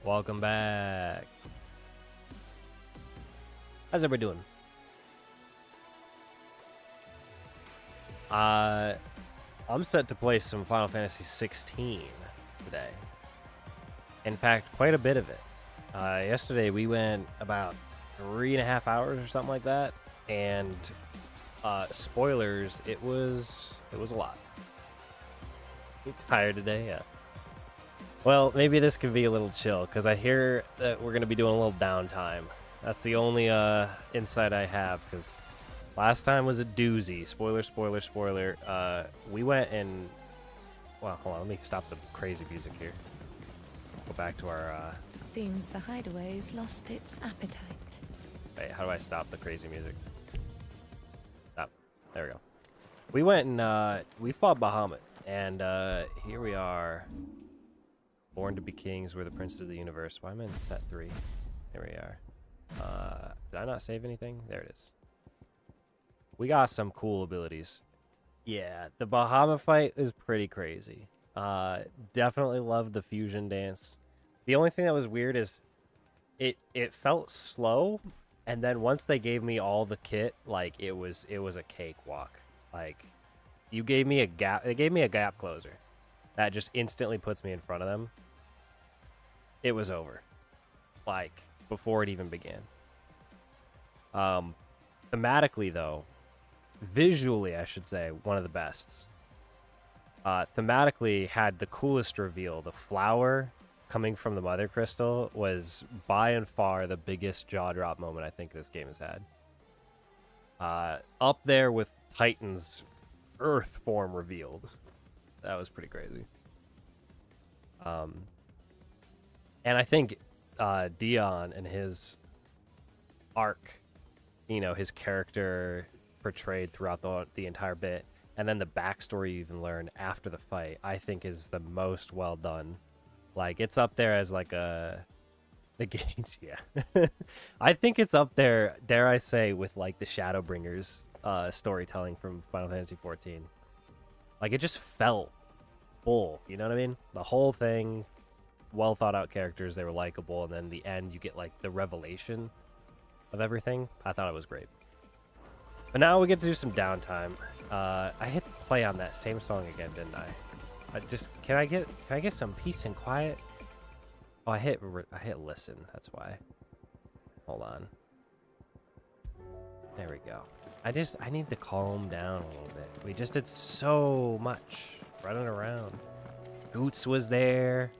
Welcome back. How's everybody doing? I'm set to play some Final Fantasy XVI today. In fact, quite a bit of it. Yesterday we went about 3.5 hours or something like that, and spoilers, it was a lot. You tired today? Yeah. Well, maybe this could be a little chill, because I hear that we're going to be doing a little downtime. That's the only insight I have, because last time was a doozy. Spoiler, spoiler, spoiler. We went and... Well, hold on, let me stop the crazy music here. Go back to our... Seems the hideaway's lost its appetite. Wait, how do I stop the crazy music? Stop. There we go. We went and we fought Bahamut, and here we are. Born to be kings, we're the princes of the universe. Why am I in set 3? Here we are. Did I not save anything? There it is. We got some cool abilities. Yeah, the Bahamut fight is pretty crazy. Definitely loved the fusion dance. The only thing that was weird is it felt slow, and then once they gave me all the kit, like it was a cakewalk. Like you gave me a gap, they gave me a gap closer that just instantly puts me in front of them. It was over, like before it even began. Thematically though, visually I should say one of the best. Thematically had the coolest reveal. The flower coming from the mother crystal was by and far the biggest jaw drop moment I think this game has had. Up there with Titan's earth form revealed. That was pretty crazy. And I think Dion and his arc, you know, his character portrayed throughout the entire bit, and then the backstory you even learn after the fight, I think is the most well done. Like, it's up there as like the gauge, yeah. I think it's up there, dare I say, with like the Shadowbringers storytelling from Final Fantasy XIV. Like, it just felt full, you know what I mean? The whole thing, well thought out characters, they were likable, and then the end you get like the revelation of everything. I thought it was great. But now we get to do some downtime. I hit play on that same song again, didn't I? Can I get some peace and quiet? Oh, I hit listen. That's why. Hold on. There we go. I need to calm down a little bit. We just did so much running around. Goots was there.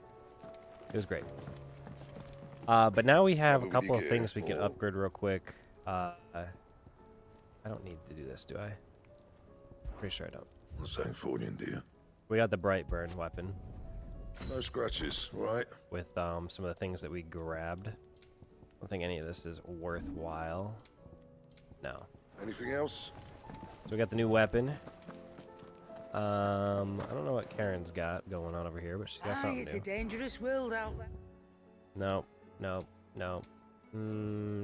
It was great. But now we have a couple of things we can upgrade real quick. I don't need to do this, do I? Pretty sure I don't. What's that for you, dear? We got the Brightburn weapon. No scratches, right? With some of the things that we grabbed. I don't think any of this is worthwhile. No. Anything else? So we got the new weapon. I don't know what Karen's got going on over here, but she's got something It's new. a dangerous world out there. No, no, no.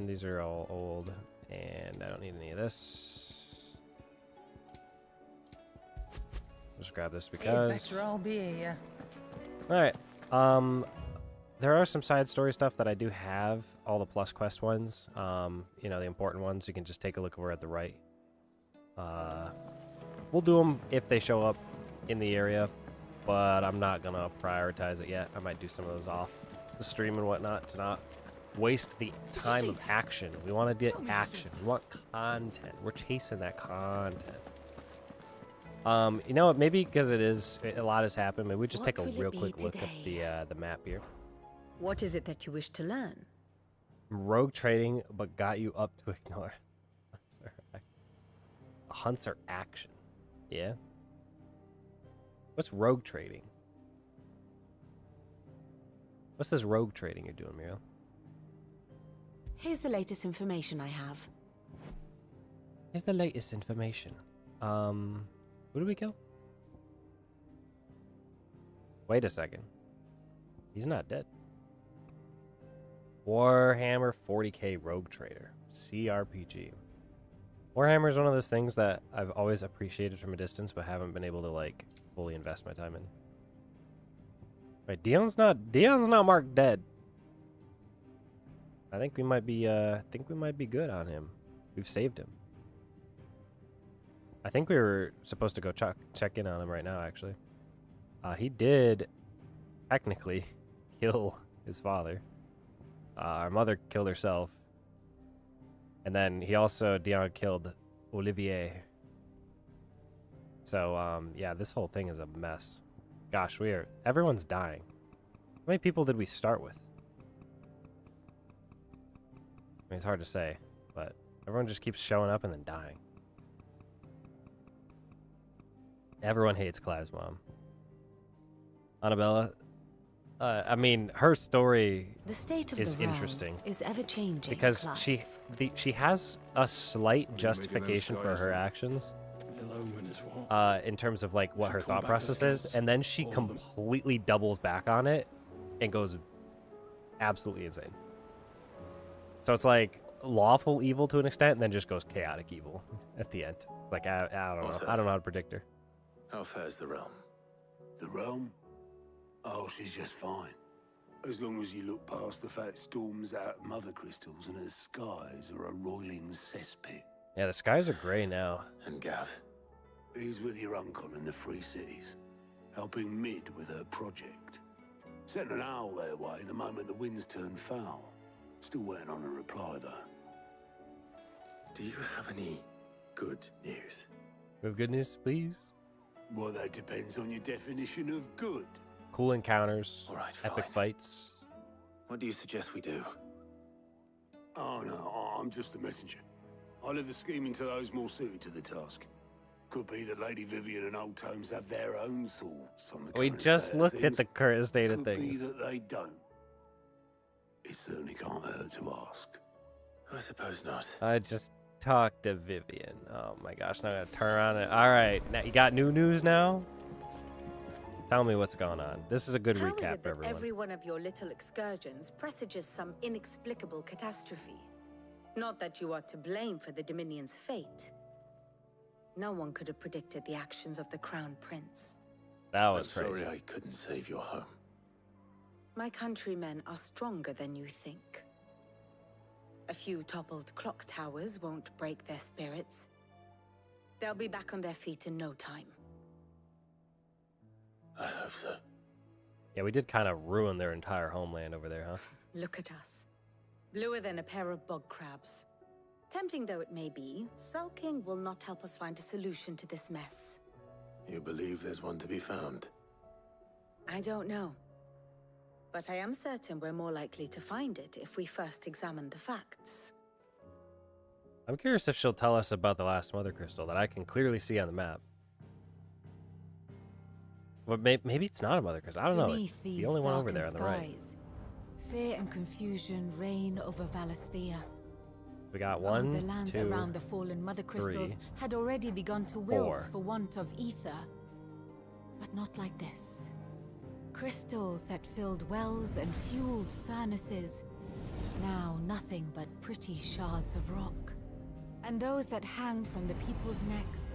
These are all old, and I don't need any of this. Just grab this because... Better I'll be here. Alright. There are some side story stuff that I do have, all the plus quest ones. You know, the important ones. You can just take a look over at the right. We'll do them if they show up in the area, but I'm not gonna prioritize it yet. I might do some of those off the stream and whatnot to not waste the time of action. We want to get action. We want content. We're chasing that content. You know what? Maybe because a lot has happened. Maybe we just take a real quick look at the map here. What is it that you wish to learn? Rogue trading, but got you up to ignore. Hunts are action. Yeah. What's rogue trading? What's this rogue trading you're doing, Muriel? Here's the latest information I have. Here's the latest information. Who did we kill? Wait a second. He's not dead. Warhammer 40k Rogue Trader. CRPG. Warhammer is one of those things that I've always appreciated from a distance, but haven't been able to, like, fully invest my time in. Wait, Dion's not marked dead. I think we might be good on him. We've saved him. I think we were supposed to go check in on him right now, actually. He did technically kill his father. Our mother killed herself. And then Dion killed Olivier. So, yeah, this whole thing is a mess. Gosh, everyone's dying. How many people did we start with? I mean, it's hard to say, but everyone just keeps showing up and then dying. Everyone hates Clive's mom. Annabella, I mean, her story The state of is the realm interesting is ever changing. because Clive. she has a slight justification for her actions in terms of like what her thought process is, and then she completely doubles back on it and goes absolutely insane. So it's like lawful evil to an extent, and then just goes chaotic evil at the end. Like I don't know. I don't know how to predict her. How fares the realm? The realm? Oh, she's just fine. As long as you look past the fat storms out mother crystals and her skies are a roiling cesspit. Yeah, the skies are gray now. And Gav? He's with your uncle in the Free Cities, helping Mid with her project. Sent an owl their way the moment the winds turned foul. Still waiting on a reply, though. Do you have any good news? We have good news, please. Well, that depends on your definition of good. Cool encounters, All right, epic fine. fights. What do you suggest we do? Oh, no, I'm just a messenger. I leave the scheming to those more suited to the task. Could be that Lady Vivian and Old Tomes have their own thoughts on the We current just state of looked at things. the current state of Could be things. that they don't. It certainly can't hurt to ask. I suppose not. I just talked to Vivian. Oh my gosh, now I gotta turn around and... All right, now you got new news now? Tell me what's going on. This is a good How is recap it for that everyone. every one of your little excursions presages some inexplicable catastrophe? Not that you are to blame for the Dominion's fate. No one could have predicted the actions of the Crown Prince. That was I'm crazy. sorry I couldn't save your home. My countrymen are stronger than you think. A few toppled clock towers won't break their spirits. They'll be back on their feet in no time. I hope so. Yeah, we did kind of ruin their entire homeland over there, huh? Look at us. Bluer than a pair of bog crabs. Tempting though it may be, sulking will not help us find a solution to this mess. You believe there's one to be found? I don't know. But I am certain we're more likely to find it if we first examine the facts. I'm curious if she'll tell us about the last Mother Crystal that I can clearly see on the map. But maybe it's not a Mother Crystal. I don't know. It's Beneath the only one over these there on the right. skies, fear and confusion reign over Valisthea. We got The one, lands two, around the fallen mother crystals 3, had already begun to wilt 4. for want of ether. But not like this. Crystals that filled wells and fueled furnaces. Now nothing but pretty shards of rock. And those that hang from the people's necks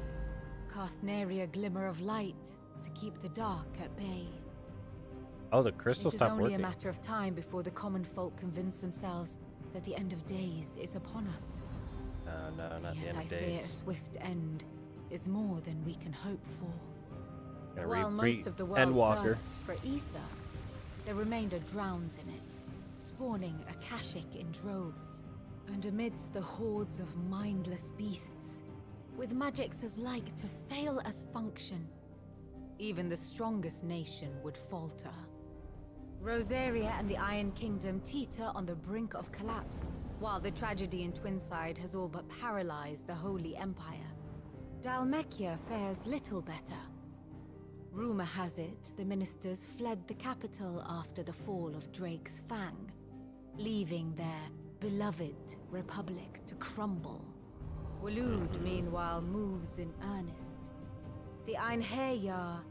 cast nary a glimmer of light to keep the dark at bay. Oh, the crystal It is stopped only working. a matter of time before the common folk convince themselves that the end of days is upon us. No, not the Yet end I of fear a days. swift end is more than we can hope for. Gonna While most of the world Endwalker. thirsts for ether, the remainder drowns in it, spawning Akashic in droves. And amidst the hordes of mindless beasts, with magics as like to fail as function, even the strongest nation would falter. Rosaria and the Iron Kingdom teeter on the brink of collapse, while the tragedy in Twinside has all but paralyzed the Holy Empire. Dalmekia fares little better. Rumor has it the ministers fled the capital after the fall of Drake's Fang, leaving their beloved republic to crumble. Waloed, meanwhile, moves in earnest. The Einherjar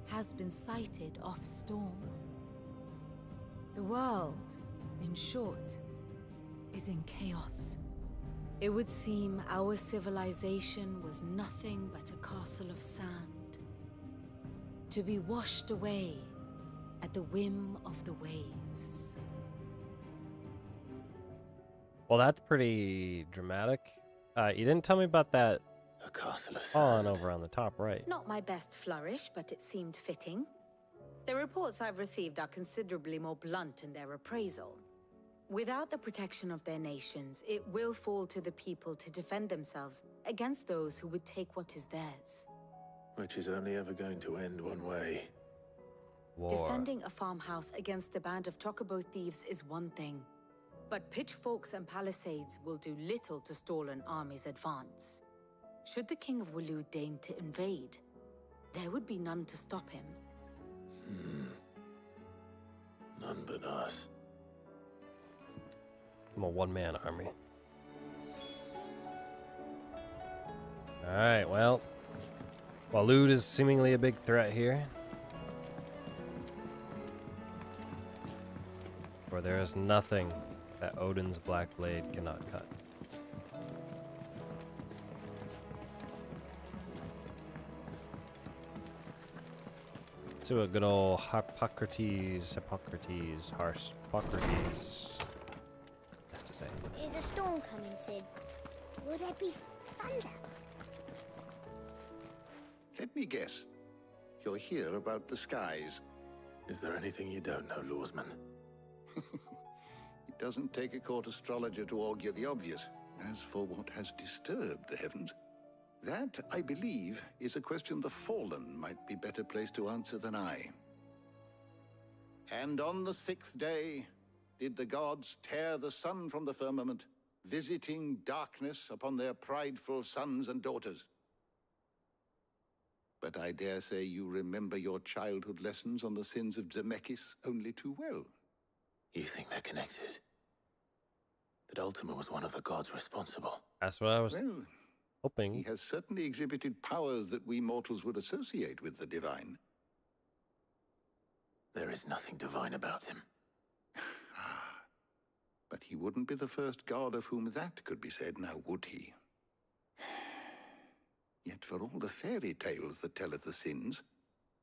has been sighted off storm. The world, in short, is in chaos. It would seem our civilization was nothing but a castle of sand, to be washed away at the whim of the waves. Well, that's pretty dramatic. You didn't tell me about that A castle of pawn sand. over on the top right. Not my best flourish, but it seemed fitting. The reports I've received are considerably more blunt in their appraisal. Without the protection of their nations, it will fall to the people to defend themselves against those who would take what is theirs. Which is only ever going to end one way. War. Defending a farmhouse against a band of chocobo thieves is one thing, but pitchforks and palisades will do little to stall an army's advance. Should the King of Waloed deign to invade, there would be none to stop him. None but us. I'm a one-man army. Alright, well. Waloed is seemingly a big threat here. For there is nothing that Odin's black blade cannot cut. To a good old Hippocrates has to say. Is a storm coming, Sid? Will there be thunder? Let me guess. You're here about the skies. Is there anything you don't know, Lawsman? It doesn't take a court astrologer to augur the obvious. As for what has disturbed the heavens, that, I believe, is a question the Fallen might be better placed to answer than I. And on the 6th day did the gods tear the sun from the firmament, visiting darkness upon their prideful sons and daughters. But I dare say you remember your childhood lessons on the sins of Zemeckis only too well. You think they're connected? That Ultima was one of the gods responsible? That's what I was Well, he hoping. has certainly exhibited powers that we mortals would associate with the divine. There is nothing divine about him. But he wouldn't be the first god of whom that could be said, now would he? Yet for all the fairy tales that tell of the sins,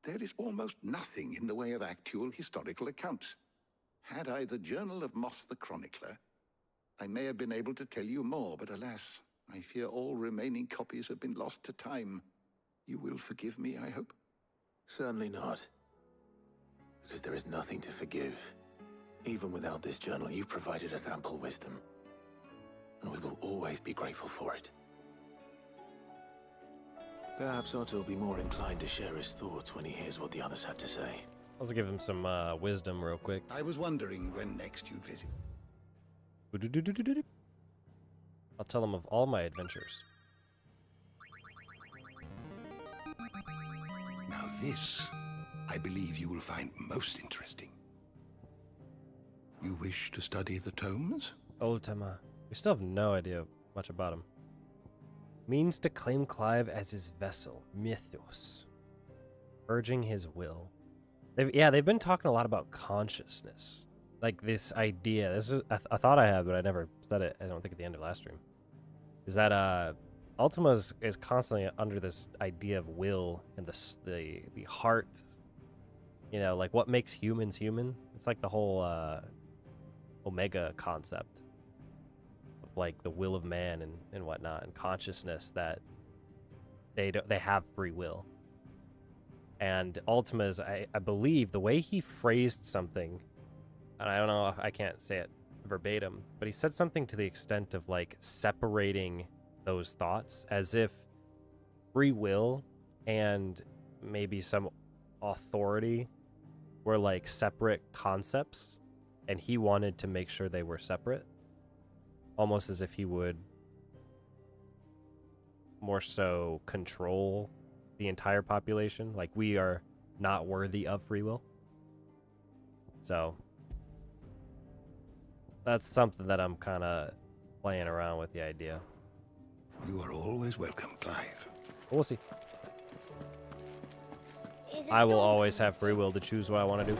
there is almost nothing in the way of actual historical accounts. Had I the Journal of Moss the Chronicler, I may have been able to tell you more, but alas, I fear all remaining copies have been lost to time. You will forgive me, I hope? Certainly not. Because there is nothing to forgive. Even without this journal, you've provided us ample wisdom. And we will always be grateful for it. Perhaps Otto will be more inclined to share his thoughts when he hears what the others had to say. Let's give him some wisdom real quick. I was wondering when next you'd visit. I'll tell him of all my adventures. Now this, I believe you will find most interesting. You wish to study the tomes? Ultima. We still have no idea much about him. Means to claim Clive as his vessel, Mythos. Urging his will. They've been talking a lot about consciousness. Like this idea. This is I thought I had, but I never said it. I don't think at the end of last stream. Is that Ultima is constantly under this idea of will and the heart. You know, like what makes humans human. It's like the whole Omega concept of like the will of man and whatnot, and consciousness that they have free will. And Ultima is, I believe, the way he phrased something, and I don't know if I can't say it verbatim, but he said something to the extent of like separating those thoughts as if free will and maybe some authority were like separate concepts, and he wanted to make sure they were separate, almost as if he would more so control the entire population. Like we are not worthy of free will. So that's something that I'm kind of playing around with the idea. You are always welcome, Clive. We'll see. Is a I will storm always coming, have free Sid? will to choose what I want to do,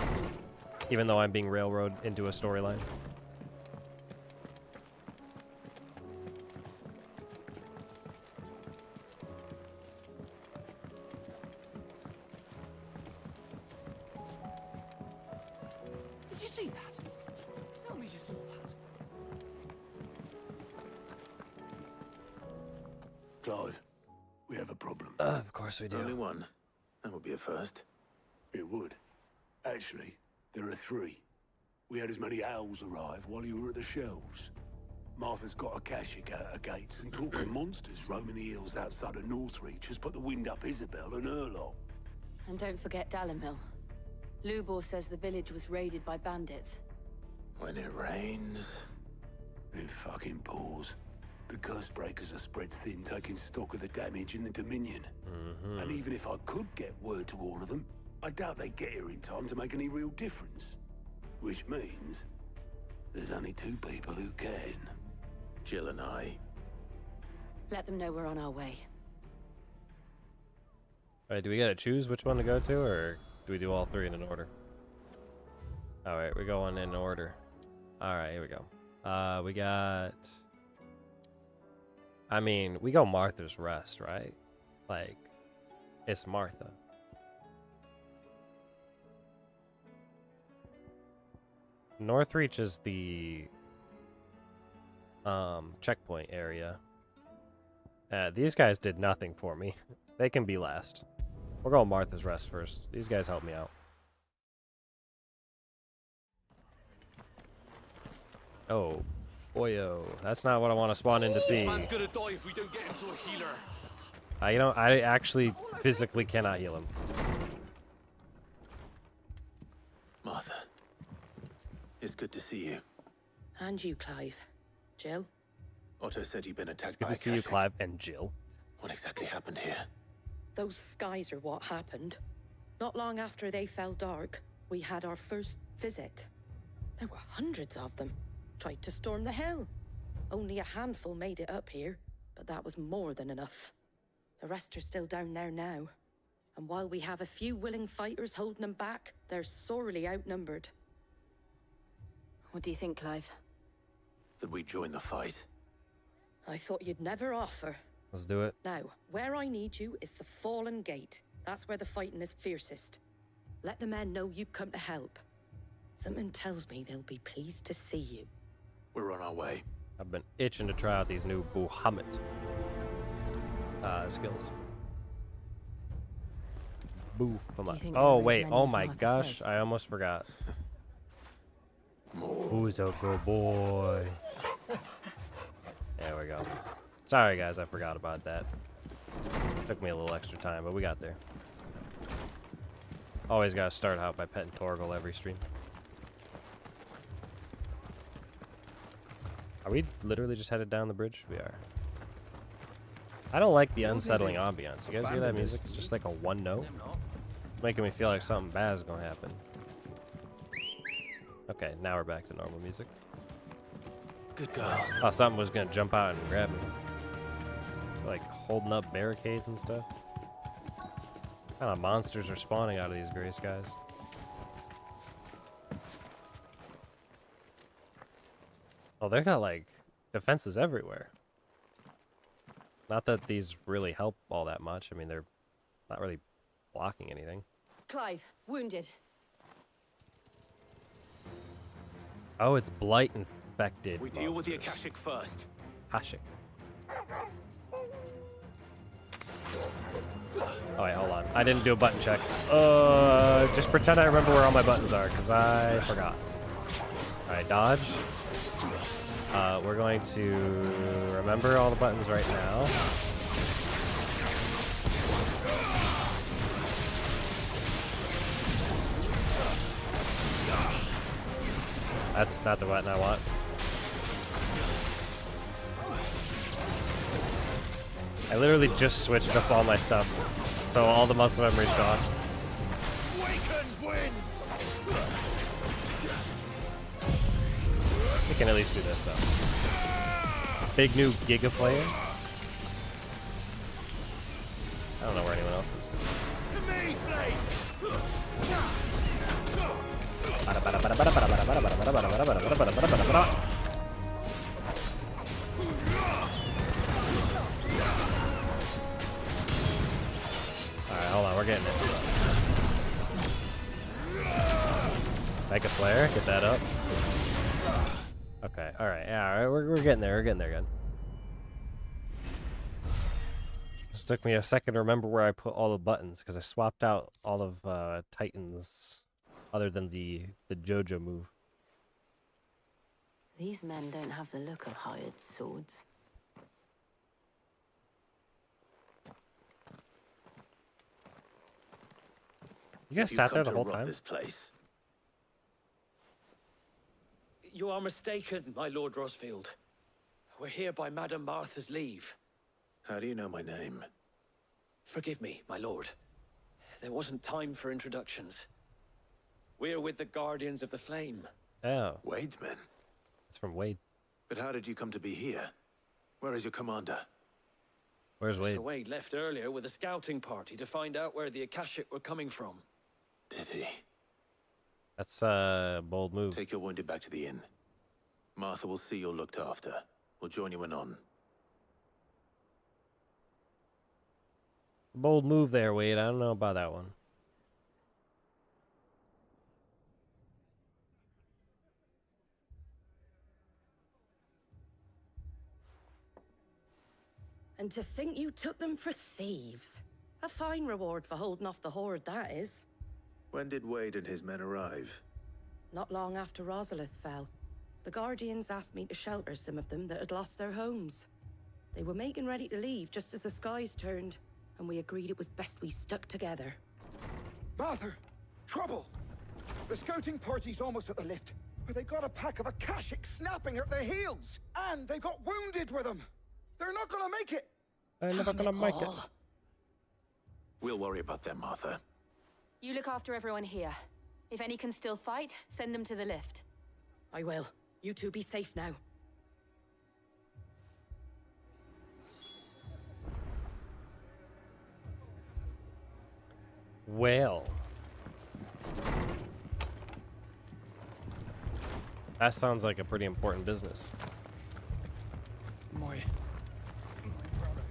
even though I'm being railroaded into a storyline. Did you see that? Tell me you saw that. Clive, we have a problem. Of course we do. Only one. That would be a first. It would. Actually, there are 3. We had as many owls arrive while you were at the shelves. Martha's got a Kashik out her gates, and talking monsters roaming the hills outside of Northreach has put the wind up Isabel and her lot. And don't forget Dalimil. Lubor says the village was raided by bandits. When it rains... It fucking pours. The curse breakers are spread thin, taking stock of the damage in the Dominion. And even if I could get word to all of them, I doubt they'd get here in time to make any real difference. Which means there's only 2 people who can. Jill and I. Let them know we're on our way. Alright, do we gotta choose which one to go to, or do we do all 3 in an order? Alright, we're going in order. Alright, here we go. We got... I mean, we go Martha's Rest, right? Like, it's Martha. Northreach is the checkpoint area. These guys did nothing for me. They can be last. We're going Martha's Rest first. These guys help me out. Oh, boyo. That's not what I want to spawn in to see. This man's gonna die if we don't get him to a healer. I actually physically cannot heal him. Martha. It's good to see you. And you, Clive. Jill? Otto said you'd been attacked Good by to see you, Akashic. Clive and Jill. What exactly happened here? Those skies are what happened. Not long after they fell dark, we had our first visit. There were hundreds of them. Tried to storm the hill. Only a handful made it up here, but that was more than enough. The rest are still down there now. And while we have a few willing fighters holding them back, they're sorely outnumbered. What do you think, Clive? That we join the fight? I thought you'd never offer. Let's do it. Now, where I need you is the Fallen Gate. That's where the fighting is fiercest. Let the men know you come to help. Something tells me they'll be pleased to see you. We're on our way. I've been itching to try out these new Bahamut skills. think Oh there is wait, many oh as my Martha gosh, says? I almost forgot. More. Who's a good boy? There we go. Sorry guys, I forgot about that. Took me a little extra time, but we got there. Always gotta start out by petting Torgal every stream. Are we literally just headed down the bridge? We are. I don't like the unsettling ambiance. You guys hear that music? It's just like a one note. It's making me feel like something bad is gonna happen. Okay, now we're back to normal music. Good girl. Oh, something was gonna jump out and grab me. Like holding up barricades and stuff. What kind of monsters are spawning out of these gray skies? Oh, they got like defenses everywhere. Not that these really help all that much. I mean, they're not really blocking anything. Clive, wounded. Oh, it's blight infected. We deal with the monsters. Akashic first. Akashic. Oh wait, hold on. I didn't do a button check. Just pretend I remember where all my buttons are, because I forgot. Alright, dodge. We're going to remember all the buttons right now. That's not the button I want. I literally just switched up all my stuff, so all the muscle memory's gone. We can at least do this though. Big new Giga player. I don't know where anyone else is. Alright, hold on, we're getting it. Make a flare, get that up. Okay, alright, yeah, alright, we're getting there, good. Just took me a second to remember where I put all the buttons because I swapped out all of Titan's other than the JoJo move. These men don't have the look of hired swords. You guys sat there the whole time? This place. You are mistaken, my Lord Rosfield. We're here by Madame Martha's leave. How do you know my name? Forgive me, my lord. There wasn't time for introductions. We're with the Guardians of the Flame. Oh. Wade's men? It's from Wade. But how did you come to be here? Where is your commander? Where's Wade? Sir Wade left earlier with a scouting party to find out where the Akashic were coming from. Did he? That's a bold move. Take your wounded back to the inn. Martha will see you're looked after. We'll join you anon. Bold move there, Wade. I don't know about that one. And to think you took them for thieves. A fine reward for holding off the horde, that is. When did Wade and his men arrive? Not long after Rosalith fell. The Guardians asked me to shelter some of them that had lost their homes. They were making ready to leave just as the skies turned, and we agreed it was best we stuck together. Martha! Trouble! The scouting party's almost at the lift, but they got a pack of Akashic snapping at their heels! And they got wounded with them! They're not gonna make it! They're never gonna make it. We'll worry about them, Martha. You look after everyone here. If any can still fight, send them to the lift. I will. You two be safe now. Well. That sounds like a pretty important business. My brothers.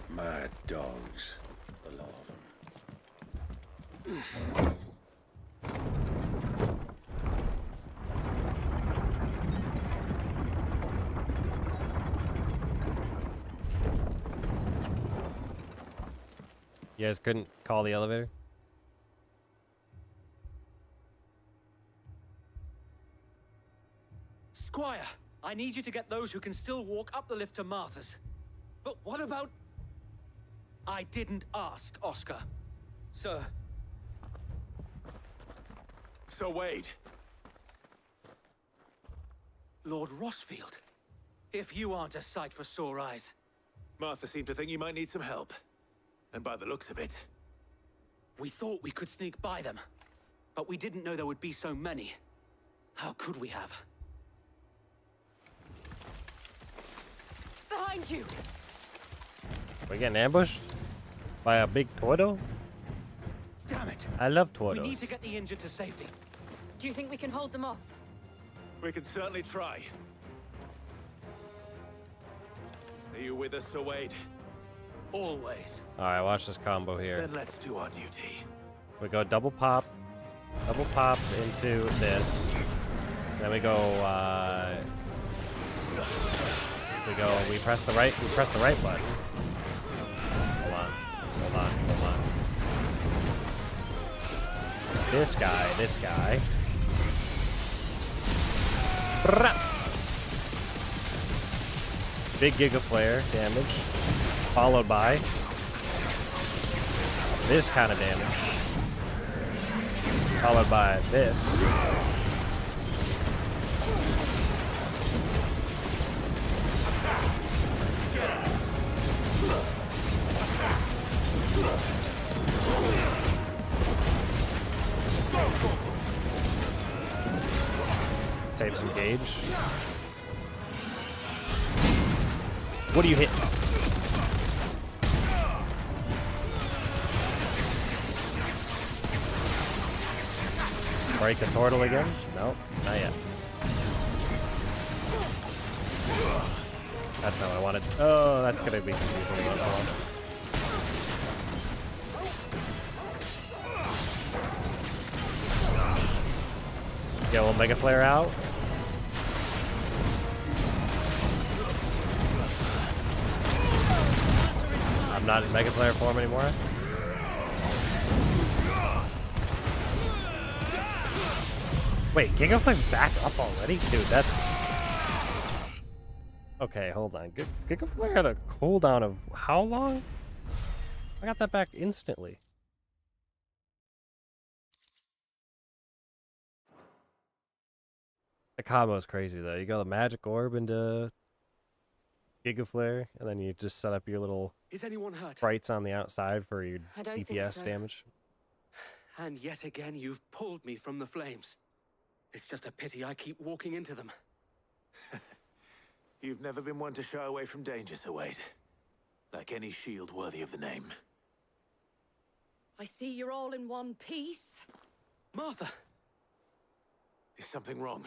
Mad dogs. The lot of them. You guys couldn't call the elevator? Squire, I need you to get those who can still walk up the lift to Martha's. But what about... I didn't ask, Oscar. Sir. So Wade. Lord Rosfield. If you aren't a sight for sore eyes. Martha seemed to think you might need some help. And by the looks of it... We thought we could sneak by them. But we didn't know there would be so many. How could we have? Behind you! We're getting ambushed by a big Tordo? Damn it! I love We Tordos. need to get the injured to safety. Do you think we can hold them off? We can certainly try. Are you with us, Sir Wade? Always. Alright, watch this combo here. Then let's do our duty. We go double pop into this. Then we go, we press the right button. Hold on. This guy. Brah. Big Giga Flare damage, followed by this kind of damage, followed by this. Save some gauge. What do you hit? Break the turtle again? Nope, not yet. That's not what I wanted. Oh, that's gonna be confusing once in a while. Get a little Mega Flare out. I'm not in Mega Player form anymore. Wait, Giga Flare's back up already? Dude, that's... Okay, hold on. Giga Flare had a cooldown of how long? I got that back instantly. The combo is crazy, though. You go the Magic Orb into Giga Flare, and then you just set up your little Is anyone hurt? sprites on the outside for your I don't think DPS so. damage. And yet again, you've pulled me from the flames. It's just a pity I keep walking into them. You've never been one to shy away from danger, Sir Wade. Like any shield worthy of the name. I see you're all in one piece. Martha! Is something wrong?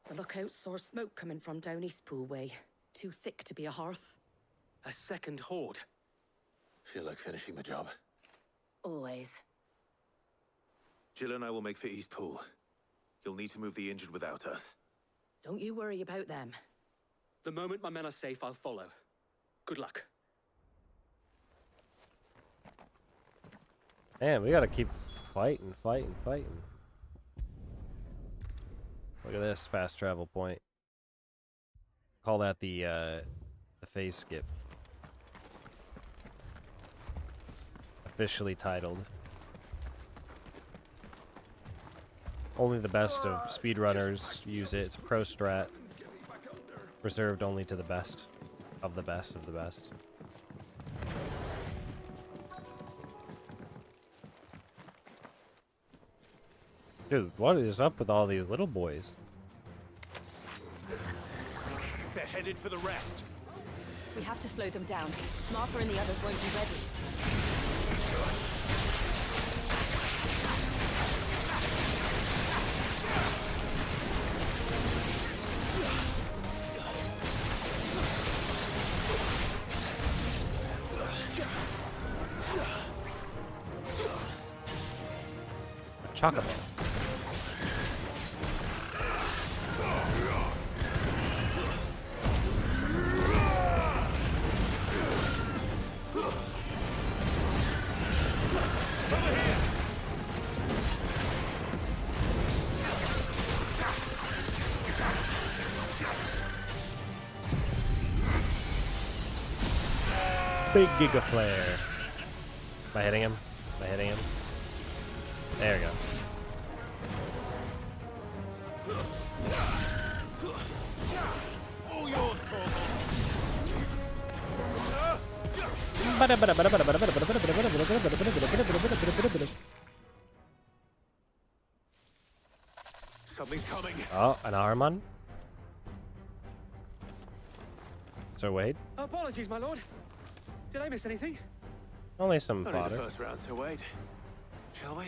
The lookout saw smoke coming from down Eastpool way. Too thick to be a hearth. A second horde. Feel like finishing the job. Always. Jill and I will make for Eastpool. You'll need to move the injured without us. Don't you worry about them. The moment my men are safe, I'll follow. Good luck. Man, we gotta keep fighting. Look at this fast travel point. Call that the phase skip. Officially titled. Only the best of speedrunners use it. It's a pro strat. Reserved only to the best of the best of the best. Dude, what is up with all these little boys? They're headed for the rest. We have to slow them down. Martha and the others won't be ready. Chocobo. Big Giga Flare. Am I hitting him? Am I hitting him? There we go. All yours, Something's coming. Oh, an Armon. Sir Wade. Apologies, my lord. Did I miss anything? Only some Only fodder. the first round, Sir Wade. Shall we?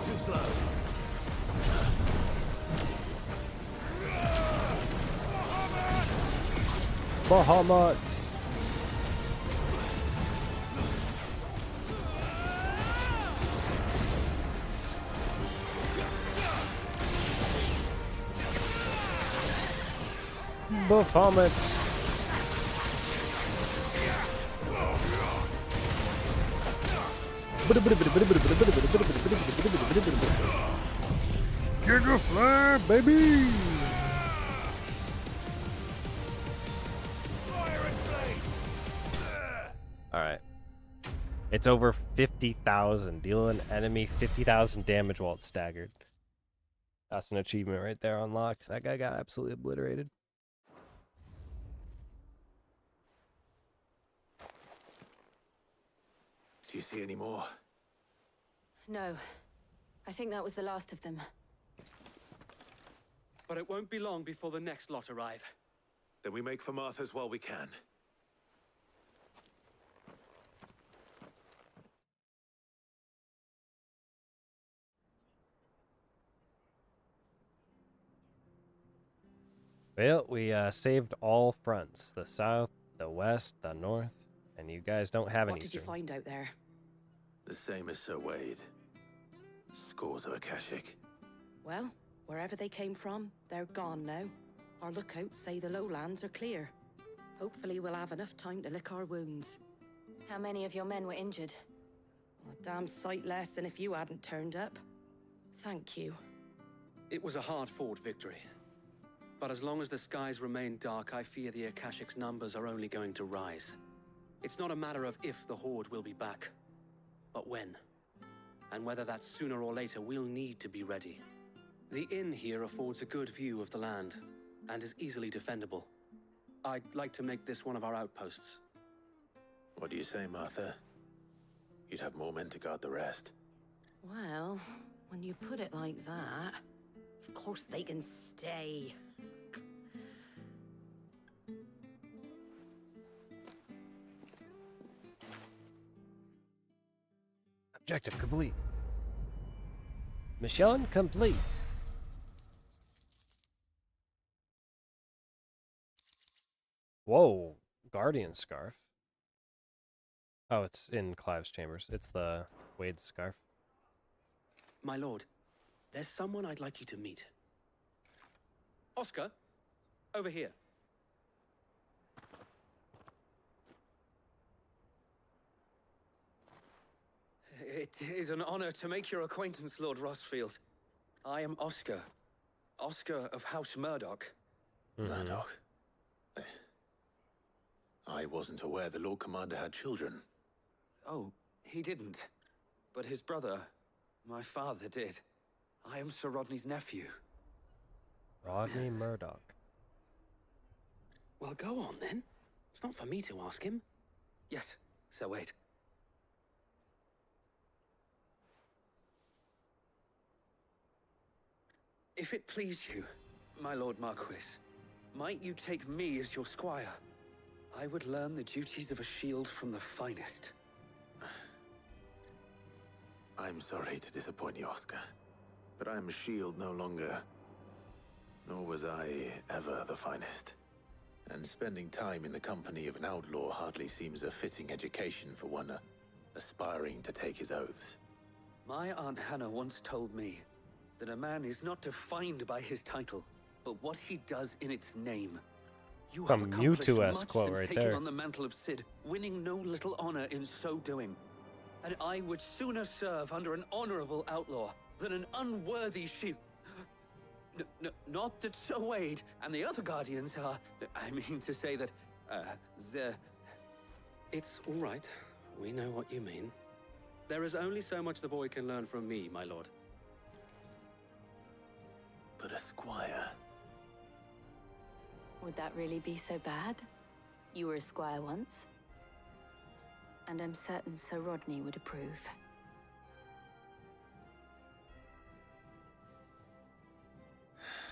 Too slow. Bahamut. Bahamut. Giga Flare, baby! Alright. It's over 50,000. Deal an enemy 50,000 damage while it's staggered. That's an achievement right there unlocked. That guy got absolutely obliterated. Do you see any more? No. I think that was the last of them. But it won't be long before the next lot arrive. Then we make for Martha's while we can. Well, we saved all fronts. The south, the west, the north, And you guys don't have an What did you Eastern. find out there? The same as Sir Wade. Scores of Akashic. Well, wherever they came from, they're gone now. Our lookouts say the lowlands are clear. Hopefully we'll have enough time to lick our wounds. How many of your men were injured? A damn sight less than if you hadn't turned up. Thank you. It was a hard-fought victory. But as long as the skies remain dark, I fear the Akashic's numbers are only going to rise. It's not a matter of if the Horde will be back, but when. And whether that's sooner or later, we'll need to be ready. The inn here affords a good view of the land, and is easily defendable. I'd like to make this one of our outposts. What do you say, Martha? You'd have more men to guard the rest. Well, when you put it like that, of course they can stay. Objective complete. Mission complete. Whoa, Guardian Scarf. Oh, it's in Clive's chambers. It's the Wade's scarf. My lord, there's someone I'd like you to meet. Oscar, over here. It is an honor to make your acquaintance, Lord Rossfield. I am Oscar. Oscar of House Murdoch. Murdoch? I wasn't aware the Lord Commander had children. Oh, he didn't. But his brother, my father, did. I am Sir Rodney's nephew. Rodney Murdoch. Well, go on then. It's not for me to ask him. Yes, Sir Wade. If it please you, my Lord Marquis, might you take me as your squire? I would learn the duties of a shield from the finest. I'm sorry to disappoint you, Oscar, but I'm a shield no longer. Nor was I ever the finest. And spending time in the company of an outlaw hardly seems a fitting education for one aspiring to take his oaths. My Aunt Hannah once told me that a man is not defined by his title, but what he does in its name. You Some have accomplished Mewtwo-esque much quote since right taking there. on the mantle of Cid, winning no little honor in so doing. And I would sooner serve under an honorable outlaw than an unworthy shield. Not that Sir Wade and the other guardians are... I mean to say that, they're... It's all right. We know what you mean. There is only so much the boy can learn from me, my lord. But a squire... Would that really be so bad? You were a squire once. And I'm certain Sir Rodney would approve.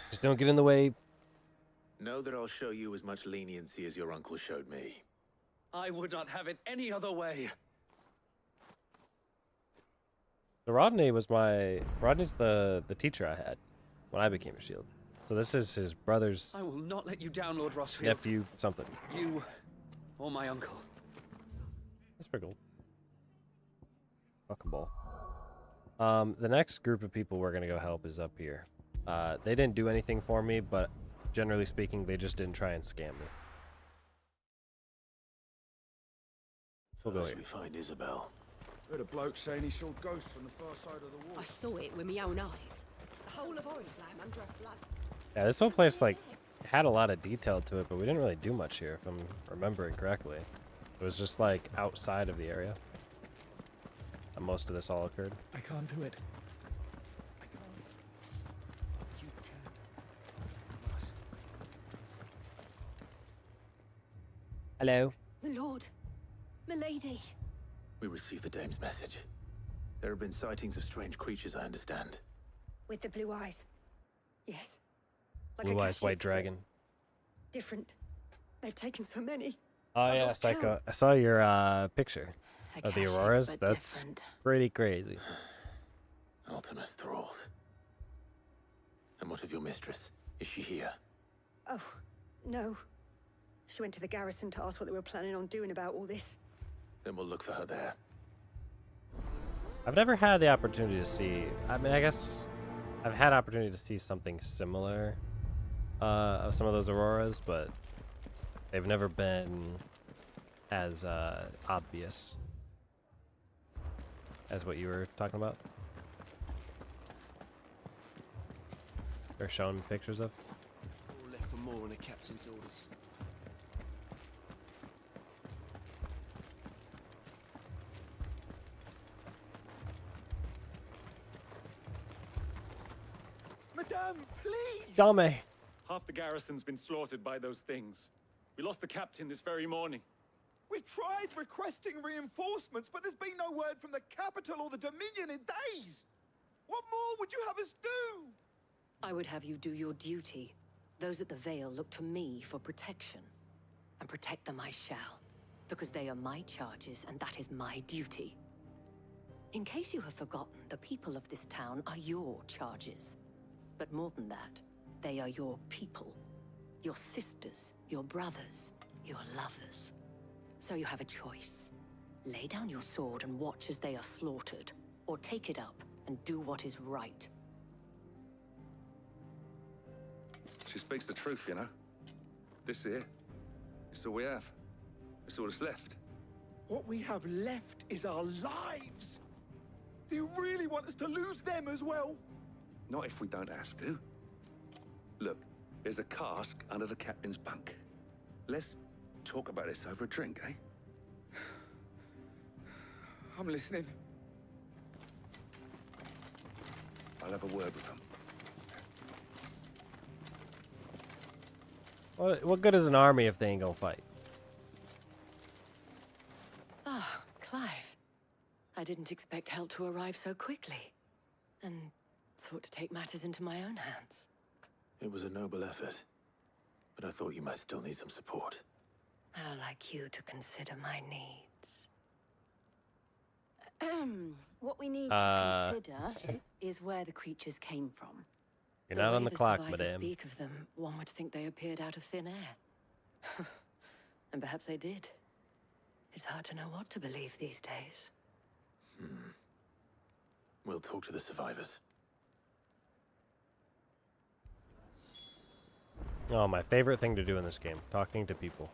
Just don't get in the way. Know that I'll show you as much leniency as your uncle showed me. I would not have it any other way. So Rodney's the teacher I had when I became a shield. So this is his brother's I will not let you down, Lord Rossfield. nephew something. You or my uncle. That's pretty cool. Fucking ball. The next group of people we're gonna go help is up here. They didn't do anything for me, but generally speaking, they just didn't try and scam me. We'll go First here. we find Isabel. Heard a bloke saying he saw ghosts from the far side of the wall. I saw it with my own eyes. The whole of Oriflamme under a flood. Yeah, this whole place like had a lot of detail to it, but we didn't really do much here, if I'm remembering correctly. It was just like outside of the area that most of this all occurred. I can't do it. I can't. But you can. You must. Hello. My lord. My lady. We received the dame's message. There have been sightings of strange creatures, I understand. With the blue eyes. Yes. Like Blue a eyes, white Kashyyyk, but dragon. different. They've taken so many. Oh I've yeah, lost Psycho. count. I saw your picture A of the Kashyyyk, auroras. but That's different. pretty crazy. Ultima's thralls. And what of your mistress? Is she here? Oh, no. She went to the garrison to ask what they were planning on doing about all this. Then we'll look for her there. I've never had the opportunity to see. I mean, I guess I've had opportunity to see something similar of some of those auroras, but they've never been as obvious as what you were talking about. Or showing me pictures of. All left for more on the captain's orders. Madame, please! Dame. Half the garrison's been slaughtered by those things. We lost the captain this very morning. We've tried requesting reinforcements, but there's been no word from the capital or the Dominion in days. What more would you have us do? I would have you do your duty. Those at the Vale look to me for protection. And protect them I shall. Because they are my charges, and that is my duty. In case you have forgotten, the people of this town are your charges. But more than that, they are your people. Your sisters, your brothers, your lovers. So you have a choice. Lay down your sword and watch as they are slaughtered, or take it up and do what is right. She speaks the truth, you know. This here, it's all we have. It's all that's left. What we have left is our lives. Do you really want us to lose them as well? Not if we don't have to. Look, there's a cask under the captain's bunk. Let's talk about this over a drink, eh? I'm listening. I'll have a word with them. What good is an army if they ain't gonna fight? Ah, Clive. I didn't expect help to arrive so quickly. And sought to take matters into my own hands. It was a noble effort, but I thought you might still need some support. How like you to consider my needs. What we need to consider is where the creatures came from. You're not on the clock, survivors madame. Speak of them, one would think they appeared out of thin air. And perhaps they did. It's hard to know what to believe these days. We'll talk to the survivors. Oh, my favorite thing to do in this game. Talking to people.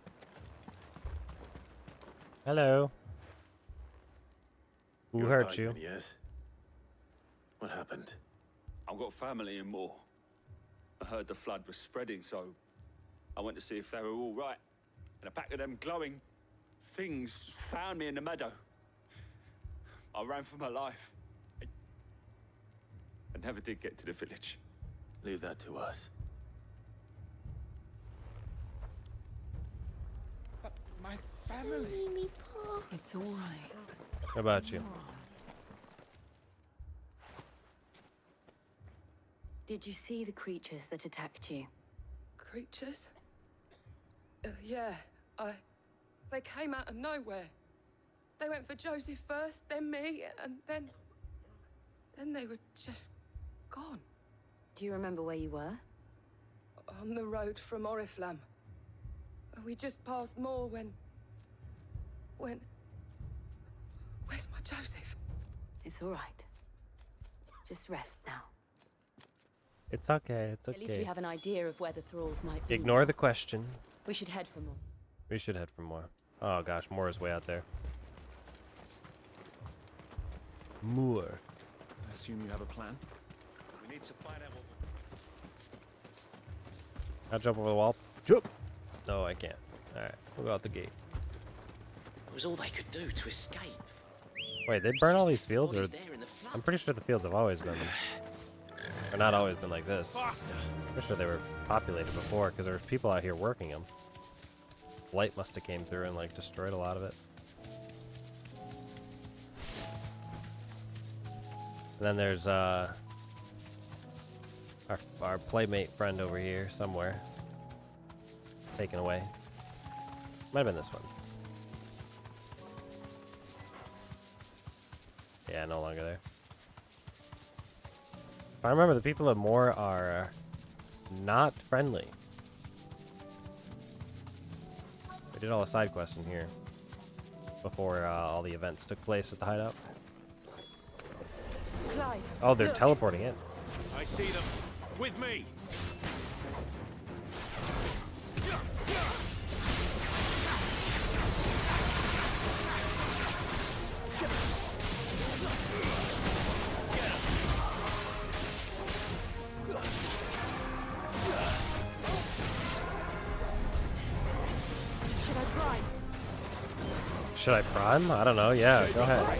Hello. Who You're hurt you? pikeman, Yes. What happened? I've got family in Moor. I heard the flood was spreading, so I went to see if they were all right. And a pack of them glowing things found me in the meadow. I ran for my life. I never did get to the village. Leave that to us. But my family. It's all right. How about you? Did you see the creatures that attacked you? Creatures? Yeah, they came out of nowhere. They went for Joseph first, then me, and then they were just gone. Do you remember where you were? On the road from Oriflamme. We just passed Moor when... Where's my Joseph? It's all right. Just rest now. It's okay, it's okay. At least we have an idea of where the thralls might be. Ignore the question. We should head for more. We should head for more. Oh gosh, more is way out there. Moor. I assume you have a plan? We need to find out what... I'll jump over the wall. Jump! No, I can't. Alright, we'll go out the gate. It was all they could do to escape. Wait, they burn all these fields? Or Bodies there in the flood. I'm pretty sure the fields have always been... or not always been like this. I'm pretty sure they were populated before, because there were people out here working them. Light must have came through and, like, destroyed a lot of it. And then there's, our playmate friend over here somewhere. Taken away. Might have been this one. Yeah, no longer there. If I remember, the people of Moor are not friendly. We did all the side quests in here. before all the events took place at the hideout. Clive, Oh, they're look. teleporting in. I see them. With me. Should I prime? Should I prime? I don't know. Yeah, go ahead.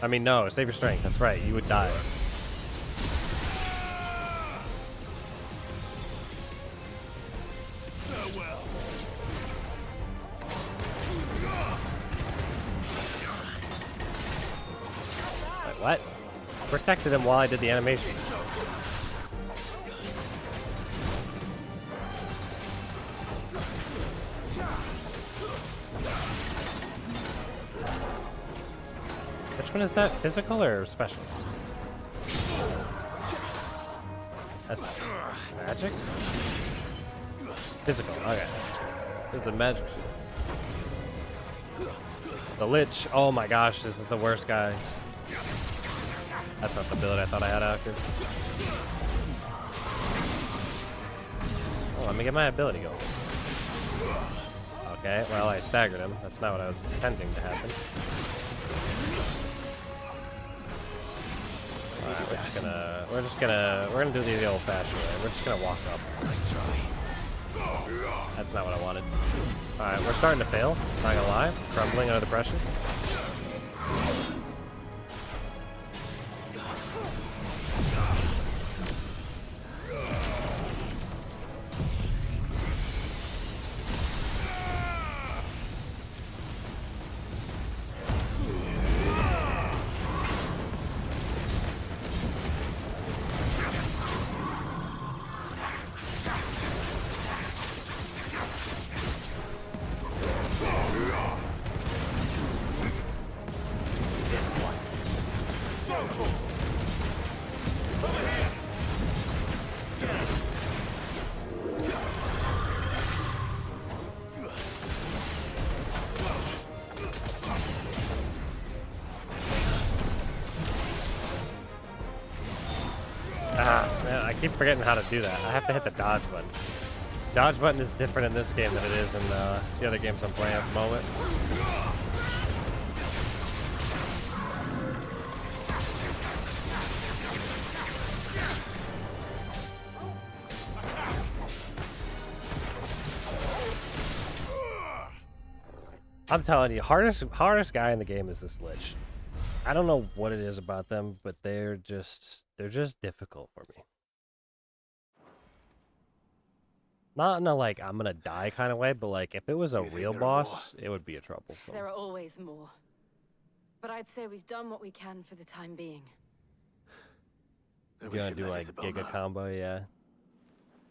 I mean, no, save your strength. That's right. You would die. Farewell. Wait, what? Protected him while I did the animation. Which one is that? Physical or special? That's magic? Physical, okay. There's a magic shit. The Lich, oh my gosh, this is the worst guy. That's not the build I thought I had active. Oh, let me get my ability going. Okay, well I staggered him. That's not what I was intending to happen. Alright, we're gonna do the old-fashioned way. We're just gonna walk up. That's not what I wanted. Alright, we're starting to fail. Not gonna lie. Crumbling under the pressure. Man, I keep forgetting how to do that. I have to hit the dodge button. Dodge button is different in this game than it is in the other games I'm playing at the moment. I'm telling you, hardest guy in the game is this Lich. I don't know what it is about them, but they're just difficult for me. Not in a like I'm gonna die kind of way, but like if it was a real boss, it would be a trouble. So. There are always more. But I'd say we've done what we can for the time being. You gonna do like Giga combo, yeah.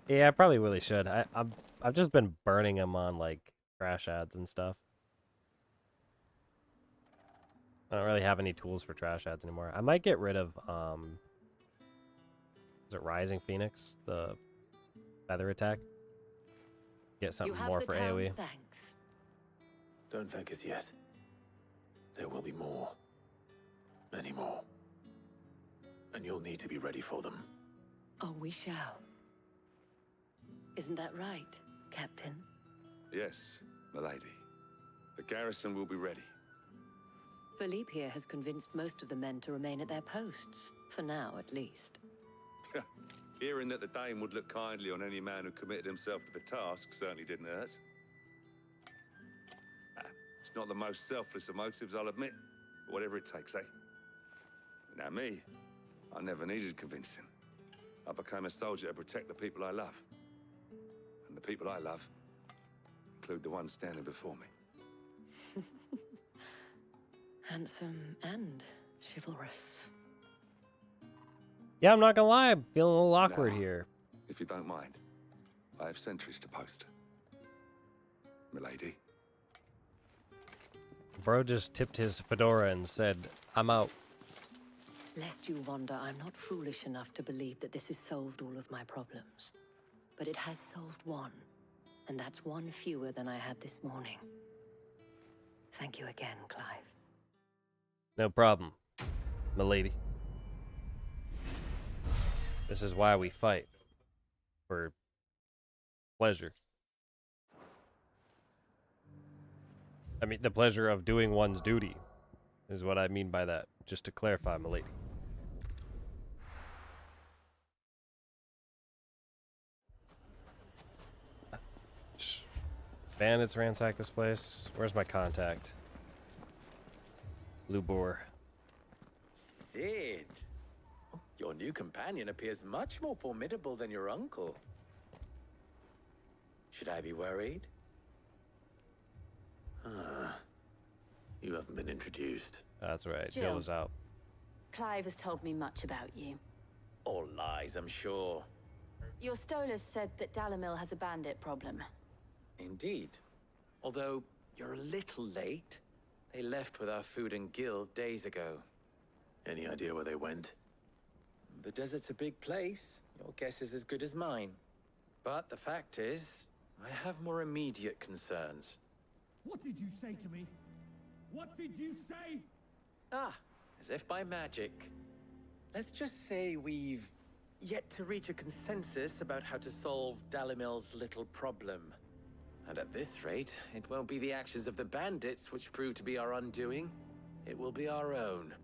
Yeah, I probably really should. I've just been burning them on like trash ads and stuff. I don't really have any tools for trash ads anymore. I might get rid of is it Rising Phoenix, the feather attack? Get something more for AoE. Thanks. Don't thank us yet. There will be more. Many more. And you'll need to be ready for them. Oh, we shall. Isn't that right, Captain? Yes, milady. The garrison will be ready. Philippe here has convinced most of the men to remain at their posts, for now at least. Hearing that the Dane would look kindly on any man who committed himself to the task certainly didn't hurt. It's not the most selfless of motives, I'll admit. But whatever it takes, eh? Now me, I never needed convincing. I became a soldier to protect the people I love. And the people I love include the ones standing before me. Handsome and chivalrous. Yeah, I'm not gonna lie, I'm feeling a little awkward Now, here. If you don't mind, I have sentries to post. Milady. Bro just tipped his fedora and said, "I'm out." Lest you wonder, I'm not foolish enough to believe that this has solved all of my problems. But it has solved one, and that's one fewer than I had this morning. Thank you again, Clive. No problem, milady. This is why we fight. For pleasure. I mean, the pleasure of doing one's duty is what I mean by that, just to clarify, milady. Bandits ransack this place. Where's my contact? Lubor. Sid, your new companion appears much more formidable than your uncle. Should I be worried? You haven't been introduced. That's right. Jill. Jill is out. Clive has told me much about you. All lies, I'm sure. Your Stolas said that Dalamil has a bandit problem. Indeed. Although, you're a little late. They left with our food and guild days ago. Any idea where they went? The desert's a big place. Your guess is as good as mine. But the fact is, I have more immediate concerns. What did you say to me? What did you say? Ah, as if by magic. Let's just say we've yet to reach a consensus about how to solve Dalamil's little problem. And at this rate, it won't be the actions of the bandits which prove to be our undoing. It will be our own.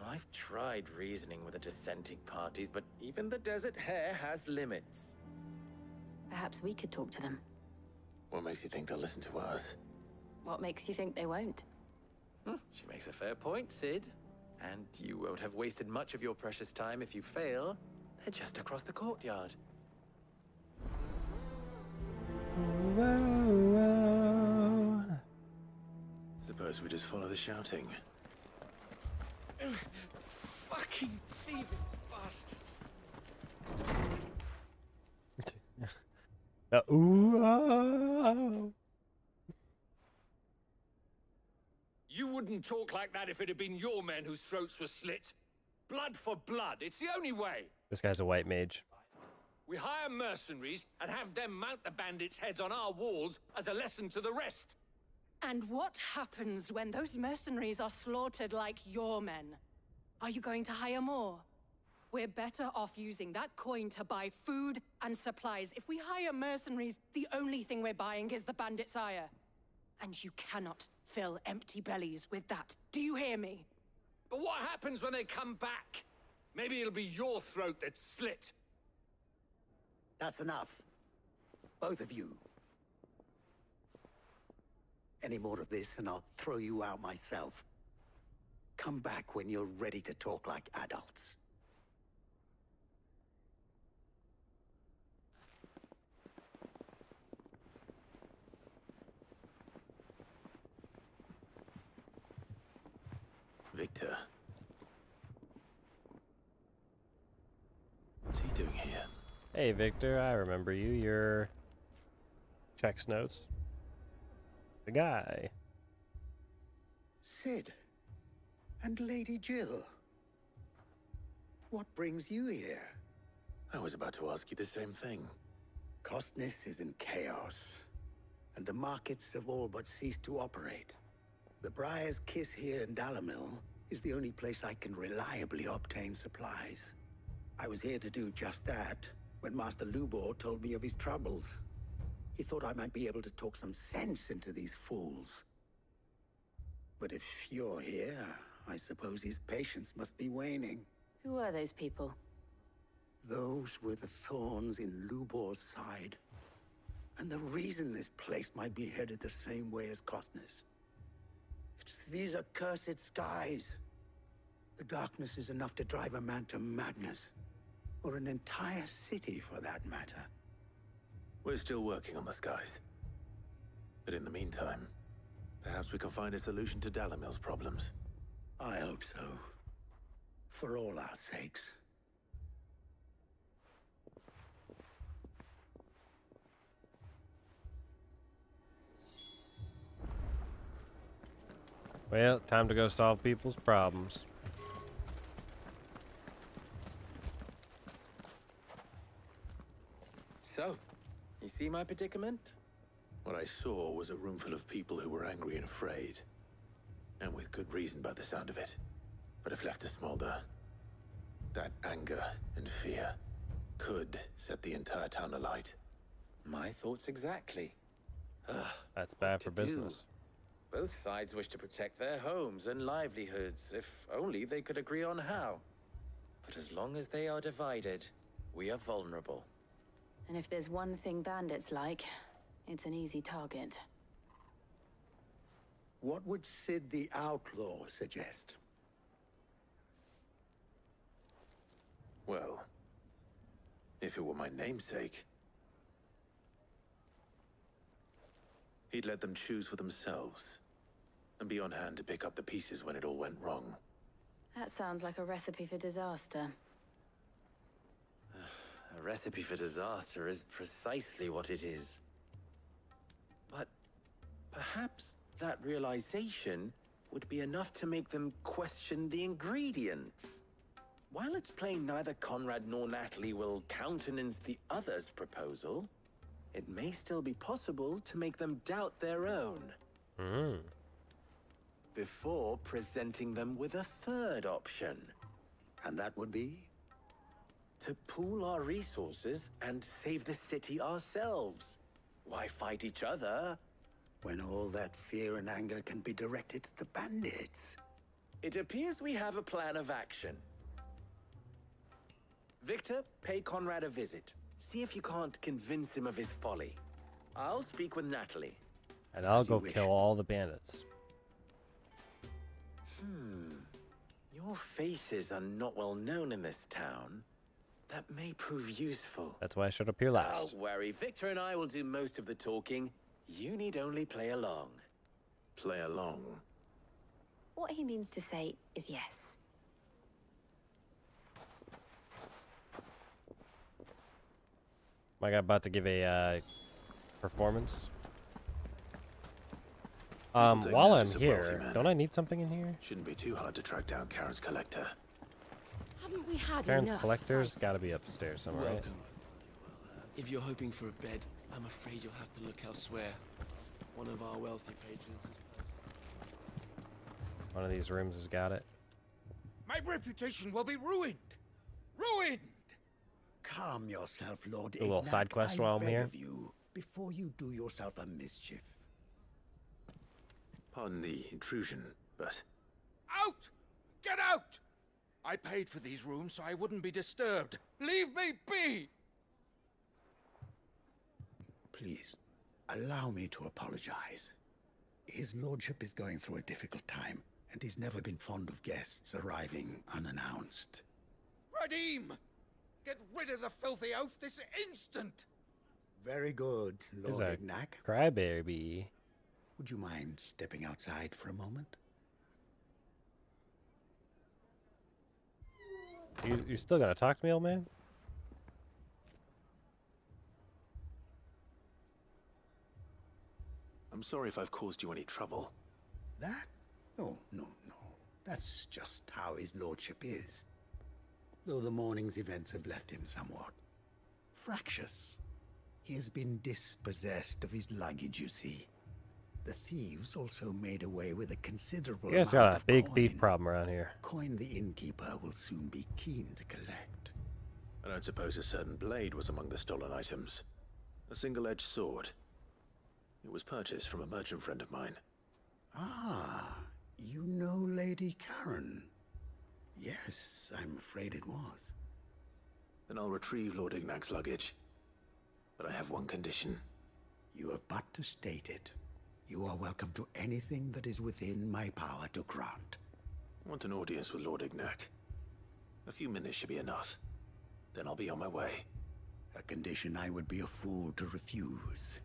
I've tried reasoning with the dissenting parties, but even the Desert Hare has limits. Perhaps we could talk to them. What makes you think they'll listen to us? What makes you think they won't? She makes a fair point, Sid. And you won't have wasted much of your precious time if you fail. They're just across the courtyard. Suppose we just follow the shouting. Fucking thieving bastards. You wouldn't talk like that if it had been your men whose throats were slit. Blood for blood. It's the only way. This guy's a white mage. We hire mercenaries and have them mount the bandits' heads on our walls as a lesson to the rest. And what happens when those mercenaries are slaughtered like your men? Are you going to hire more? We're better off using that coin to buy food and supplies. If we hire mercenaries, the only thing we're buying is the bandits' ire. And you cannot fill empty bellies with that. Do you hear me? But what happens when they come back? Maybe it'll be your throat that's slit. That's enough. Both of you. Any more of this and I'll throw you out myself. Come back when you're ready to talk like adults. Victor. What's he doing here? Hey, Victor, I remember you. You're... Checks notes. The guy. Sid. And Lady Jill. What brings you here? I was about to ask you the same thing. Costness is in chaos, and the markets have all but ceased to operate. The Briar's Kiss here in Dalamil is the only place I can reliably obtain supplies. I was here to do just that when Master Lubor told me of his troubles. He thought I might be able to talk some sense into these fools. But if you're here, I suppose his patience must be waning. Who are those people? Those were the thorns in Lubor's side. And the reason this place might be headed the same way as Costness. It's these accursed skies. The darkness is enough to drive a man to madness. Or an entire city, for that matter. We're still working on the skies. But in the meantime, perhaps we can find a solution to Dalamil's problems. I hope so. For all our sakes. Well, time to go solve people's problems. So, you see my predicament? What I saw was a room full of people who were angry and afraid. And with good reason by the sound of it. But if left to smolder, that anger and fear could set the entire town alight. My thoughts exactly. That's bad for business. Both sides wish to protect their homes and livelihoods, if only they could agree on how. But as long as they are divided, we are vulnerable. And if there's one thing bandits like, it's an easy target. What would Sid the Outlaw suggest? Well, if it were my namesake, he'd let them choose for themselves, and be on hand to pick up the pieces when it all went wrong. That sounds like a recipe for disaster. A recipe for disaster is precisely what it is. But perhaps that realization would be enough to make them question the ingredients. While it's plain neither Conrad nor Natalie will countenance the other's proposal, it may still be possible to make them doubt their own. Before presenting them with a third option. And that would be? To pool our resources and save the city ourselves. Why fight each other? When all that fear and anger can be directed at the bandits. It appears we have a plan of action. Victor, pay Conrad a visit. See if you can't convince him of his folly. I'll speak with Natalie. And I'll go kill all the bandits. Your faces are not well known in this town. That may prove useful. That's why I showed up here last. Don't worry, Victor and I will do most of the talking. You need only play along. Play along? What he means to say is yes. Am I about to give a performance? While I'm here, don't I need something in here? Shouldn't be too hard to track down Karen's collector. Haven't we had Karen's enough collector's fights? got to be upstairs somewhere, right? Welcome. If you're hoping for a bed, I'm afraid you'll have to look elsewhere. One of our wealthy patrons has One of these rooms has got it. My reputation will be ruined! Ruined! Calm yourself, Lord A little Ignac, side quest I while I'm beg here. of you, before you do yourself a mischief. Pardon the intrusion, but Out! Get out! I paid for these rooms so I wouldn't be disturbed. Leave me be! Please, allow me to apologize. His lordship is going through a difficult time, and he's never been fond of guests arriving unannounced. Radim! Get rid of the filthy oaf this instant! Very good, He's Lord a Ignac. crybaby. Would you mind stepping outside for a moment? You still gonna talk to me, old man? I'm sorry if I've caused you any trouble. That? Oh, no. That's just how his lordship is. Though the morning's events have left him somewhat fractious. He has been dispossessed of his luggage, you see. The thieves also made away with a considerable You guys amount got a of big coin. thief problem around here. Coin the innkeeper will soon be keen to collect. I don't suppose a certain blade was among the stolen items. A single-edged sword. It was purchased from a merchant friend of mine. Ah, you know Lady Karen. Yes, I'm afraid it was. Then I'll retrieve Lord Ignac's luggage. But I have one condition. You have but to state it. You are welcome to anything that is within my power to grant. I want an audience with Lord Ignac. A few minutes should be enough. Then I'll be on my way. A condition I would be a fool to refuse.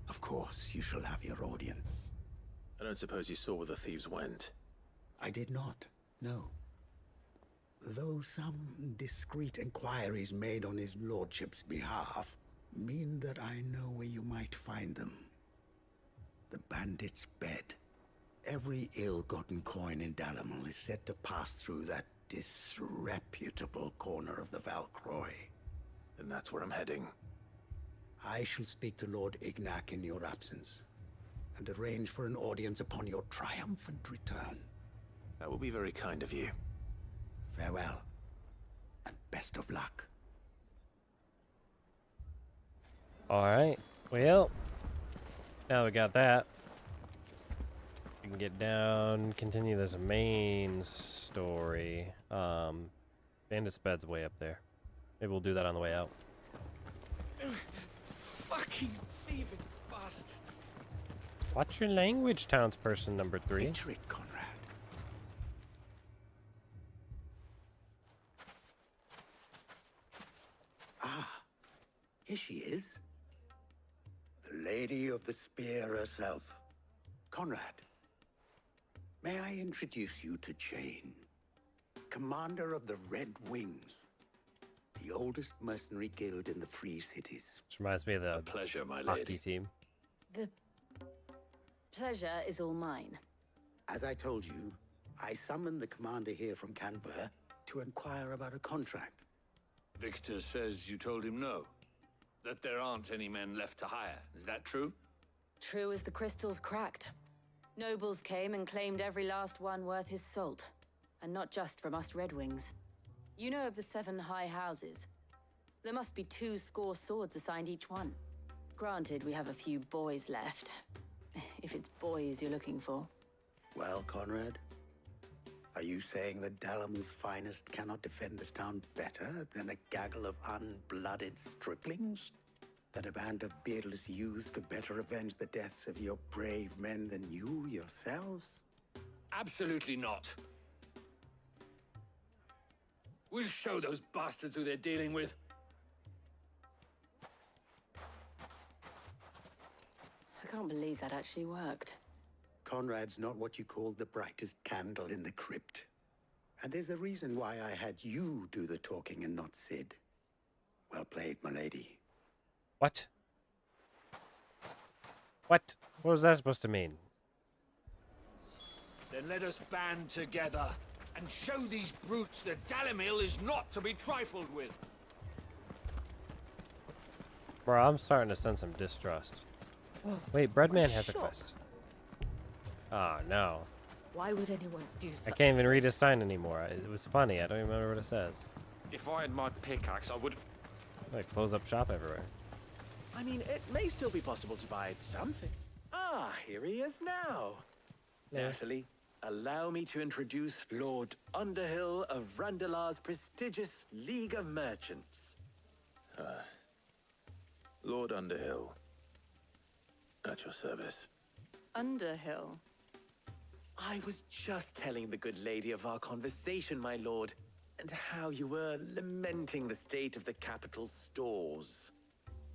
Of course, you shall have your audience. I don't suppose you saw where the thieves went. I did not, no. Though some discreet inquiries made on his lordship's behalf mean that I know where you might find them. The bandit's bed. Every ill-gotten coin in Dalimil is said to pass through that disreputable corner of the Valcroy. And that's where I'm heading. I shall speak to Lord Ignac in your absence. and arrange for an audience upon your triumphant return. That will be very kind of you. Farewell, and best of luck. Alright, well, now we got that. We can get down, continue this main story. Bandit's bed's way up there. Maybe we'll do that on the way out. Fucking thieving bastards. Watch your language, townsperson number 3. Picture it, Conrad. Ah, here she is. The Lady of the Spear herself. Conrad, may I introduce you to Jane, commander of the Red Wings, the oldest mercenary guild in the Free Cities. Which reminds me of the pleasure, my hockey lady. team. The pleasure is all mine. As I told you, I summoned the commander here from Canver to inquire about a contract. Victor says you told him no. That there aren't any men left to hire. Is that true? True as the crystals cracked. Nobles came and claimed every last one worth his salt. And not just from us Red Wings. You know of the 7 high houses. There must be 2 swords assigned each one. Granted, we have a few boys left. If it's boys you're looking for. Well, Conrad, are you saying that Dalamel's finest cannot defend this town better than a gaggle of unblooded striplings? That a band of beardless youths could better avenge the deaths of your brave men than you yourselves? Absolutely not. We'll show those bastards who they're dealing with. I can't believe that actually worked. Conrad's not what you called the brightest candle in the crypt. And there's a reason why I had you do the talking and not Sid. Well played, my lady. What? What? What was that supposed to mean? Then let us band together and show these brutes that Dalimil is not to be trifled with. Bro, I'm starting to sense some distrust. Wait, Breadman has a quest. Oh, no. Why would anyone do I such can't even read his sign anymore. It was funny. I don't even remember what it says. If I had my pickaxe, I would... Like, close up shop everywhere. I mean, it may still be possible to buy something. Ah, here he is now. Yeah. Natalie, allow me to introduce Lord Underhill of Randalar's prestigious League of Merchants. Lord Underhill. At your service. Underhill? I was just telling the good lady of our conversation, my lord, and how you were lamenting the state of the capital's stores.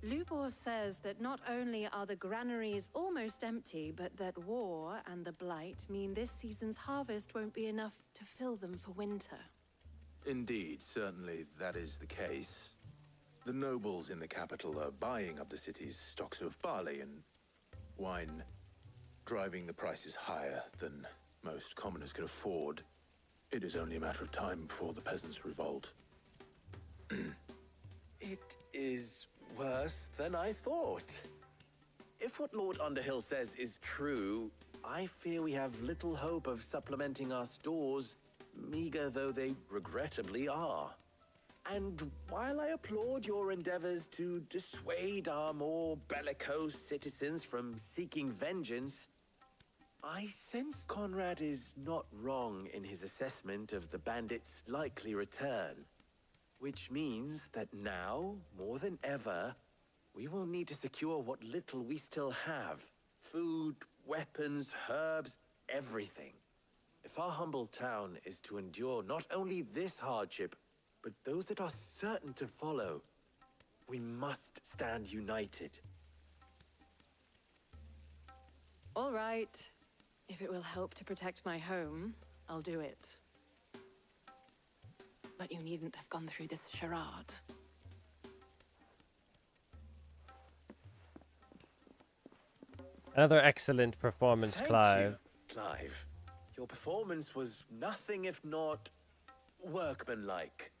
Lubor says that not only are the granaries almost empty, but that war and the Blight mean this season's harvest won't be enough to fill them for winter. Indeed, certainly that is the case. The nobles in the capital are buying up the city's stocks of barley and wine, driving the prices higher than most commoners can afford. It is only a matter of time before the peasants revolt. It is worse than I thought. If what Lord Underhill says is true, I fear we have little hope of supplementing our stores, meager though they regrettably are. And while I applaud your endeavors to dissuade our more bellicose citizens from seeking vengeance, I sense Conrad is not wrong in his assessment of the bandits' likely return. Which means that now, more than ever, we will need to secure what little we still have. Food, weapons, herbs, everything. If our humble town is to endure not only this hardship, but those that are certain to follow, we must stand united. All right. If it will help to protect my home, I'll do it. But you needn't have gone through this charade. Another excellent performance, Thank Clive. you, Clive. Your performance was nothing if not workmanlike.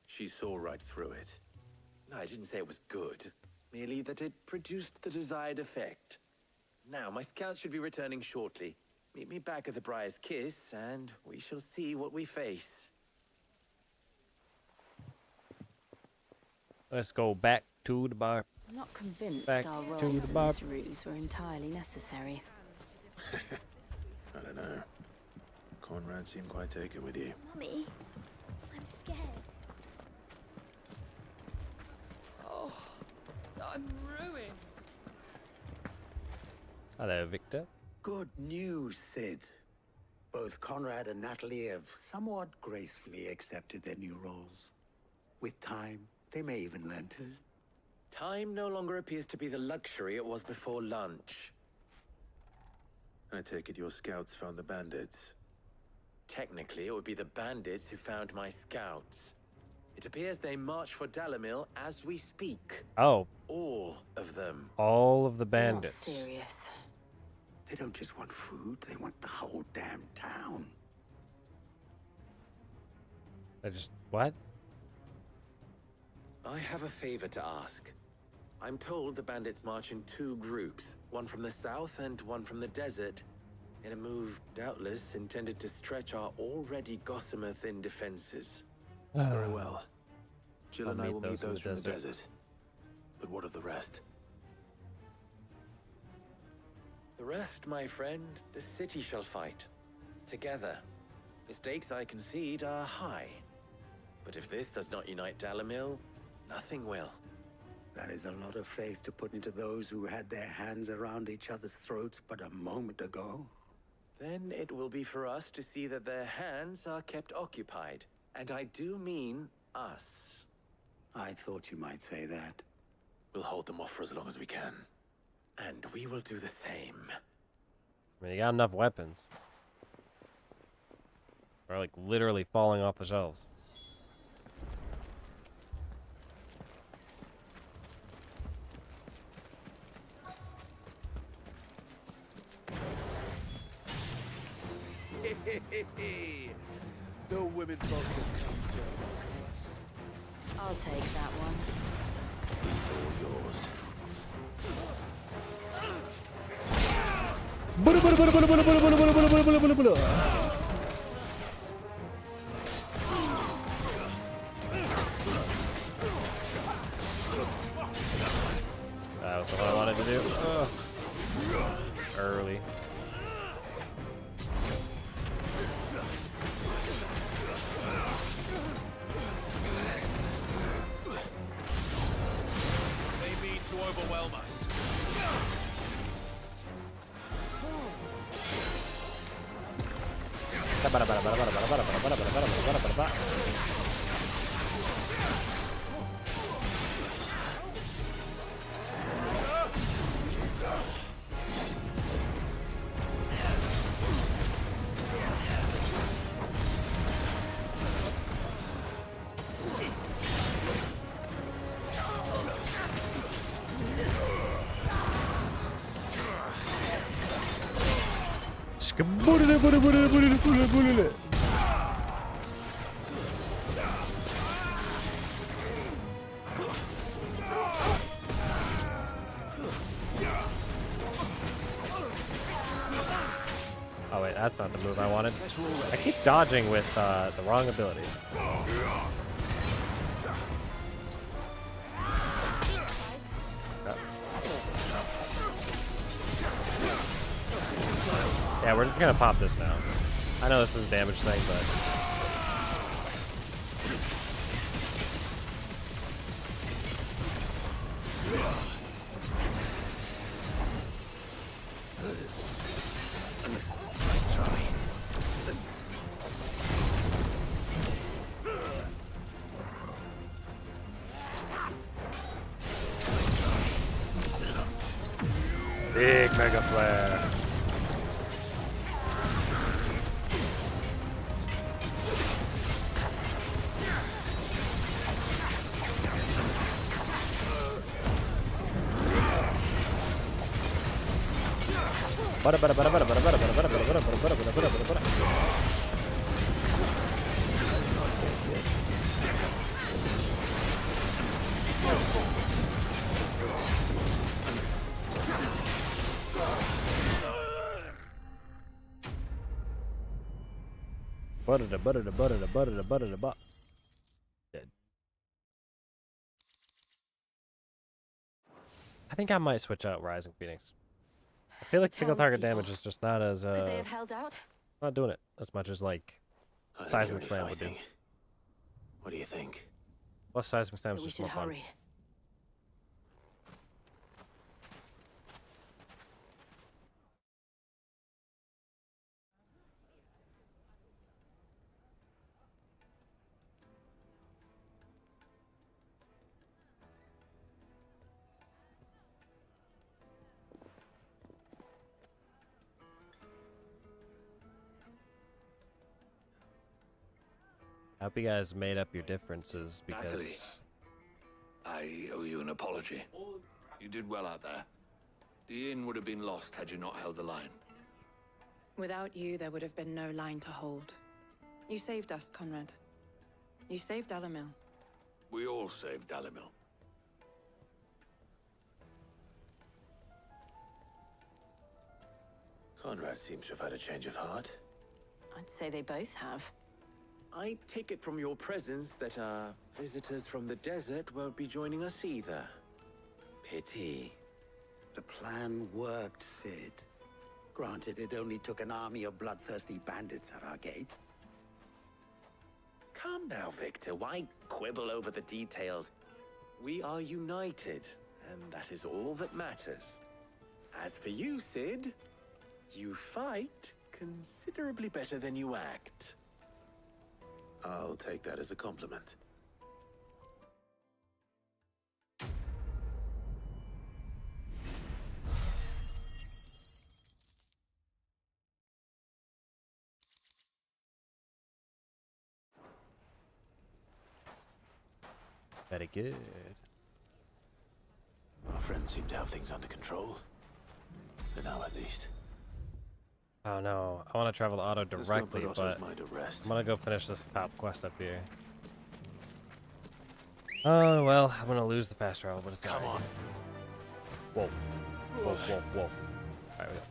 She saw right through it. I didn't say it was good, merely that it produced the desired effect. Now, my scouts should be returning shortly. Meet me back at the Briar's Kiss, and we shall see what we face. Let's go back to the bar. I'm not convinced Back our to roles the in bar. this ruse were entirely necessary. I don't know. Conrad seemed quite taken with you. Mummy, I'm scared. Oh, I'm ruined. Hello, Victor. Good news, Sid. Both Conrad and Natalie have somewhat gracefully accepted their new roles. With time, they may even learn to. Time no longer appears to be the luxury it was before lunch. I take it your scouts found the bandits. Technically, it would be the bandits who found my scouts. It appears they march for Dalimil as we speak. Oh. All of them. All of the bandits. Not serious. They don't just want food, they want the whole damn town. I just... What? I have a favor to ask. I'm told the bandits march in 2 groups, one from the south and one from the desert, in a move doubtless intended to stretch our already gossamer-thin defenses. Very well. Jill I'll and I meet will meet those in those the from the desert. desert. But what of the rest? The rest, my friend, the city shall fight. Together. The stakes, I concede, are high. But if this does not unite Dalimil, nothing will. That is a lot of faith to put into those who had their hands around each other's throats but a moment ago. Then it will be for us to see that their hands are kept occupied. And I do mean us. I thought you might say that. We'll hold them off for as long as we can. And we will do the same. I mean, you got enough weapons. We're like literally falling off the shelves. The women folk will come to us. I'll take that one. It's all yours. That was what I wanted to do. Ugh. Early. They mean to overwhelm us. Oh wait, that's not the move I wanted. I keep dodging with the wrong ability. Yeah, we're just gonna pop this now. I know this is a damage thing, but... Nice try. Big Mega Flare. Butter da butter da butter da butter da butter da butter. Dead. I think I might switch out Rising Phoenix. I feel like single target damage is just not as Could they have held out? not doing it as much as like Seismic Slam would do. What do you think? Plus Seismic Slam is We just should more fun. hurry. I hope you guys made up your differences because I owe you an apology. You did well out there. The inn would have been lost had you not held the line. Without you, there would have been no line to hold. You saved us, Conrad. You saved Dalimil. We all saved Dalimil. Conrad seems to have had a change of heart. I'd say they both have. I take it from your presence that our visitors from the desert won't be joining us either. Pity. The plan worked, Sid. Granted, it only took an army of bloodthirsty bandits at our gate. Calm now, Victor. Why quibble over the details? We are united, and that is all that matters. As for you, Sid, you fight considerably better than you act. I'll take that as a compliment. very good. Our friends seem to have things under control. For now, at least. Oh no, I want to travel to Otto Let's go directly, put but Otto's mind at rest. I'm gonna go finish this top quest up here. Oh well, I'm gonna lose the fast travel, but it's Come alright. on. Whoa, whoa, whoa, whoa. All right, we go.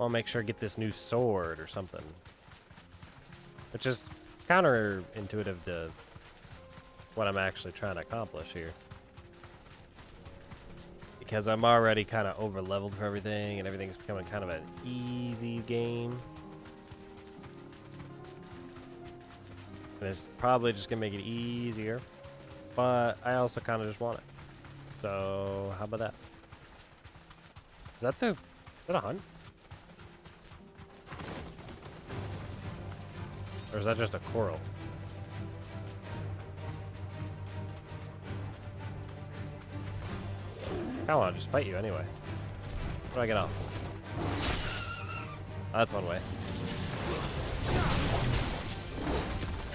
I'll make sure I get this new sword or something, which is counterintuitive to what I'm actually trying to accomplish here. Because I'm already kind of over leveled for everything, and everything's becoming kind of an easy game. And it's probably just gonna make it easier, but I also kind of just want it. So how about that? Is that a hunt? Or is that just a coral? I want to just fight you anyway. How do I get off? Oh, that's one way.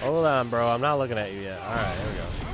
Hold on, bro. I'm not looking at you yet. Alright, here we go.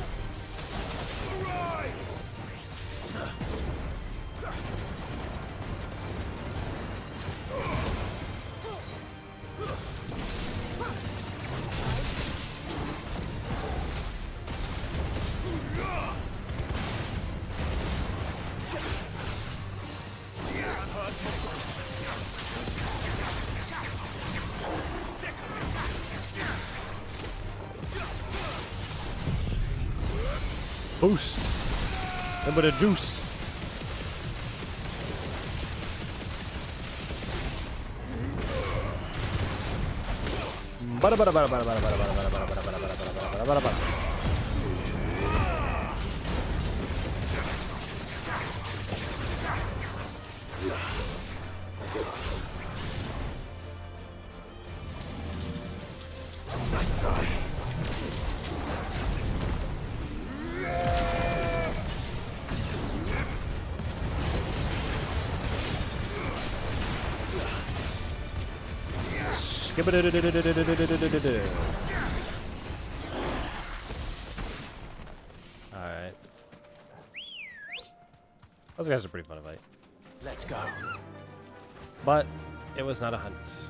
Boost. A bit of juice. Alright. Those guys are pretty fun to fight. Let's go. But it was not a hunt.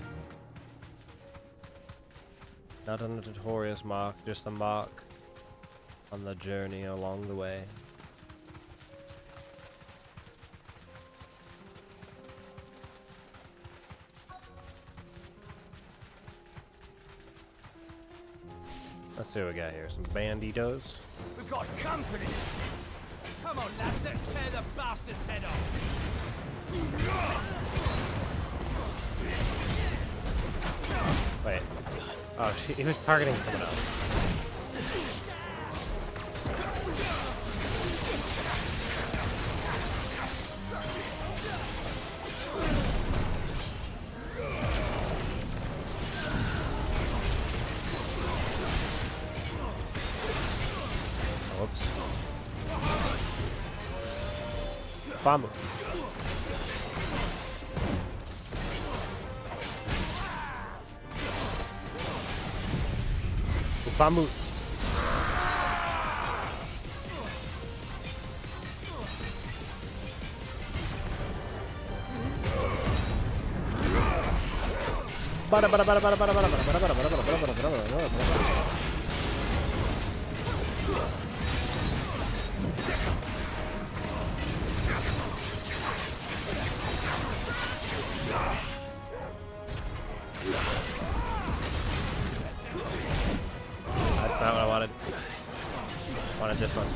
Not a notorious mark, just a mark on the journey along the way. Let's see what we got here. Some banditos. We've got company. Come on, lads, let's tear the bastard's head off. Wait. Oh, he was targeting someone else. Whoops. Bahamut. Bahamut. That's not what I wanted. I wanted this one.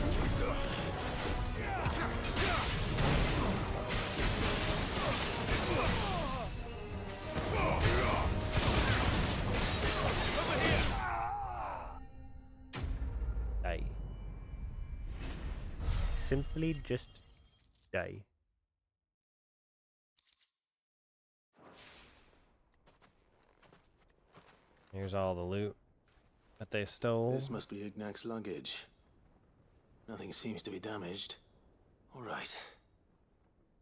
Die. Simply just die. Here's all the loot that they stole. This must be Ignac's luggage. Nothing seems to be damaged. All right.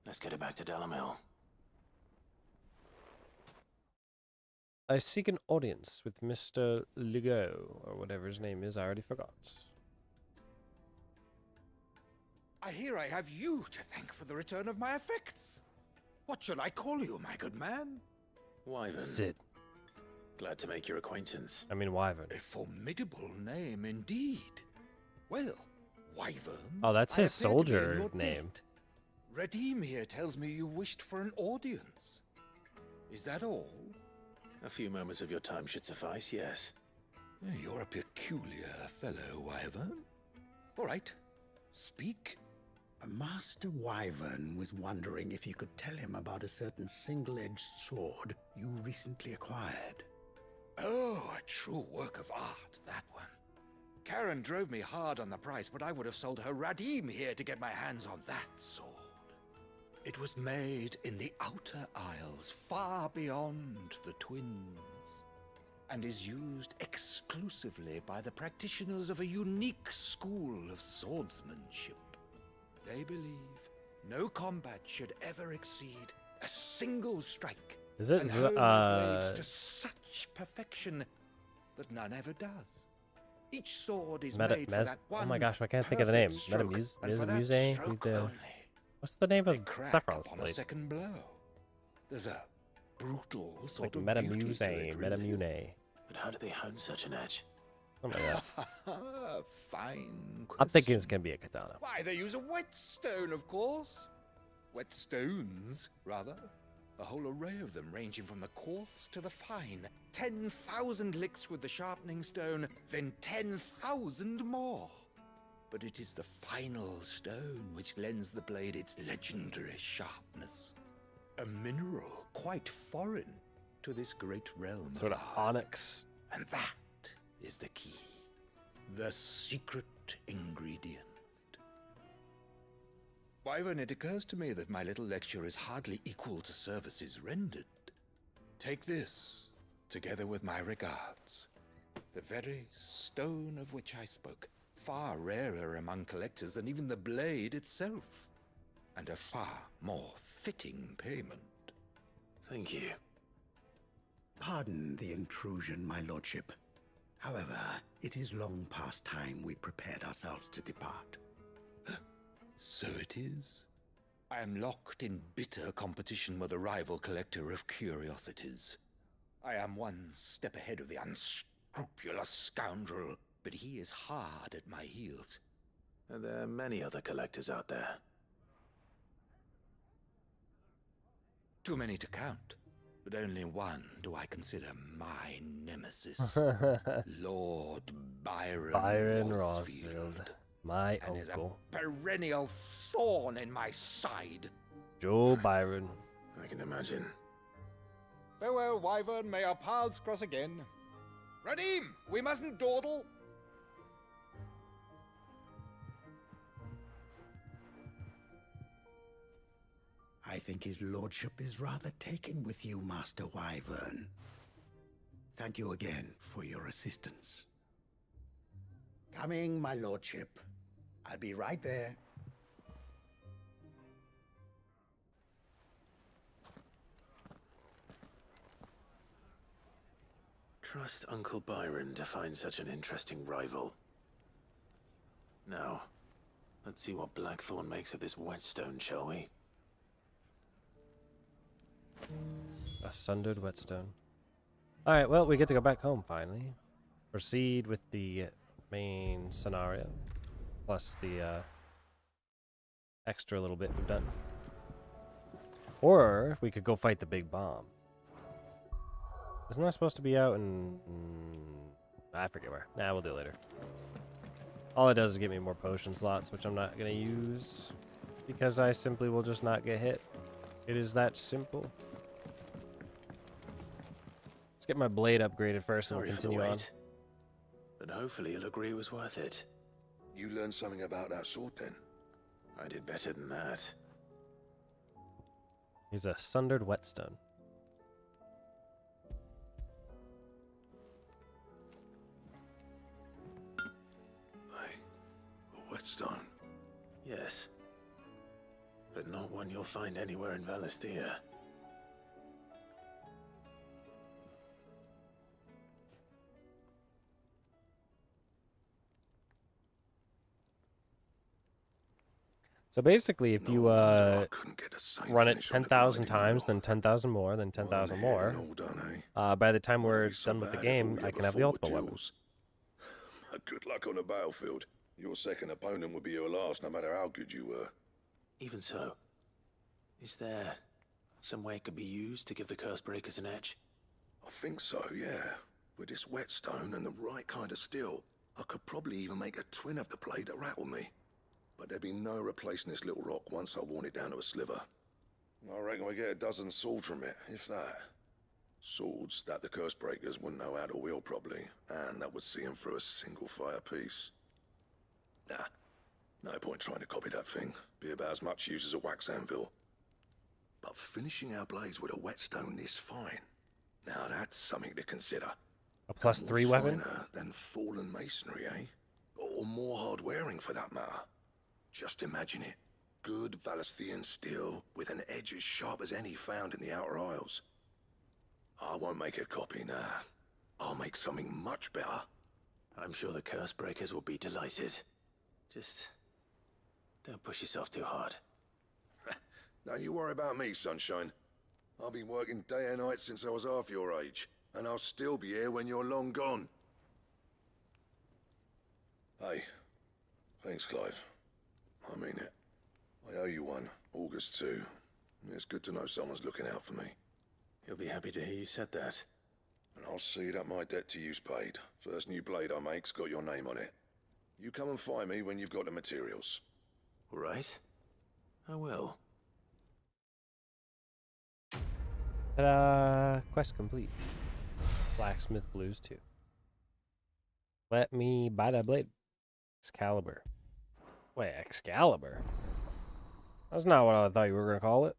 Let's get it back to Dalimil. I seek an audience with Mr. Legault, or whatever his name is. I already forgot. I hear I have you to thank for the return of my effects. What should I call you, my good man? Wyvern. Sid. Glad to make your acquaintance. I mean, Wyvern. A formidable name indeed. Well, Wyvern. Oh, that's I his appear to be in soldier your name. debt. Redeem here tells me you wished for an audience. Is that all? A few moments of your time should suffice, yes. You're a peculiar fellow, Wyvern. All right, speak. Master Wyvern was wondering if you could tell him about a certain single-edged sword you recently acquired. Oh, a true work of art, that one. Karen drove me hard on the price, but I would have sold her Radim here to get my hands on that sword. It was made in the Outer Isles, far beyond the Twins, and is used exclusively by the practitioners of a unique school of swordsmanship. They believe no combat should ever exceed a single strike. Is it and hone their blades to such perfection that none ever does. Each sword is made for that one. Oh my gosh, I can't think of the name. Metamuse. What's the name of Sephiroth's Sephiroth's on a blade? second blow. There's a brutal sort Like of beauty to it, really. Metamune. But how do they hone such an edge? Something like that. Fine question. I'm thinking it's gonna be a katana. Why, they use a whetstone, of course. Whetstones, rather. A whole array of them, ranging from the coarse to the fine. 10,000 licks with the sharpening stone, then 10,000 more. But it is the final stone which lends the blade its legendary sharpness. A mineral quite foreign to this great realm Sort of ours. onyx. And that is the key. The secret ingredient. Wyvern, it occurs to me that my little lecture is hardly equal to services rendered. Take this, together with my regards. The very stone of which I spoke, far rarer among collectors than even the blade itself, and a far more fitting payment. Thank you. Pardon the intrusion, my lordship. However, it is long past time we prepared ourselves to depart. So it is. I am locked in bitter competition with a rival collector of curiosities. I am one step ahead of the unscrupulous scoundrel, but he is hard at my heels. And there are many other collectors out there. Too many to count, but only one do I consider my nemesis. Lord Byron Rosfield, my and is a uncle. perennial thorn in my side. Joe Byron. I can imagine. Farewell, Wyvern. May our paths cross again. Radim, we mustn't dawdle. I think his lordship is rather taken with you, Master Wyvern. Thank you again for your assistance. Coming, my lordship. I'll be right there. Trust Uncle Byron to find such an interesting rival. Now, let's see what Blackthorn makes of this whetstone, shall we? A sundered whetstone. Alright, well, we get to go back home finally. Proceed with the main scenario. Plus the extra little bit we've done. Or we could go fight the big bomb. Isn't that supposed to be out in... I forget where. Nah, we'll do it later. All it does is give me more potion slots, which I'm not going to use. Because I simply will just not get hit. It is that simple. Let's get my blade upgraded first and we'll continue on. But hopefully you'll agree it was worth it. You learned something about that sword then? I did better than that. He's a sundered whetstone. A whetstone? Yes. But not one you'll find anywhere in Valisthea. So basically, if you run it 10,000 times, then 10,000 more, then 10,000 more, by the time we're done with the game, I can have the ultimate weapon. Good luck on the battlefield. Your second opponent would be your last, no matter how good you were. Even so, is there some way it could be used to give the Cursebreakers an edge? I think so, yeah. With this whetstone and the right kind of steel, I could probably even make a twin of the blade that rattled me. But there'd be no replacing this little rock once I worn it down to a sliver. I reckon we get a dozen swords from it, if that. Swords that the Cursebreakers wouldn't know how to wield properly, and that would see them through a single fire piece. Nah, no point trying to copy that thing. Be about as much use as a wax anvil. But finishing our blades with a whetstone this fine, now that's something to consider. A +3 weapon? Finer than fallen masonry, eh? Or more hard-wearing for that matter. Just imagine it. Good Valisthean steel with an edge as sharp as any found in the Outer Isles. I won't make a copy, nah. I'll make something much better. I'm sure the Cursebreakers will be delighted. Just don't push yourself too hard. Don't you worry about me, sunshine. I've been working day and night since I was half your age, and I'll still be here when you're long gone. Hey, thanks, Clive. I mean it. I owe you one, August too. It's good to know someone's looking out for me. He'll be happy to hear you said that. And I'll see that my debt to you's paid. First new blade I make's got your name on it. You come and find me when you've got the materials. All right. I will. Ta-da! Quest complete. Blacksmith Blues 2. Let me buy that blade. Excalibur. Wait, Excalibur? That's not what I thought you were going to call it.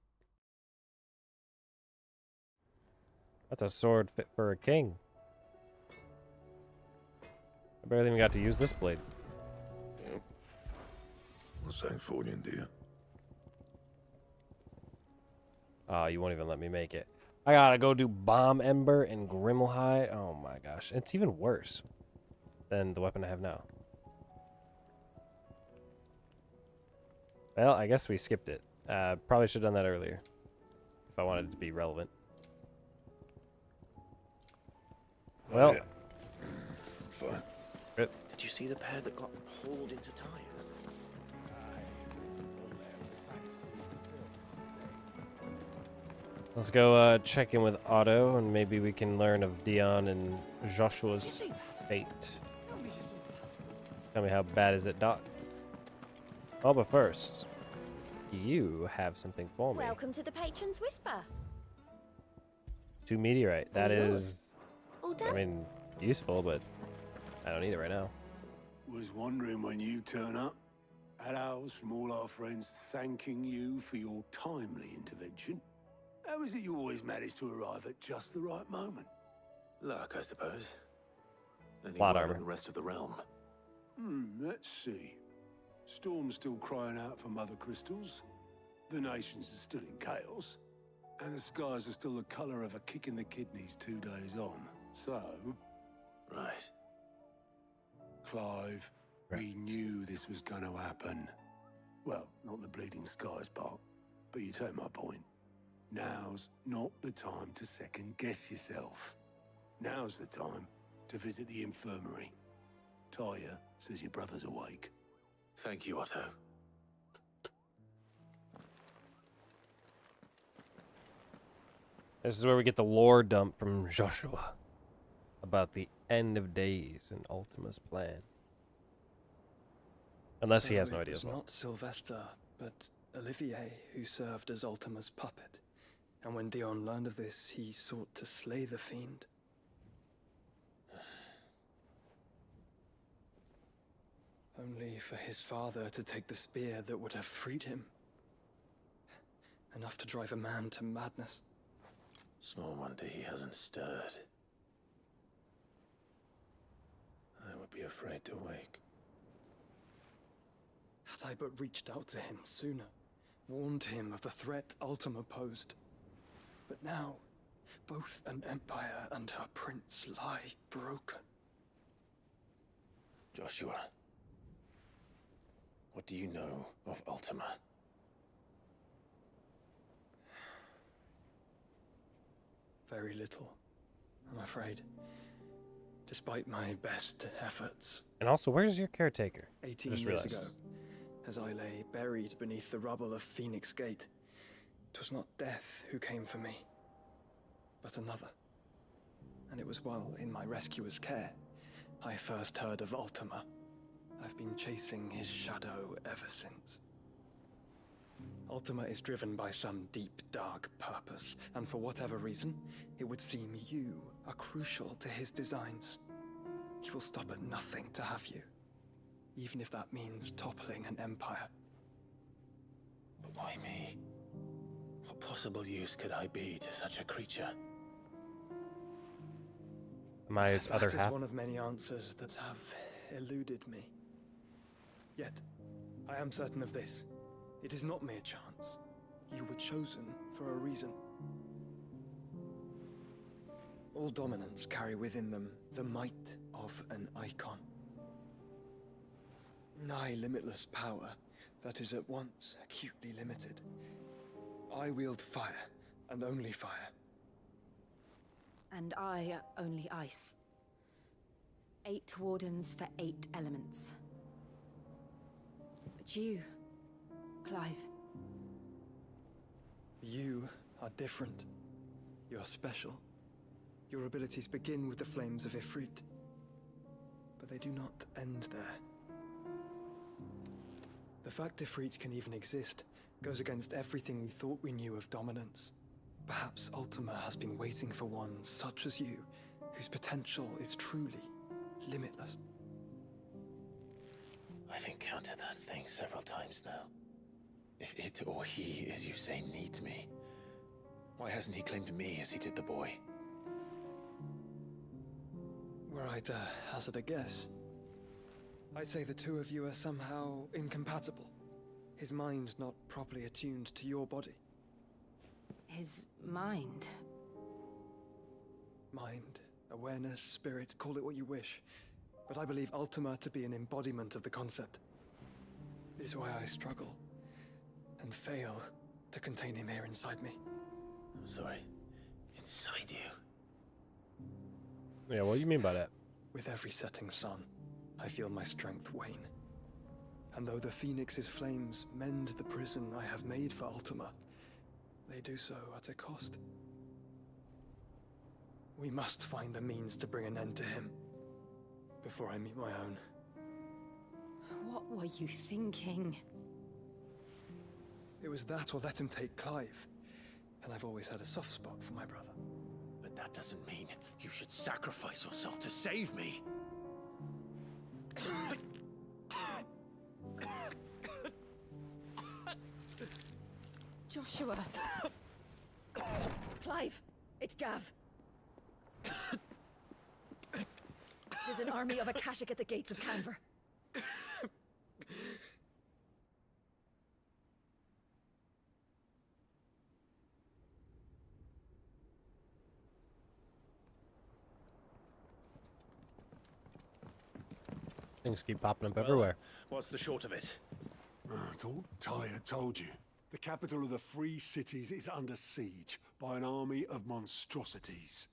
That's a sword fit for a king. I barely even got to use this blade. Yep. Well, thanks for you, dear. Oh, you won't even let me make it. I gotta go do Bomb Ember and Grimmelhide. Oh my gosh. It's even worse than the weapon I have now. Well, I guess we skipped it. Probably should have done that earlier. If I wanted it to be relevant. Well. Fine. Did you see the pair that got hauled into tires? Let's go check in with Otto, and maybe we can learn of Dion and Joshua's fate. Tell me how bad is it, Doc? Oh, but first, you have something for me. Welcome to the Patron's Whisper. 2 meteorite. That is, All done? I mean, useful, but I don't need it right now. Was wondering when you turn up. Had ours from all our friends thanking you for your timely intervention. How is it you always manage to arrive at just the right moment? Luck, I suppose. Any Plot word armor. on the rest of the realm? Let's see. Storm's still crying out for mother crystals. The nations are still in chaos. And the skies are still the colour of a kick in the kidneys 2 days on. So... Right. Clive, we knew this was going to happen. Well, not the bleeding skies part, but you take my point. Now's not the time to second-guess yourself. Now's the time to visit the infirmary. Talia says your brother's awake. Thank you, Otto. This is where we get the lore dump from Joshua about the end of days and Ultima's plan. Unless he has no idea It as was well. not Sylvester, but Olivier who served as Ultima's puppet. And when Dion learned of this, he sought to slay the fiend. Only for his father to take the spear that would have freed him. Enough to drive a man to madness. Small wonder he hasn't stirred. I would be afraid to wake. Had I but reached out to him sooner, warned him of the threat Ultima posed. But now, both an empire and her prince lie broken. Joshua, what do you know of Ultima? Very little, I'm afraid. Despite my best efforts. And also, where's your caretaker? 18 Just years realized. ago, as I lay buried beneath the rubble of Phoenix Gate, it was not death who came for me, but another. And it was while in my rescuer's care, I first heard of Ultima. I've been chasing his shadow ever since. Ultima is driven by some deep, dark purpose, and for whatever reason, it would seem you are crucial to his designs. He will stop at nothing to have you, even if that means toppling an empire. But why me? What possible use could I be to such a creature? Am I his other That is half? one of many answers that have eluded me. Yet, I am certain of this. It is not mere chance. You were chosen for a reason. All dominants carry within them the might of an icon. Nigh limitless power that is at once acutely limited. I wield fire, and only fire. And I only ice. 8 wardens for 8 elements. But you, Clive. You are different. You're special. Your abilities begin with the flames of Ifrit. But they do not end there. The fact Ifrit can even exist goes against everything we thought we knew of dominance. Perhaps Ultima has been waiting for one such as you, whose potential is truly limitless. I've encountered that thing several times now. If it or he, as you say, needs me, why hasn't he claimed me as he did the boy? Were I to hazard a guess, I'd say the two of you are somehow incompatible. His mind not properly attuned to your body. His mind. Mind, awareness, spirit, call it what you wish. But I believe Ultima to be an embodiment of the concept. This is why I struggle and fail to contain him here inside me. I'm sorry. Inside you? Yeah, what do you mean by that? With every setting sun, I feel my strength wane. And though the Phoenix's flames mend the prison I have made for Ultima, they do so at a cost. We must find a means to bring an end to him before I meet my own. What were you thinking? It was that or let him take Clive. And I've always had a soft spot for my brother. But that doesn't mean you should sacrifice yourself to save me. Joshua. Clive, it's Gav. There's an army of Akashic at the gates of Canver. Things keep popping up everywhere. What's the short of it? Tyre told you. The capital of the Free Cities is under siege by an army of monstrosities.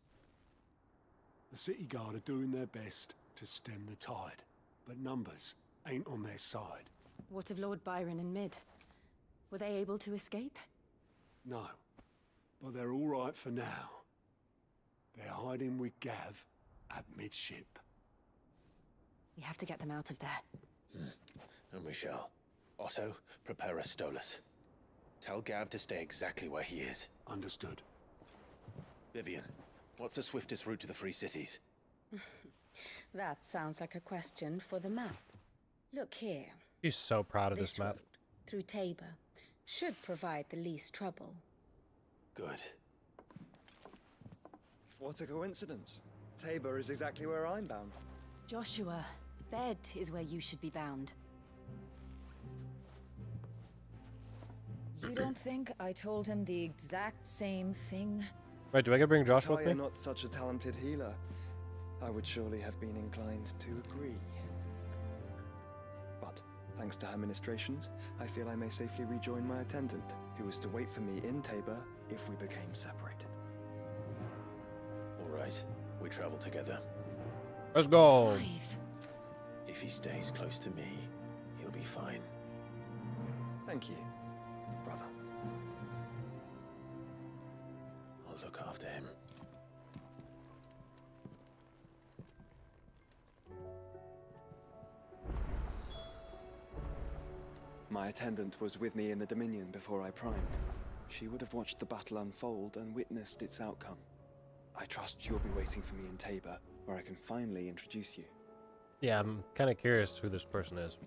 The City Guard are doing their best to stem the tide, but numbers ain't on their side. What of Lord Byron and Mid? Were they able to escape? No, but they're all right for now. They're hiding with Gav at midship. We have to get them out of there. And we shall. Otto, prepare a Stolas. Tell Gav to stay exactly where he is. Understood. Vivian, what's the swiftest route to the Free Cities? That sounds like a question for the map. Look here. She's so proud of this map. Road, through Tabor, should provide the least trouble. Good. What a coincidence. Tabor is exactly where I'm bound. Joshua, bed is where you should be bound. You don't think I told him the exact same thing? Right, do I get to bring Joshua with Tyre me? not such a talented healer. I would surely have been inclined to agree. But thanks to her ministrations, I feel I may safely rejoin my attendant, who was to wait for me in Tabor if we became separated. All right, we travel together. Let's go. If he stays close to me, he'll be fine. Thank you, brother. I'll look after him. My attendant was with me in the Dominion before I primed. She would have watched the battle unfold and witnessed its outcome. I trust you'll be waiting for me in Tabor, where I can finally introduce you. Yeah, I'm kind of curious who this person is.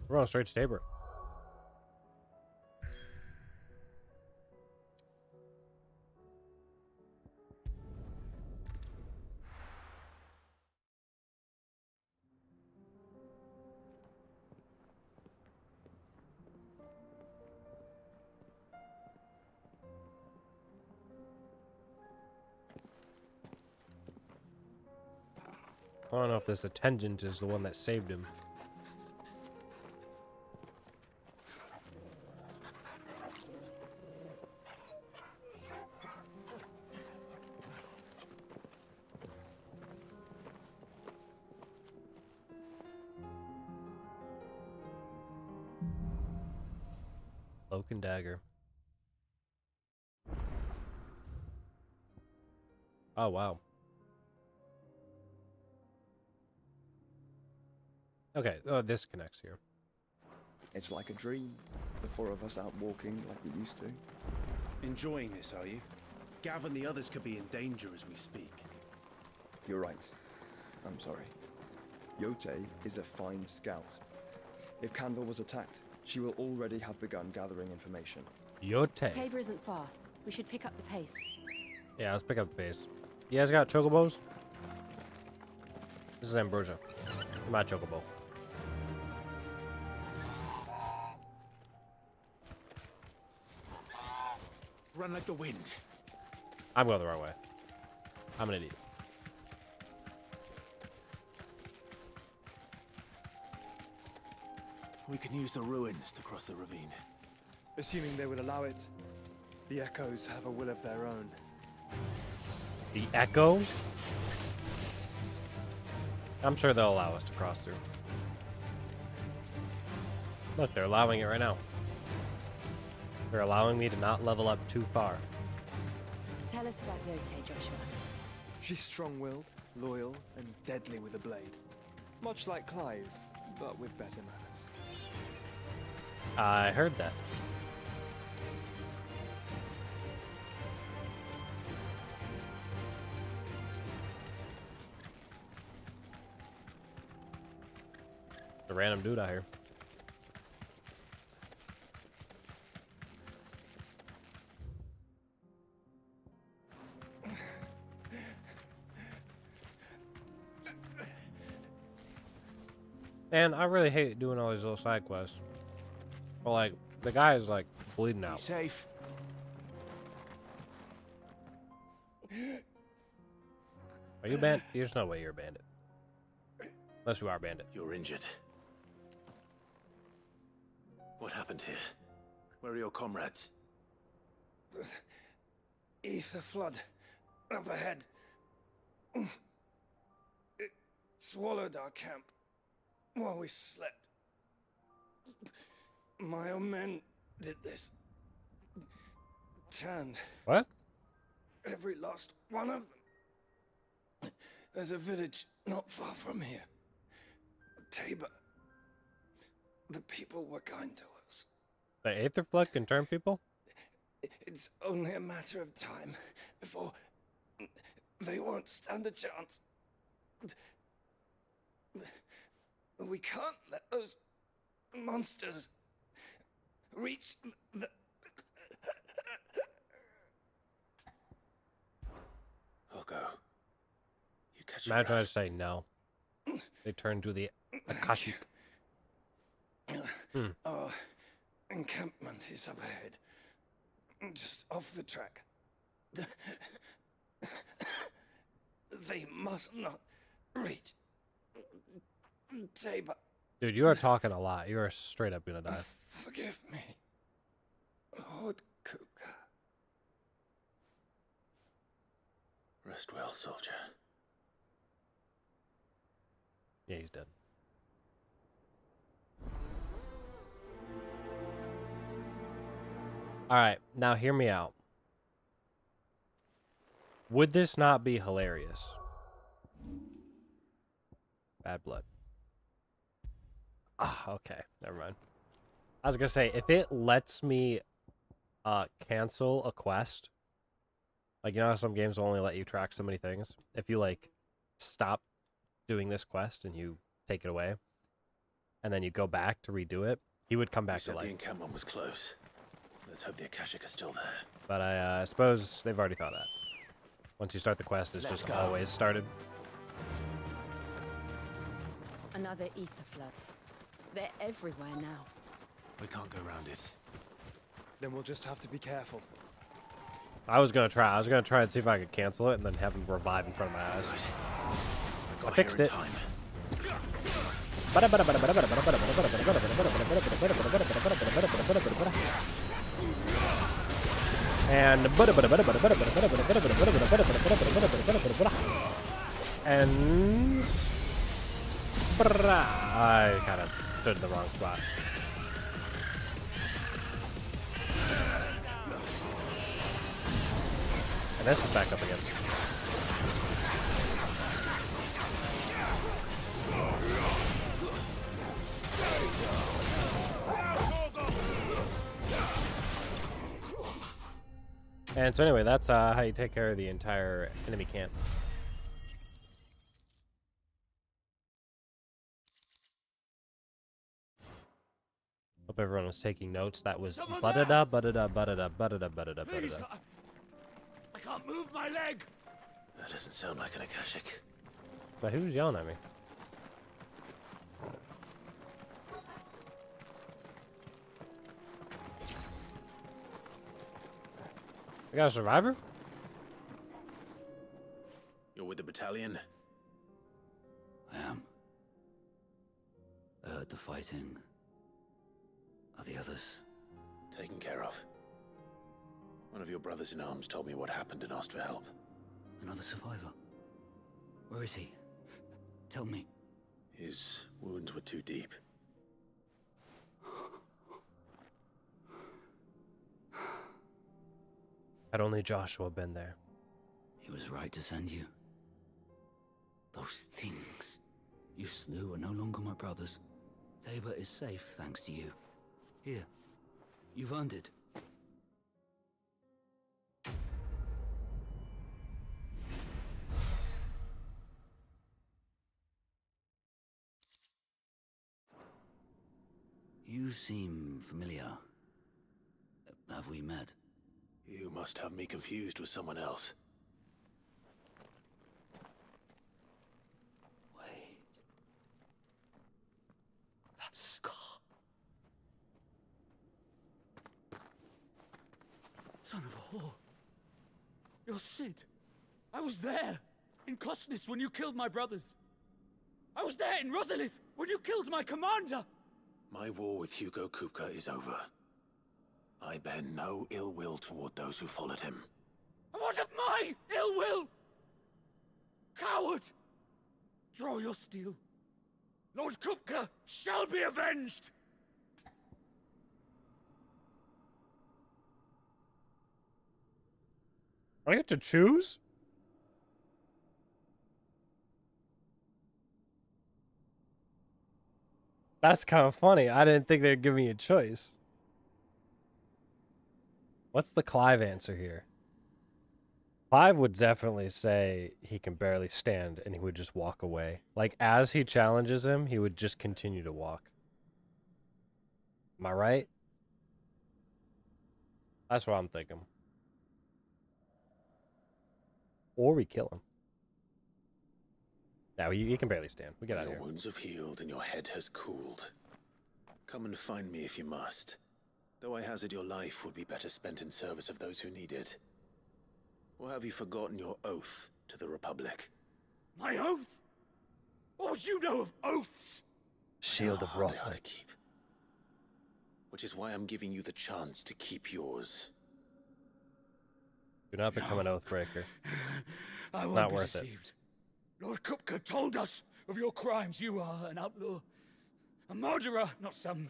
We're on straight to Tabor. I don't know if this attendant is the one that saved him. Cloak and dagger. Oh, wow. Okay, this connects here. It's like a dream. The four of us out walking like we used to. Enjoying this, are you? Gav and the others could be in danger as we speak. You're right. I'm sorry. Yote is a fine scout. If Canver was attacked, she will already have begun gathering information. Yote. Tabor isn't far. We should pick up the pace. Yeah, let's pick up the pace. You guys got chocobos? This is Ambrosia. My chocobo. Run like the wind. I'm going the wrong way. I'm an idiot. We can use the ruins to cross the ravine. Assuming they will allow it, the Echoes have a will of their own. The Echo? I'm sure they'll allow us to cross through. Look, they're allowing it right now. They're allowing me to not level up too far. Tell us about Yote, Joshua. She's strong-willed, loyal, and deadly with a blade. Much like Clive, but with better manners. I heard that. A random dude out here. And I really hate doing all these little side quests. But like, the guy is like bleeding out. Be safe. Are you a bandit? There's no way you're a bandit. Unless you are a bandit. You're injured. What happened here? Where are your comrades? Ether flood. Up ahead. It swallowed our camp while we slept. My own men did this. Turned. What? Every last one of them. There's a village not far from here. Tabor. The people were kind to us. The Aether Flood can turn people? It's only a matter of time before they won't stand a chance. We can't let those monsters reach the... I'll go. You catch Imagine I say no. They turn to the Akashic. Our encampment is up ahead. Just off the track. They must not reach Tabor. Dude, you are talking a lot. You are straight up gonna die. Forgive me, Lord Kuka. Rest well, soldier. Yeah, he's dead. Alright, now hear me out. Would this not be hilarious? Bad blood. Ah, okay. Never mind. I was gonna say, if it lets me cancel a quest, like, you know how some games will only let you track so many things? If you, like, stop doing this quest and you take it away, and then you go back to redo it, he would come back to life. The encampment was close. Let's hope the Akashic are still there. But I suppose they've already thought that. Once you start the quest, it's just always started. Another ether flood. They're everywhere now. We can't go around it. Then we'll just have to be careful. I was gonna try and see if I could cancel it and then have him revive in front of my eyes. I fixed it. And I kind of stood in the wrong spot. And this is back up again. And so anyway, that's how you take care of the entire enemy camp. Hope everyone was taking notes. That was ba-da-da, ba-da-da, ba-da-da, ba-da-da, ba-da-da, ba-da-da. I can't move my leg. That doesn't sound like an Akashic. But who's yelling at me? I got a survivor? You're with the battalion? I am. I heard the fighting. Are the others? Taken care of. One of your brothers in arms told me what happened and asked for help. Another survivor? Where is he? Tell me. His wounds were too deep. Had only Joshua been there. He was right to send you. Those things. You You slew are no longer my brothers. Tabor is safe thanks to you. Here, you've earned it. You seem familiar. Have we met? You must have me confused with someone else. Wait. That scar. Son of a whore. You're Sid. I was there in Cosnis when you killed my brothers. I was there in Rosalith when you killed my commander. My war with Hugo Kupka is over. I bear no ill will toward those who followed him. And what of my ill will? Coward! Draw your steel. Lord Kupka shall be avenged! I get to choose? That's kind of funny. I didn't think they'd give me a choice. What's the Clive answer here? Clive would definitely say he can barely stand and he would just walk away. Like, as he challenges him, he would just continue to walk. Am I right? That's what I'm thinking. Or we kill him. Now he can barely stand. We get out of Your here. wounds have healed and your head has cooled. Come and find me if you must. Though I hazard your life would be better spent in service of those who need it. Or have you forgotten your oath to the Republic? My oath? What would you know of oaths? Shield of They are to Rothlight. keep. Which is why I'm giving you the chance to keep yours. Do not become an oathbreaker. I won't Not be worth it. deceived. Lord Kupka told us of your crimes. You are an outlaw. A murderer, not some...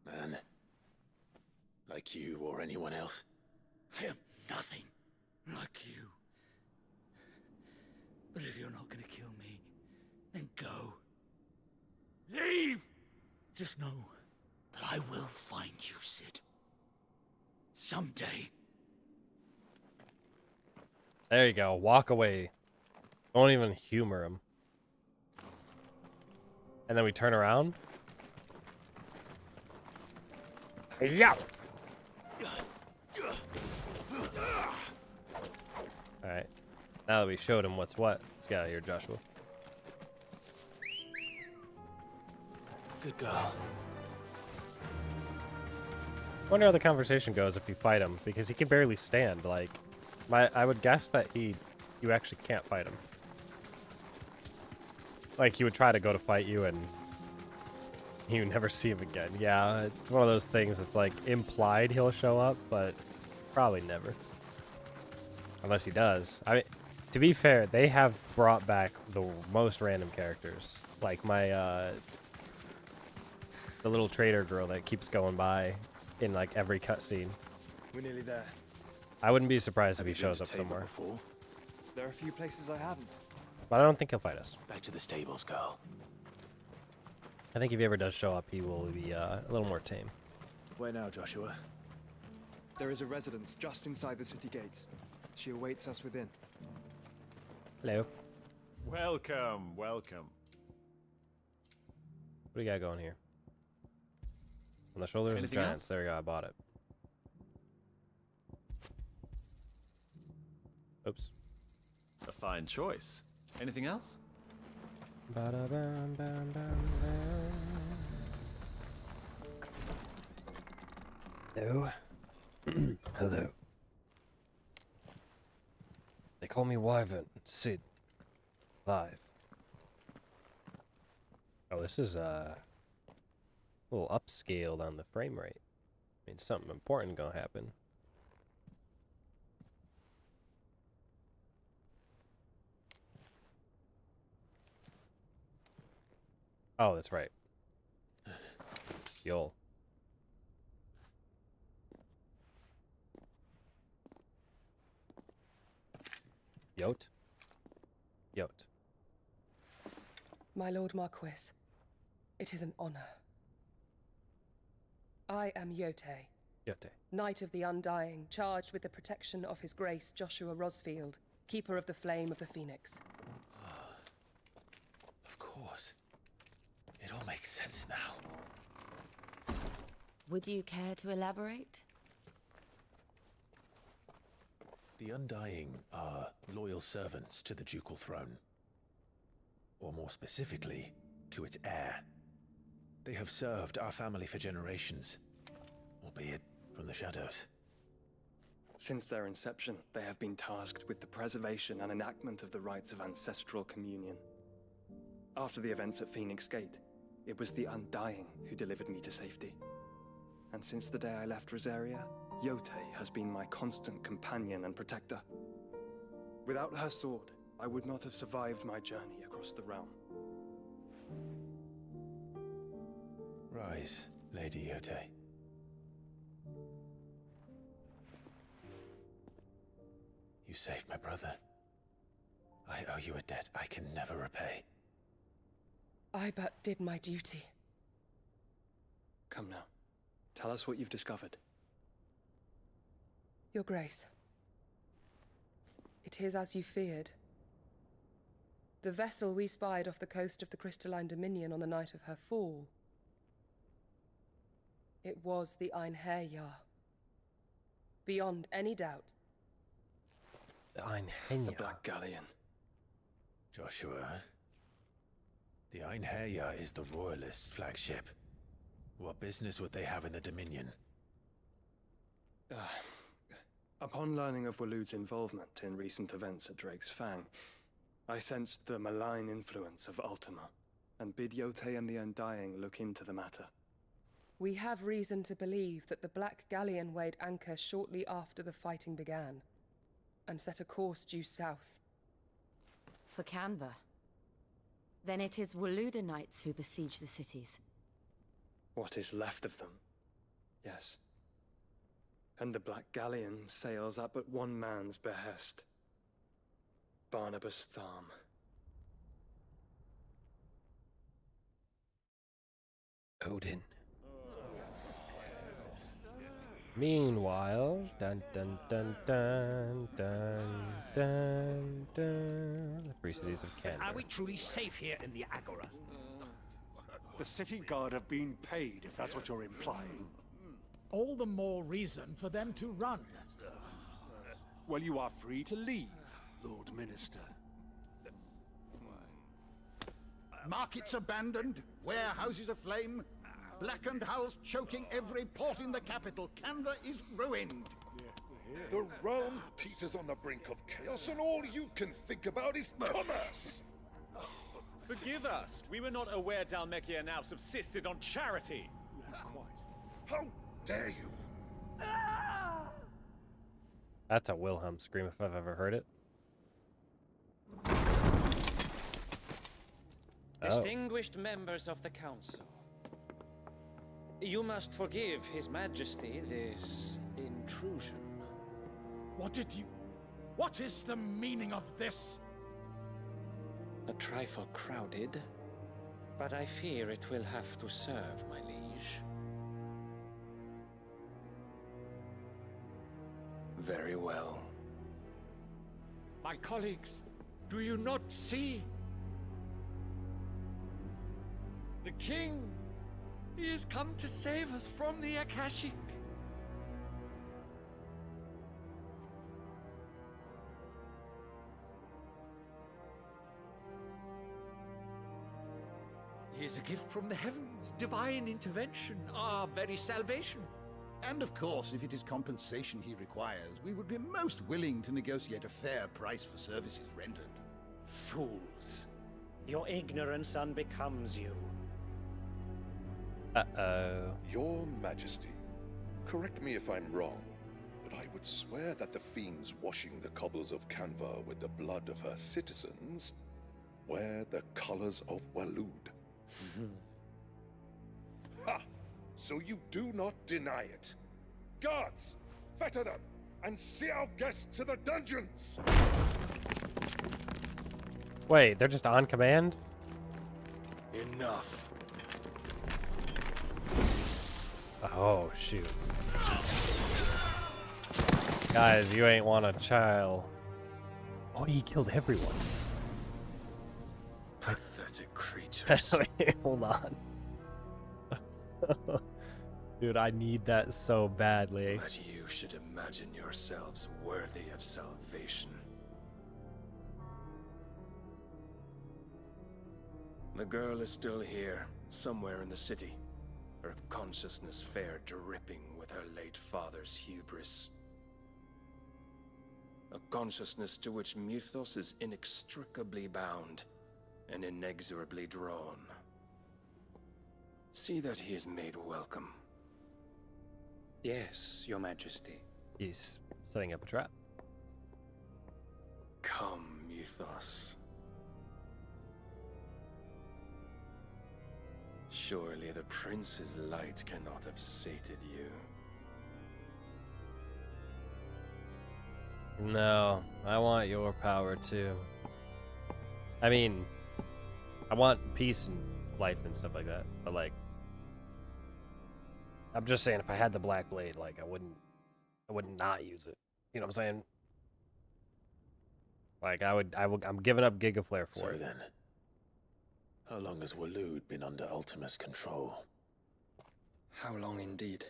Man. Like you or anyone else. I am nothing like you. But if you're not gonna kill me, then go. Leave! Just know that I will find you, Sid. Someday. There you go. Walk away. Don't even humor him. And then we turn around. Yeah. Alright. Now that we showed him what's what, let's get out of here, Joshua. Good girl. Wonder how the conversation goes if you fight him, because he can barely stand. Like, I would guess that you actually can't fight him. Like, he would try to go to fight you and you never see him again. Yeah, it's one of those things that's like implied he'll show up, but probably never. Unless he does. I mean, to be fair, they have brought back the most random characters. Like the little trader girl that keeps going by in like every cutscene. We're nearly there. I wouldn't be surprised if he shows up somewhere. Before? There are a few places I haven't. But I don't think he'll fight us. Back to the stables, girl. I think if he ever does show up, he will be a little more tame. Where now, Joshua? There is a residence just inside the city gates. She awaits us within. Hello. Welcome, welcome. What do you got going here? On the shoulders of Anything giants. else? There you go. I bought it. Oops. A fine choice. Anything else? Ba-da-bam, bam, bam, bam. Hello. Hello. They call me Wyvern. Sid. Live. Oh, this is a little upscaled on the frame rate. I mean, something important gonna happen. Oh, that's right. Yol. Yote? Yote. My Lord Marquis, it is an honor. I am Yote. Yote. Knight of the Undying, charged with the protection of His Grace Joshua Rosfield, Keeper of the Flame of the Phoenix. Of course. It all makes sense now. Would you care to elaborate? The Undying are loyal servants to the ducal throne. Or more specifically, to its heir. They have served our family for generations, albeit from the shadows. Since their inception, they have been tasked with the preservation and enactment of the rites of ancestral communion. After the events at Phoenix Gate, it was the Undying who delivered me to safety. And since the day I left Rosaria, Yote has been my constant companion and protector. Without her sword, I would not have survived my journey across the realm. Rise, Lady Yote. You saved my brother. I owe you a debt I can never repay. I but did my duty. Come now. Tell us what you've discovered. Your Grace. It is as you feared. The vessel we spied off the coast of the Crystalline Dominion on the night of her fall. It was the Einherjar. Beyond any doubt. The Einherjar. The Black Galleon. Joshua, the Einherjar is the Royalists' flagship. What business would they have in the Dominion? Upon learning of Waloed's involvement in recent events at Drake's Fang, I sensed the malign influence of Ultima, and bid Yote and the Undying look into the matter. We have reason to believe that the Black Galleon weighed anchor shortly after the fighting began, and set a course due south. For Canva. Then it is Waloed knights who besiege the cities. What is left of them, yes. And the Black Galleon sails at but one man's behest. Barnabas Tharm. Odin. Meanwhile, dun dun dun dun dun dun dun. The Free Cities of Canada. Are we truly safe here in the Agora? The city guard have been paid, if that's what you're implying. All the more reason for them to run. Well, you are free to leave, Lord Minister. Markets abandoned, warehouses aflame, blackened hulls choking every port in the capital. Canva is ruined. The realm teeters on the brink of chaos, and all you can think about is commerce. Forgive us. We were not aware Dhalmekia now subsisted on charity. How dare you? That's a Wilhelm scream if I've ever heard it. Distinguished members of the Council, you must forgive His Majesty this intrusion. What is the meaning of this? A trifle crowded, but I fear it will have to serve, my liege. Very well. My colleagues, do you not see? The King! He has come to save us from the Akashic! He is a gift from the heavens, divine intervention, our very salvation. And of course, if it is compensation he requires, we would be most willing to negotiate a fair price for services rendered. Fools. Your ignorance unbecomes you. Uh-oh. Your Majesty, correct me if I'm wrong, but I would swear that the fiends washing the cobbles of Canva with the blood of her citizens wear the colors of Waloed. Ha! So you do not deny it. Guards, fetter them, and see our guests to the dungeons! Wait, they're just on command? enough. Oh, shoot. Guys, you ain't want a child. Oh, he killed everyone. Pathetic creatures. Wait, hold on. Dude, I need that so badly. But you should imagine yourselves worthy of salvation. The girl is still here, somewhere in the city. Her consciousness fair dripping with her late father's hubris. A consciousness to which Mythos is inextricably bound and inexorably drawn. See that he is made welcome. Yes, Your Majesty. He's setting up a trap. Come, Mythos. Surely the prince's light cannot have sated you. No, I want your power too. I mean, I want peace and life and stuff like that, but like, I'm just saying, if I had the Black Blade, like, I wouldn't not use it. You know what I'm saying? Like, I'm giving up Giga Flare for So it. then, how long has Waloed been under Ultima's control? How long indeed?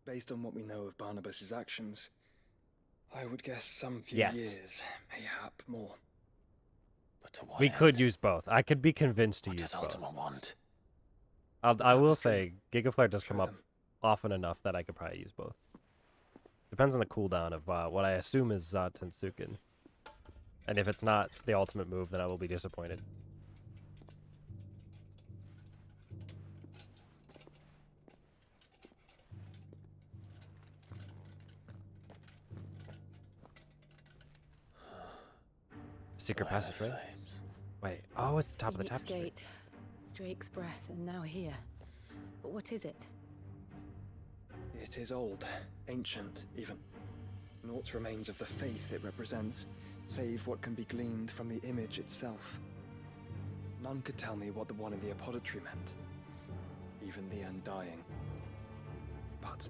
Based on what we know of Barnabas's actions, I would guess some few years, mayhap more. But to what We end? could use both. I could be convinced to What use does both. Ultima want? I will say, Giga Flare does come up often enough that I could probably use both. Depends on the cooldown of what I assume is Tensuken. And if it's not the ultimate move, then I will be disappointed. Secret passageway? Wait, oh, it's the top of the Phoenix tapestry. Gate, Drake's breath, and now here. But what is it? It is old, ancient even. Naught remains of the faith it represents, save what can be gleaned from the image itself. None could tell me what the one in the apothecary meant, even the Undying. But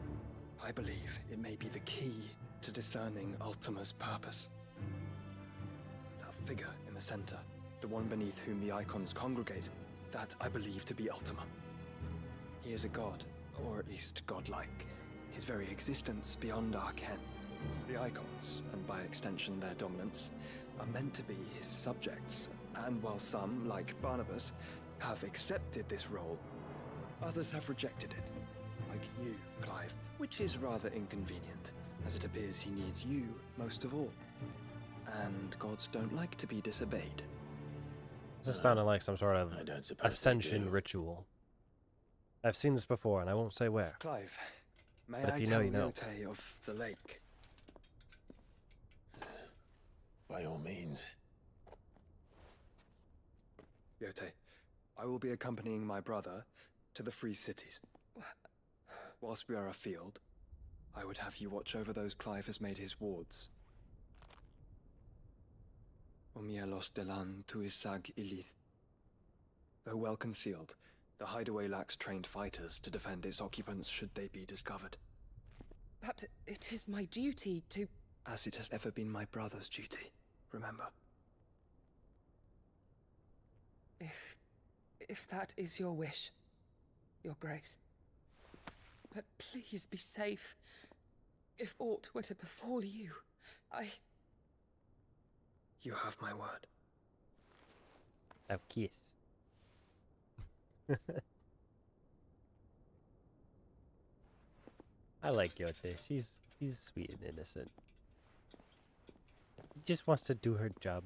I believe it may be the key to discerning Ultima's purpose. That figure in the center, the one beneath whom the icons congregate, that I believe to be Ultima. He is a god, or at least godlike. His very existence beyond our ken. The icons, and by extension their dominance, are meant to be his subjects, and while some, like Barnabas, have accepted this role, others have rejected it. Like you, Clive, which is rather inconvenient, as it appears he needs you most of all. And gods don't like to be disobeyed. This sounded like some sort of I don't suppose they ascension do. ritual. I've seen this before, and I won't say where. Clive, may But if I you tell know, you know. Yote of the lake? By all means. Yote, I will be accompanying my brother to the Free Cities. Whilst we are afield, I would have you watch over those Clive has made his wards. Omielos delan tuisag ilith. Though well concealed, the hideaway lacks trained fighters to defend its occupants should they be discovered. But it is my duty to... As it has ever been my brother's duty, remember. If that is your wish, Your Grace. But please be safe. If aught were to befall you, You have my word. A kiss. I like Yote. She's sweet and innocent. She just wants to do her job.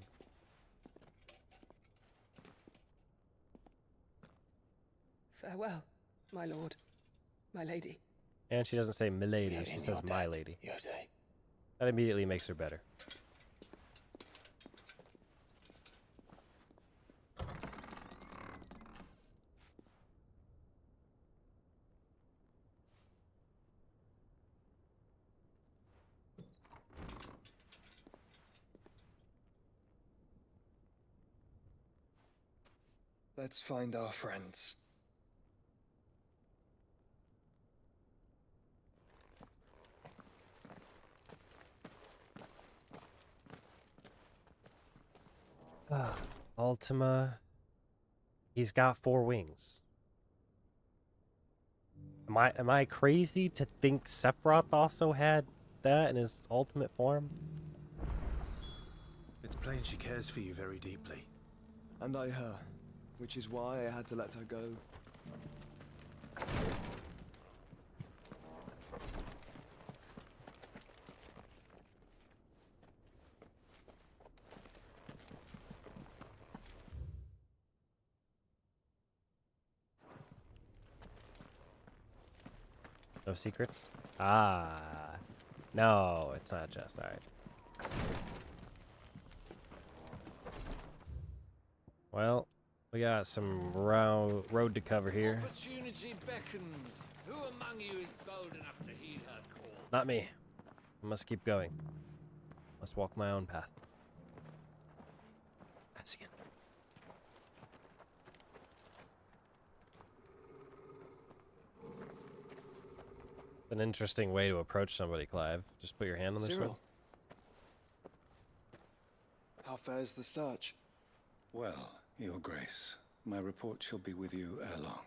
farewell, my lord, my lady. And she doesn't say milady, Meaning she says your my dad, lady. Yote. That immediately makes her better. Let's find our friends. Ultima. He's got 4 wings. Am I crazy to think Sephiroth also had that in his ultimate form? It's plain she cares for you very deeply. And I her, which is why I had to let her go. No secrets? Ah. No, it's not just. Alright. Well, we got some road to cover here. Opportunity beckons. Who among you is bold enough to heed her call? Not me. I must keep going. Must walk my own path. That's again. An interesting way to approach somebody, Clive. Just put your hand on their sword. How fares the search? Well, Your Grace, my report shall be with you ere long.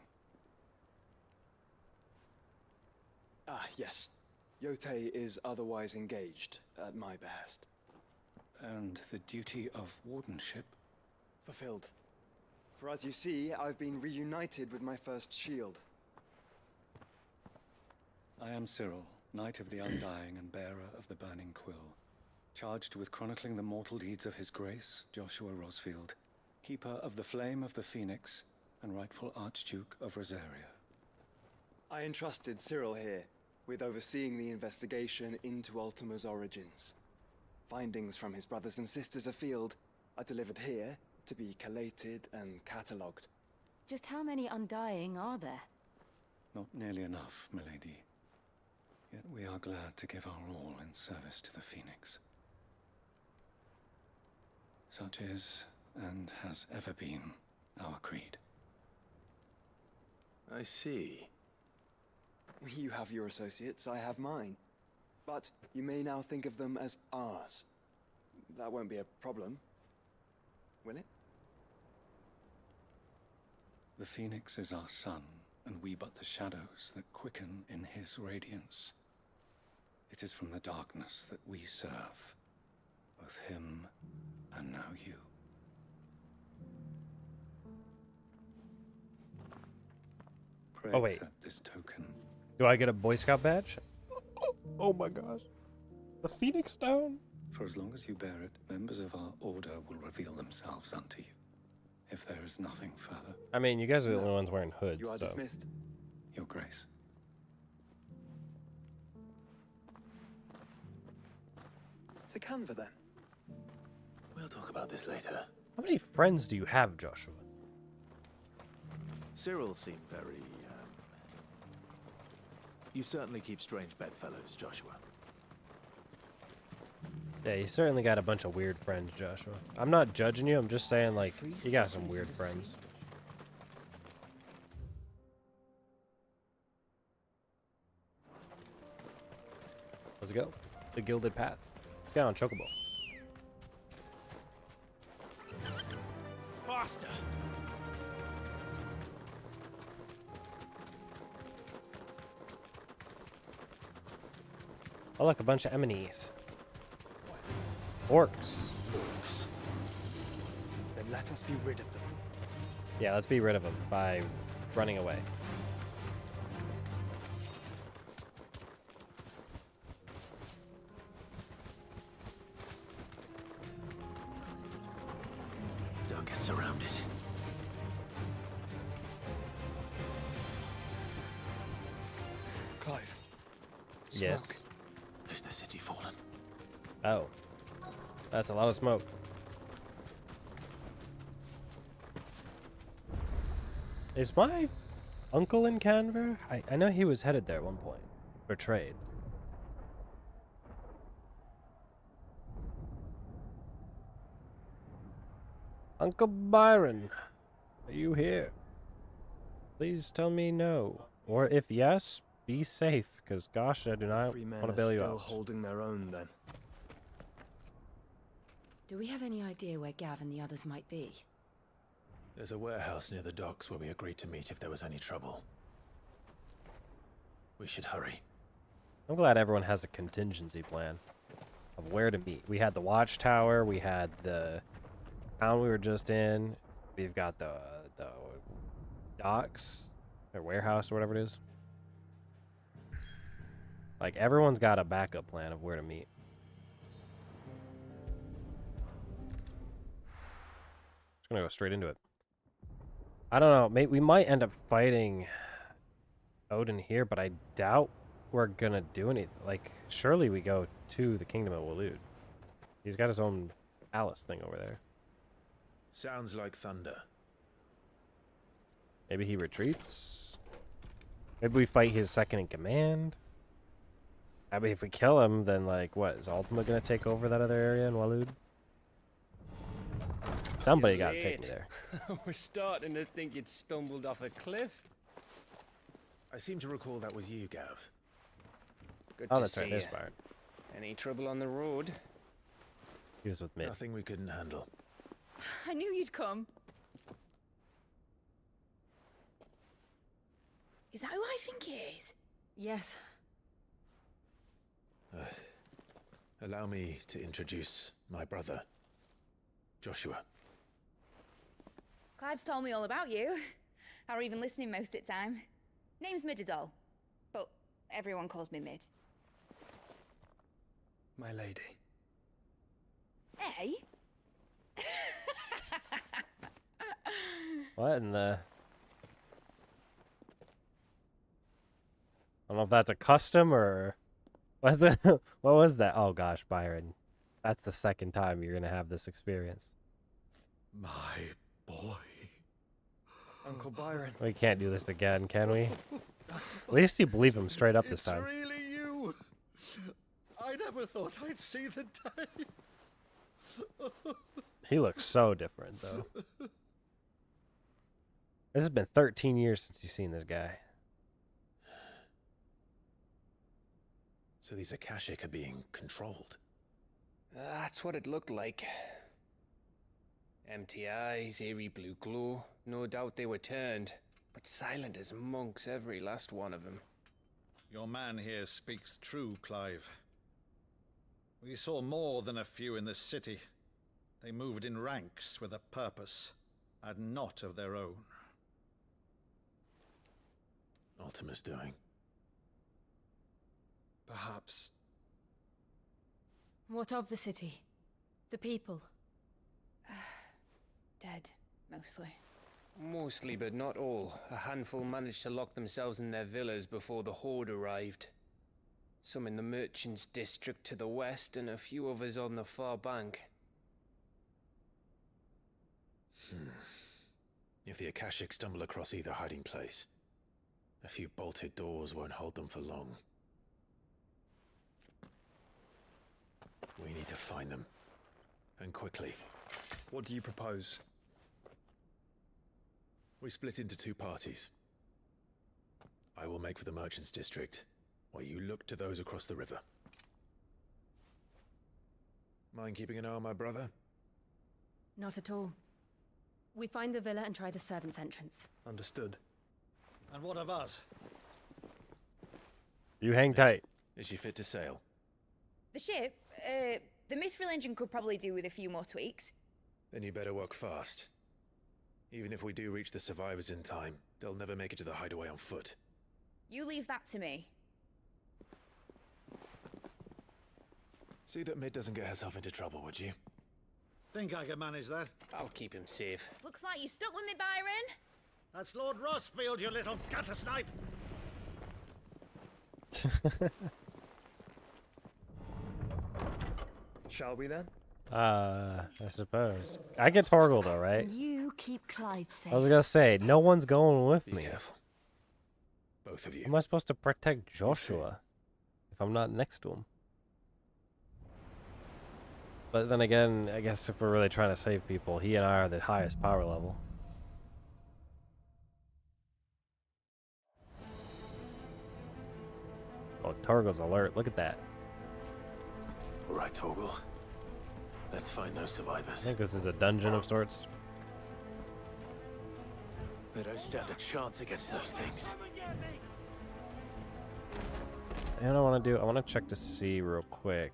Ah, yes. Yotei is otherwise engaged, at my behest. And the duty of wardenship? Fulfilled. For as you see, I've been reunited with my first shield. I am Cyril, Knight of the Undying and bearer of the Burning Quill, charged with chronicling the mortal deeds of His Grace, Joshua Rosfield, Keeper of the Flame of the Phoenix, and rightful Archduke of Rosaria. I entrusted Cyril here with overseeing the investigation into Ultima's origins. Findings from his brothers and sisters afield are delivered here to be collated and catalogued. Just how many Undying are there? Not nearly enough, milady. Yet we are glad to give our all in service to the Phoenix. Such is, and has ever been, our creed. I see. You have your associates, I have mine. But you may now think of them as ours. That won't be a problem, will it? The Phoenix is our sun, and we but the shadows that quicken in his radiance. It is from the darkness that we serve, both him and now you. Pray Oh, wait. accept this token. Do I get a Boy Scout badge? Oh my gosh. The Phoenix down? For as long as you bear it, members of our order will reveal themselves unto you. If there is nothing further. I mean, you guys are the only ones wearing hoods, You are so. dismissed. Your Grace. To Canva, then. We'll talk about this later. How many friends do you have, Joshua? Cyril seemed very, You certainly keep strange bedfellows, Joshua. Yeah, you certainly got a bunch of weird friends, Joshua. I'm not judging you, I'm just saying, like, you got some weird friends. Let's go. The Gilded Path. Let's get on Chocobo. Faster! Oh, look, a bunch of enemies. Orcs. Orcs. Then let us be rid of them. Yeah, let's be rid of them by running away. Don't get surrounded. Clive. Yes. Smoke. Is the city fallen? Oh. That's a lot of smoke. Is my uncle in Canver? I know he was headed there at one point. For trade. Uncle Byron. Are you here? Please tell me no. Or if yes, be safe, because gosh, I do not Free men want to are bail you still out. holding their own, then. Do we have any idea where Gav and the others might be? There's a warehouse near the docks where we agreed to meet if there was any trouble. We should hurry. I'm glad everyone has a contingency plan of where to meet. We had the watchtower, we had the town we were just in, we've got the docks, or warehouse, or whatever it is. Like, everyone's got a backup plan of where to meet. Just gonna go straight into it. I don't know, we might end up fighting Odin here, but I doubt we're gonna do anything. Like, surely we go to the Kingdom of Waloed. He's got his own palace thing over there. Sounds like thunder. Maybe he retreats? Maybe we fight his second in command? I mean, if we kill him, then, like, what? Is Ultima gonna take over that other area in Waloed? Somebody gotta take me there. We're starting to think you'd stumbled off a cliff. I seem to recall that was you, Gav. Good Oh, to that's see right, there's ya. Byron. Any trouble on the road? He was with me. Nothing we couldn't handle. I knew you'd come. Is that who I think it is? Yes. Allow me to introduce my brother, Joshua. Clive's told me all about you. Or even listening most of the time. Name's Midadol, but everyone calls me Mid. My lady. Hey? What in the... I don't know if that's a custom or... What was that? Oh gosh, Byron. That's the second time you're gonna have this experience. My boy. Uncle Byron. We can't do this again, can we? At least you believe him straight up this time. It's really you. I never thought I'd see the day. He looks so different, though. This has been 13 years since you've seen this guy. So these Akashic are being controlled. That's what it looked like. Empty eyes, eerie blue glow. No doubt they were turned, but silent as monks, every last one of them. Your man here speaks true, Clive. We saw more than a few in this city. They moved in ranks with a purpose, and not of their own. Ultima's doing. Perhaps. What of the city? The people? Dead, mostly. Mostly, but not all. A handful managed to lock themselves in their villas before the Horde arrived. Some in the Merchants' District to the west, and a few others on the far bank. If the Akashic stumble across either hiding place, a few bolted doors won't hold them for long. We need to find them. And quickly. What do you propose? We split into two parties. I will make for the Merchants' District, while you look to those across the river. Mind keeping an eye on my brother? Not at all. We find the villa and try the servants' entrance. Understood. And what of us? You hang tight. Is she fit to sail? The ship, the Mithril engine could probably do with a few more tweaks. Then you better work fast. Even if we do reach the survivors in time, they'll never make it to the hideaway on foot. You leave that to me. See that Mid doesn't get herself into trouble, would you? Think I can manage that? I'll keep him safe. Looks like you stuck with me, Byron. That's Lord Rossfield, you little gutter snipe! Shall we then? I suppose. I get Torgal though, right? You keep Clive safe. I was gonna say, no one's going with Be me. careful. Both of you. How am I supposed to protect Joshua if I'm not next to him? But then again, I guess if we're really trying to save people, he and I are the highest power level. Oh, Torgal's alert. Look at that. All right, Torgal. Let's find those I survivors. think this is a dungeon of sorts. They don't stand a chance against those things. And I want to do. I want to check to see real quick.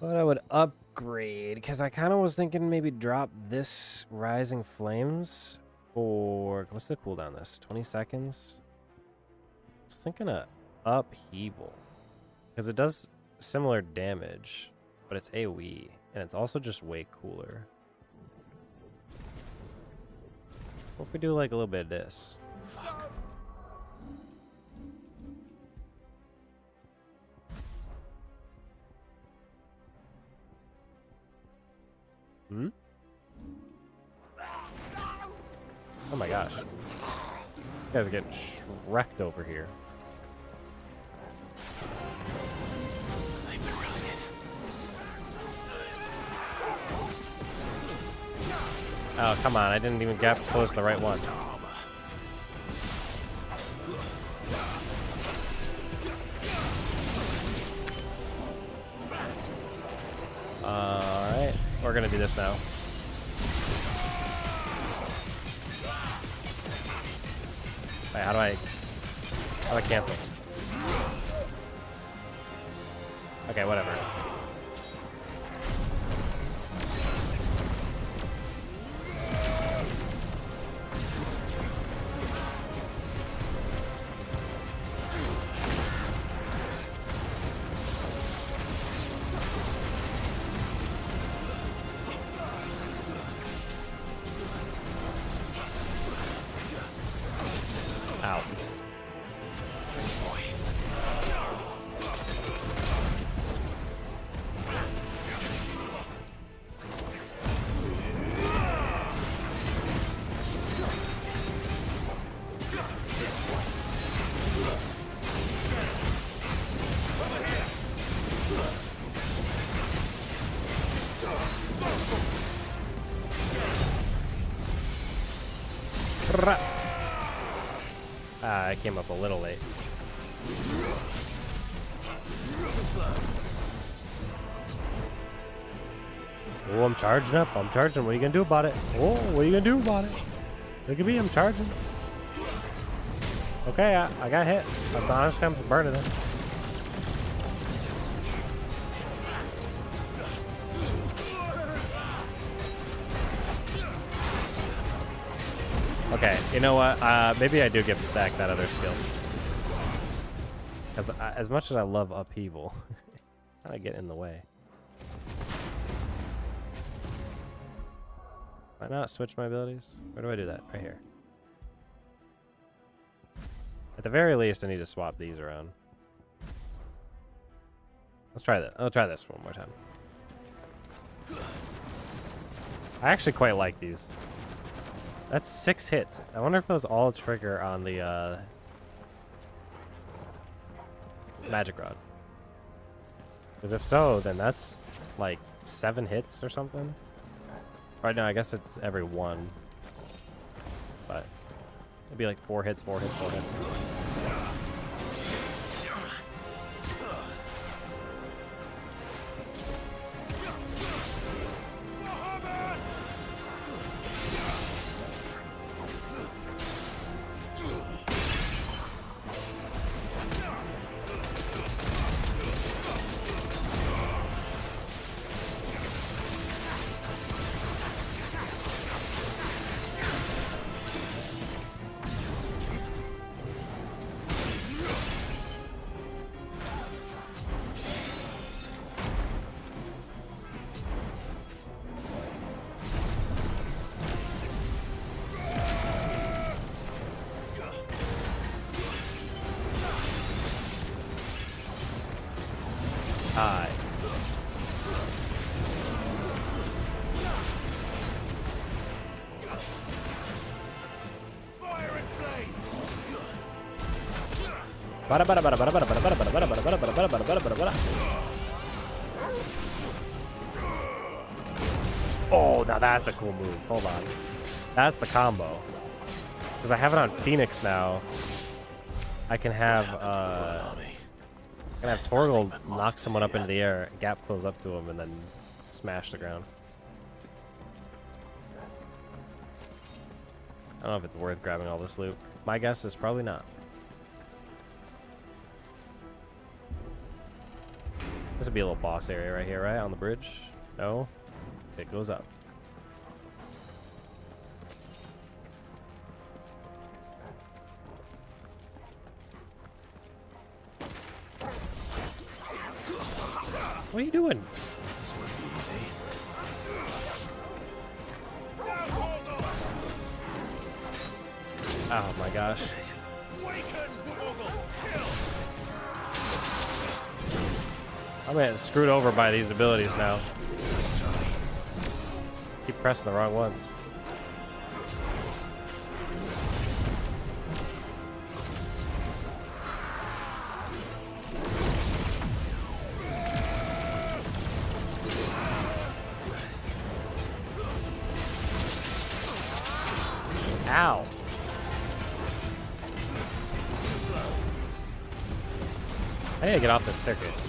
What I would upgrade, because I kind of was thinking maybe drop this Rising Flames for, what's the cooldown this? 20 seconds? I was thinking of Upheaval, because it does similar damage, but it's AoE, and it's also just way cooler. What if we do like a little bit of this? Fuck. Hmm? Oh my gosh. You guys are getting shreked over here. Oh, come on. I didn't even get close to the right one. Alright. We're gonna do this now. Wait, how do I cancel? Okay, whatever. Ow. Ah, I came up a little late. Oh, I'm charging up. I'm charging. What are you gonna do about it? Oh, what are you gonna do about it? Look at me. I'm charging. Okay, I got hit. Honestly, I'm just burning it. Okay, you know what? Maybe I do get back that other skill. Because as much as I love Upheaval, I get in the way. Why not switch my abilities? Where do I do that? Right here. At the very least, I need to swap these around. Let's try that. I'll try this one more time. I actually quite like these. That's 6 hits. I wonder if those all trigger on the magic rod. Because if so, then that's like 7 hits or something. Right now, I guess it's every 1. But it'd be like 4 hits, 4 hits, 4 hits. Hi. Oh, now that's a cool move. Hold on. That's the combo. Because I have it on Phoenix now. I can have Torgal knock someone up into the air, gap close up to him, and then smash the ground. I don't know if it's worth grabbing all this loot. My guess is probably not. This would be a little boss area right here, right? On the bridge? No? It goes up. What are you doing? This won't be easy. Oh my gosh. I'm getting screwed over by these abilities now. Keep pressing the wrong ones. Ow. I need to get off this staircase.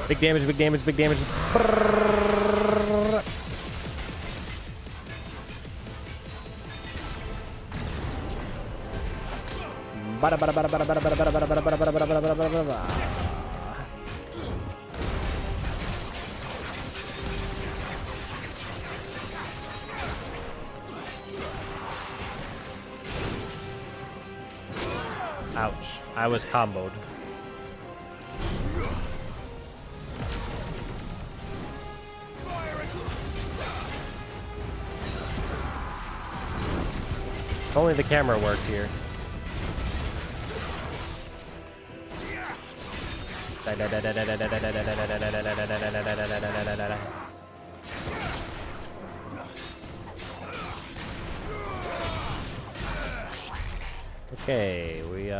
Big damage, big damage, big damage. Ouch. I was comboed. If only the camera worked here. Okay, we could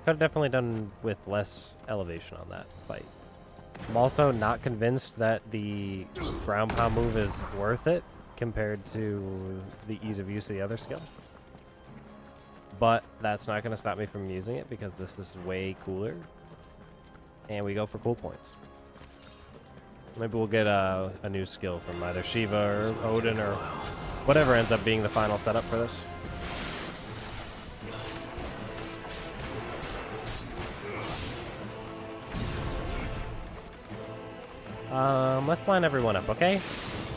have definitely done with less elevation on that fight. I'm also not convinced that the ground pound move is worth it compared to the ease of use of the other skill. But that's not going to stop me from using it because this is way cooler. And we go for cool points. Maybe we'll get a new skill from either Shiva or Odin or whatever ends up being the final setup for this. Let's line everyone up, okay?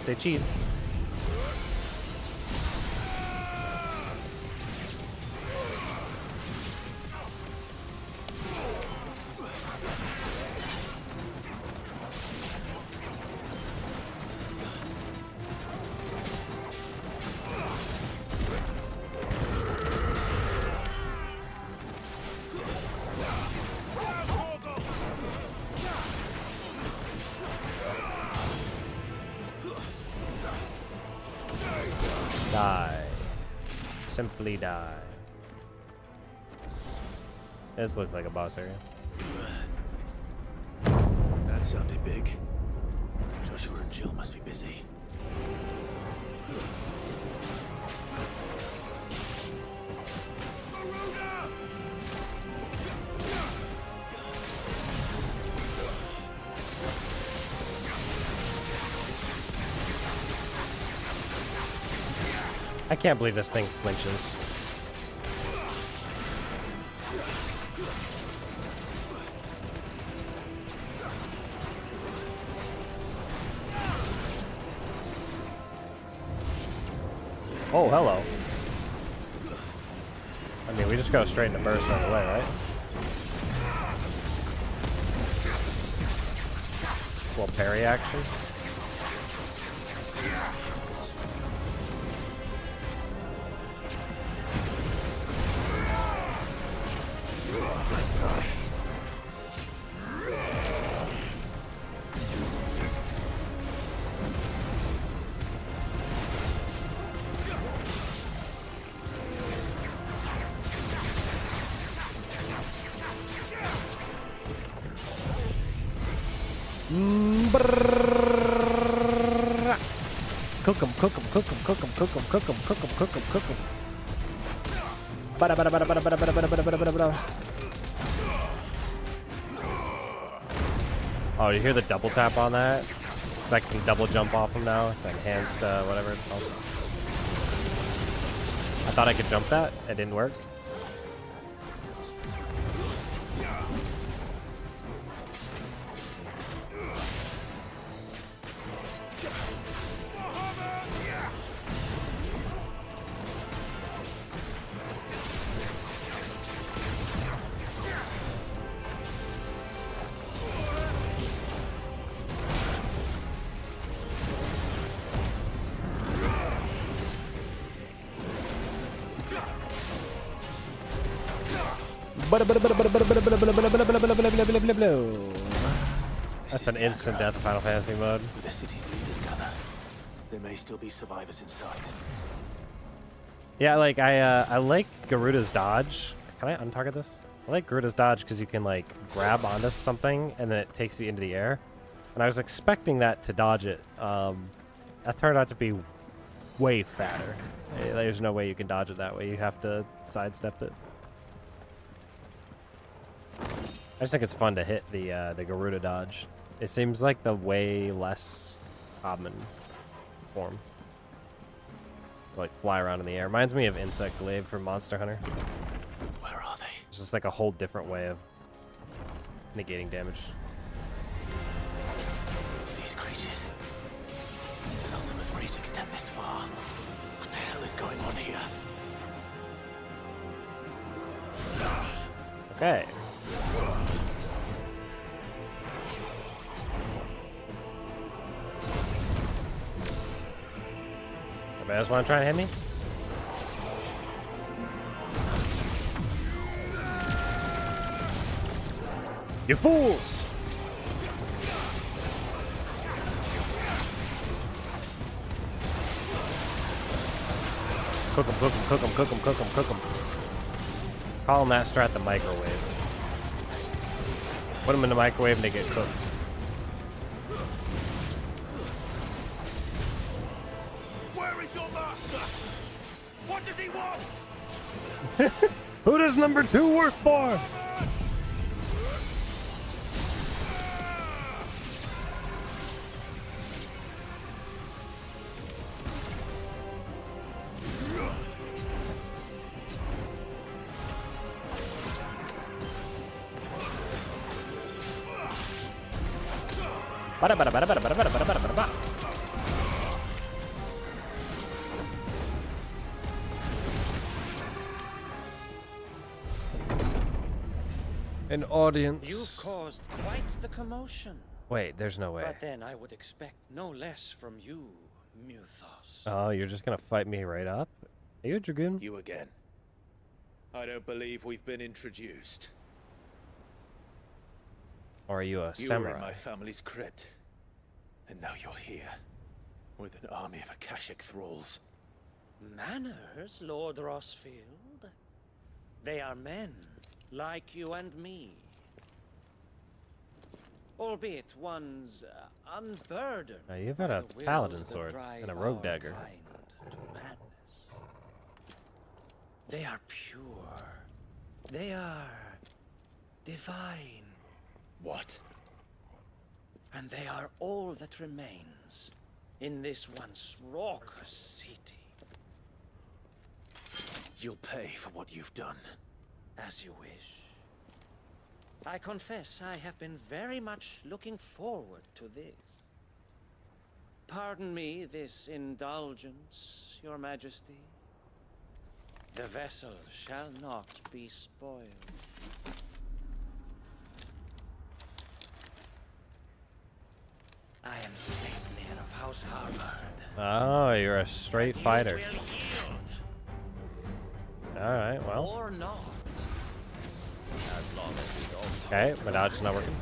Say cheese. Die. Simply die. This looks like a boss area. That sounded big. Joshua and Jill must be busy. I can't believe this thing flinches. Oh, hello. I mean, we just go straight into burst right away, right? Little parry action. Cook 'em, cook 'em, cook 'em, cook 'em, cook 'em, cook 'em, cook 'em, cook 'em, cook 'em. Bada bada bada bada bada bada bada bada bada bada. Oh, you hear the double tap on that? So I can double jump off him now. The enhanced, whatever it's called. I thought I could jump that. It didn't work. That's an instant death in Final Fantasy mode. The city's leaders gather. There may still be survivors in sight. Yeah, like I like Garuda's dodge. Can I untarget this? I like Garuda's dodge because you can like grab onto something and then it takes you into the air. And I was expecting that to dodge it. That turned out to be way fatter. There's no way you can dodge it that way. You have to sidestep it. I just think it's fun to hit the Garuda dodge. It seems like the way less common form. Like fly around in the air. Reminds me of Insect Glaive from Monster Hunter. Where are they? It's just like a whole different way of negating damage. These creatures. Does Ultima's reach extend this far? What the hell is going on here? Okay. Anybody else want to try and hit me? You fools! Cook 'em, cook 'em, cook 'em, cook 'em, cook 'em, cook 'em. Call them that strat the microwave. Put them in the microwave and they get cooked. Where is your master? What does he want? Who does number 2 work for? Bada bada bada bada bada bada bada bada bada. An audience. You've caused quite the commotion. Wait, there's no way. But then I would expect no less from you, Muthos. Oh, you're just gonna fight me right up? Are you a dragoon? You again. I don't believe we've been introduced. Or are you a You samurai? were in my family's crypt. And now you're here. With an army of Akashic thralls. Manners, Lord Rosfield? They are men, like you and me. Albeit one's unburdened. Now you've got a by the paladin wills that sword drive and a rogue our dagger. kind to madness. They are pure. They are divine. What? And they are all that remains in this once raucous city. You'll pay for what you've done. As you wish. I confess I have been very much looking forward to this. Pardon me this indulgence, Your Majesty. The vessel shall not be spoiled. I am Sleipnir of House Harvard. Oh, you're a straight fighter. Alright, well. Or not. As long as we don't. Okay, my dodge is not working.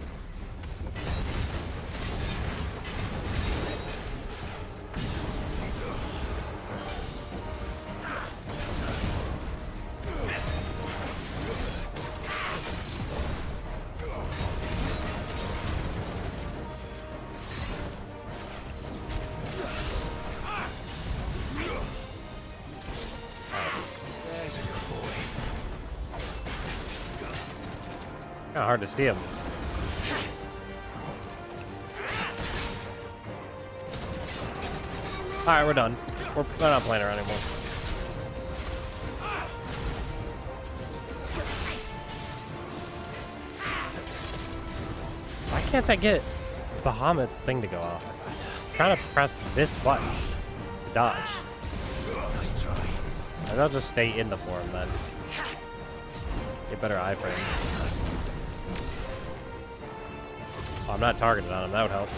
Kind of hard to see him. Alright, we're done. We're not playing around anymore. Why can't I get Bahamut's thing to go off? I'm trying to press this button to dodge. Maybe I'll just stay in the form then. Get better iframes. Oh, I'm not targeted on him, that would help.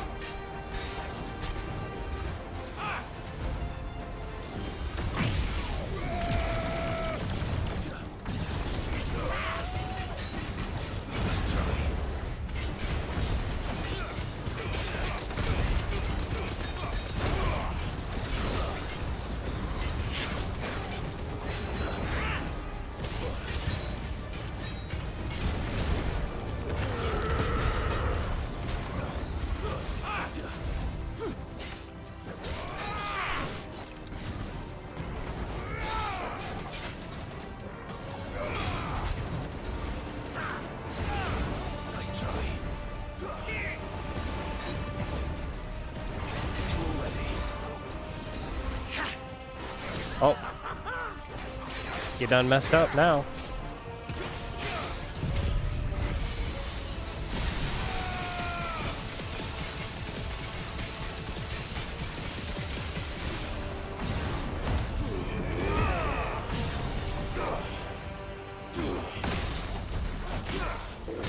Oh. You done messed up now.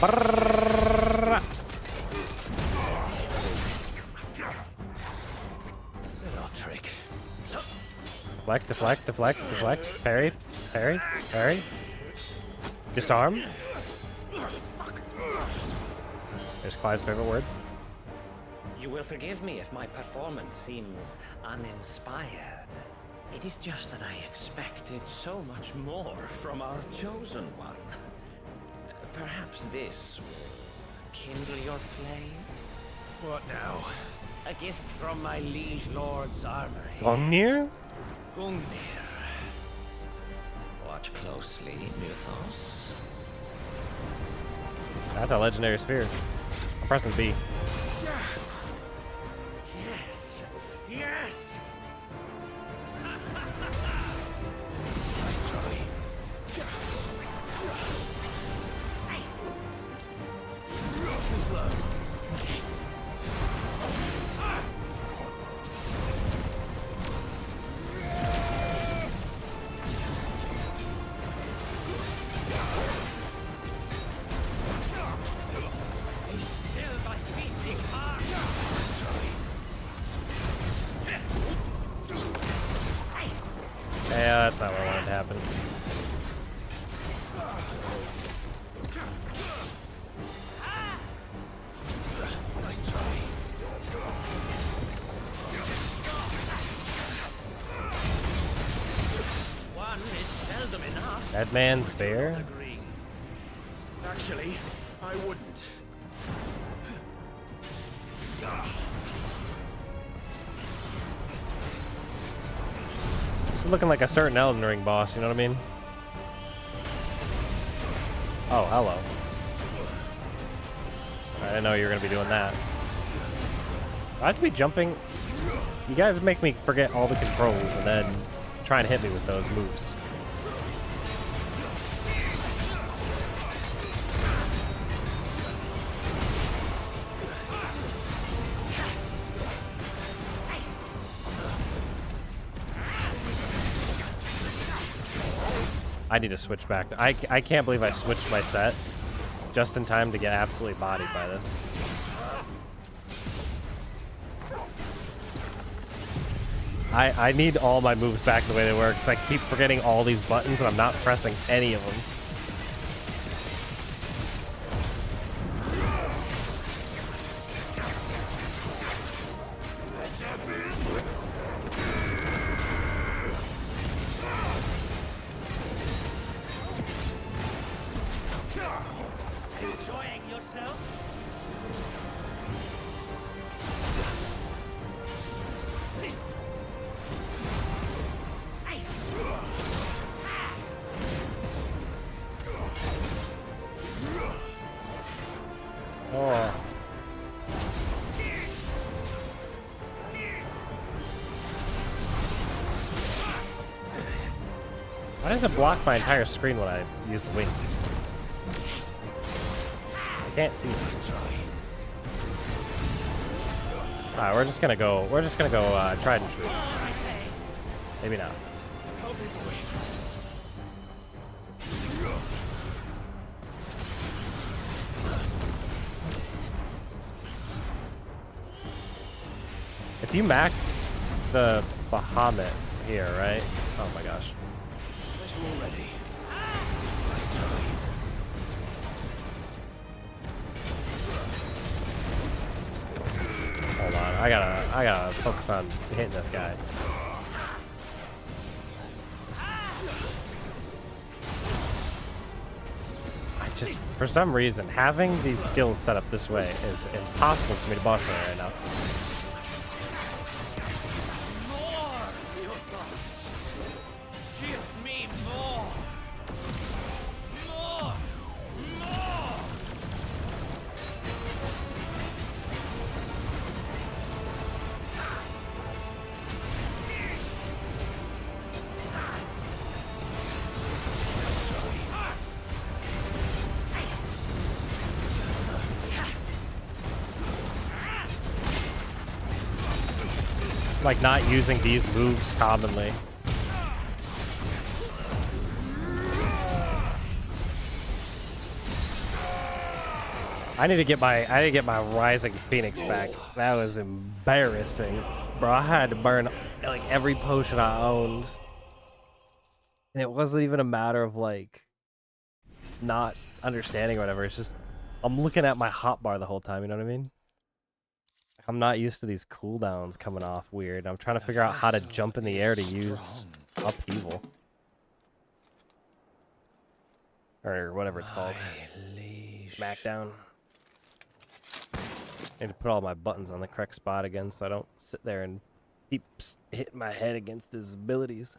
Brrrr. Little trick. Deflect, deflect, deflect, deflect. Parry, parry, parry. Disarm. There's Clive's favorite word. You will forgive me if my performance seems uninspired. It is just that I expected so much more from our chosen one. Perhaps this will kindle your flame? What now? A gift from my liege lord's armory. Gungnir? Gungnir. Watch closely, Mythos. That's a legendary sphere. I'm pressing B. Yes! Yes! Nice try. Too slow. Be still, my feet, heart. Yeah, that's not what I wanted to happen. Nice try. One is seldom enough. That man's bear? Actually, I wouldn't. This is looking like a certain Elden Ring boss, you know what I mean? Oh, hello. I didn't know you were going to be doing that. I have to be jumping. You guys make me forget all the controls and then try and hit me with those moves. I need to switch back to... I can't believe I switched my set just in time to get absolutely bodied by this. I need all my moves back the way they were, because I keep forgetting all these buttons and I'm not pressing any of them. Enjoying yourself? Oh. Why does it block my entire screen when I use the wings? I can't see it. Alright, we're just gonna go tried and true. Maybe not. If you max the Bahamut here, right? Oh my gosh. Hold on, I gotta focus on hitting this guy. For some reason, having these skills set up this way is impossible for me to boss right now. Like not using these moves commonly. I need to get my Rising Phoenix back. That was embarrassing. Bro, I had to burn like every potion I owned. And it wasn't even a matter of like not understanding or whatever. It's just I'm looking at my hotbar the whole time, you know what I mean? I'm not used to these cooldowns coming off weird. I'm trying to figure out how to jump in the air to use upheaval. Or whatever it's called. Smackdown. I need to put all my buttons on the correct spot again so I don't sit there and keep hitting my head against his abilities.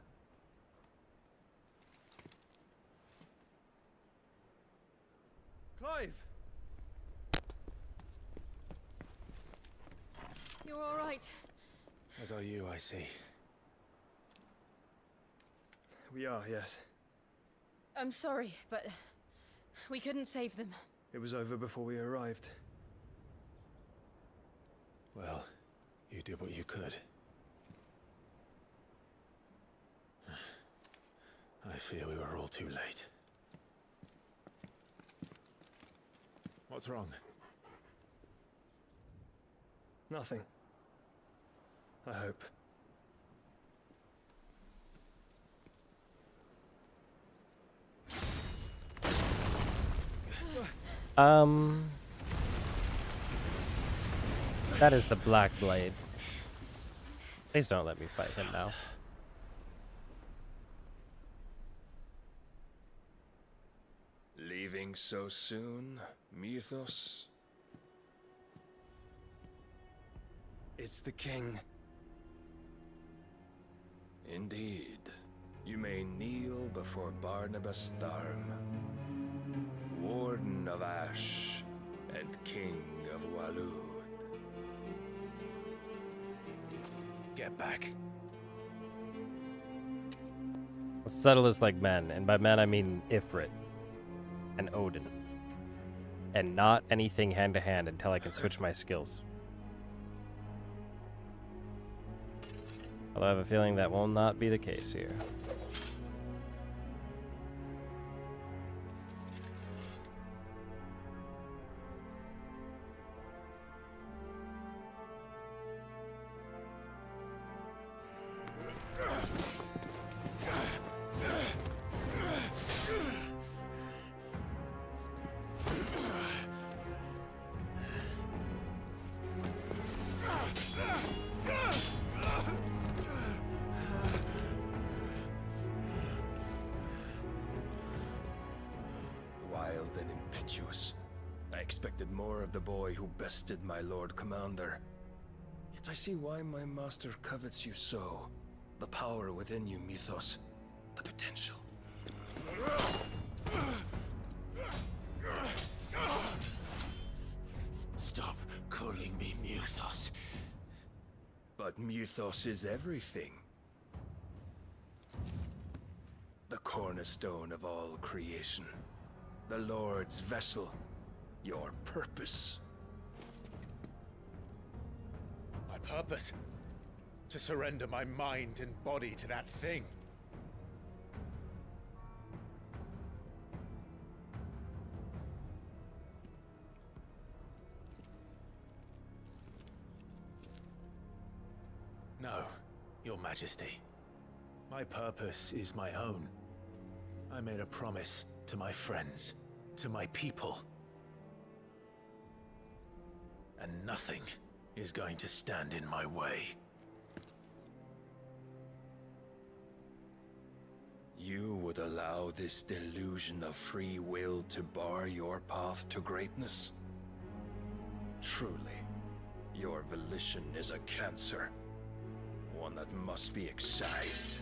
Clive! You're all right. As are you, I see. We are, yes. I'm sorry, but we couldn't save them. It was over before we arrived. Well, you did what you could. I fear we were all too late. What's wrong? Nothing. I hope. That is the Black Blade. Please don't let me fight him now. Leaving so soon, Mythos? It's the king. Indeed. You may kneel before Barnabas Tharm, Warden of Ash and King of Waloed. Get back. Let's settle this like men, and by men I mean Ifrit and Odin. And not anything hand to hand until I can switch my skills. Although I have a feeling that will not be the case here. I expected more of the boy who bested my Lord Commander. Yet I see why my master covets you so. The power within you, Mythos. The potential. But Mythos is everything. The cornerstone of all creation. The Lord's vessel. Your purpose. My purpose? To surrender my mind and body to that thing. No, Your Majesty. My purpose is my own. I made a promise to my friends, to my people. And nothing is going to stand in my way. You would allow this delusion of free will to bar your path to greatness? Truly, your volition is a cancer. One that must be excised.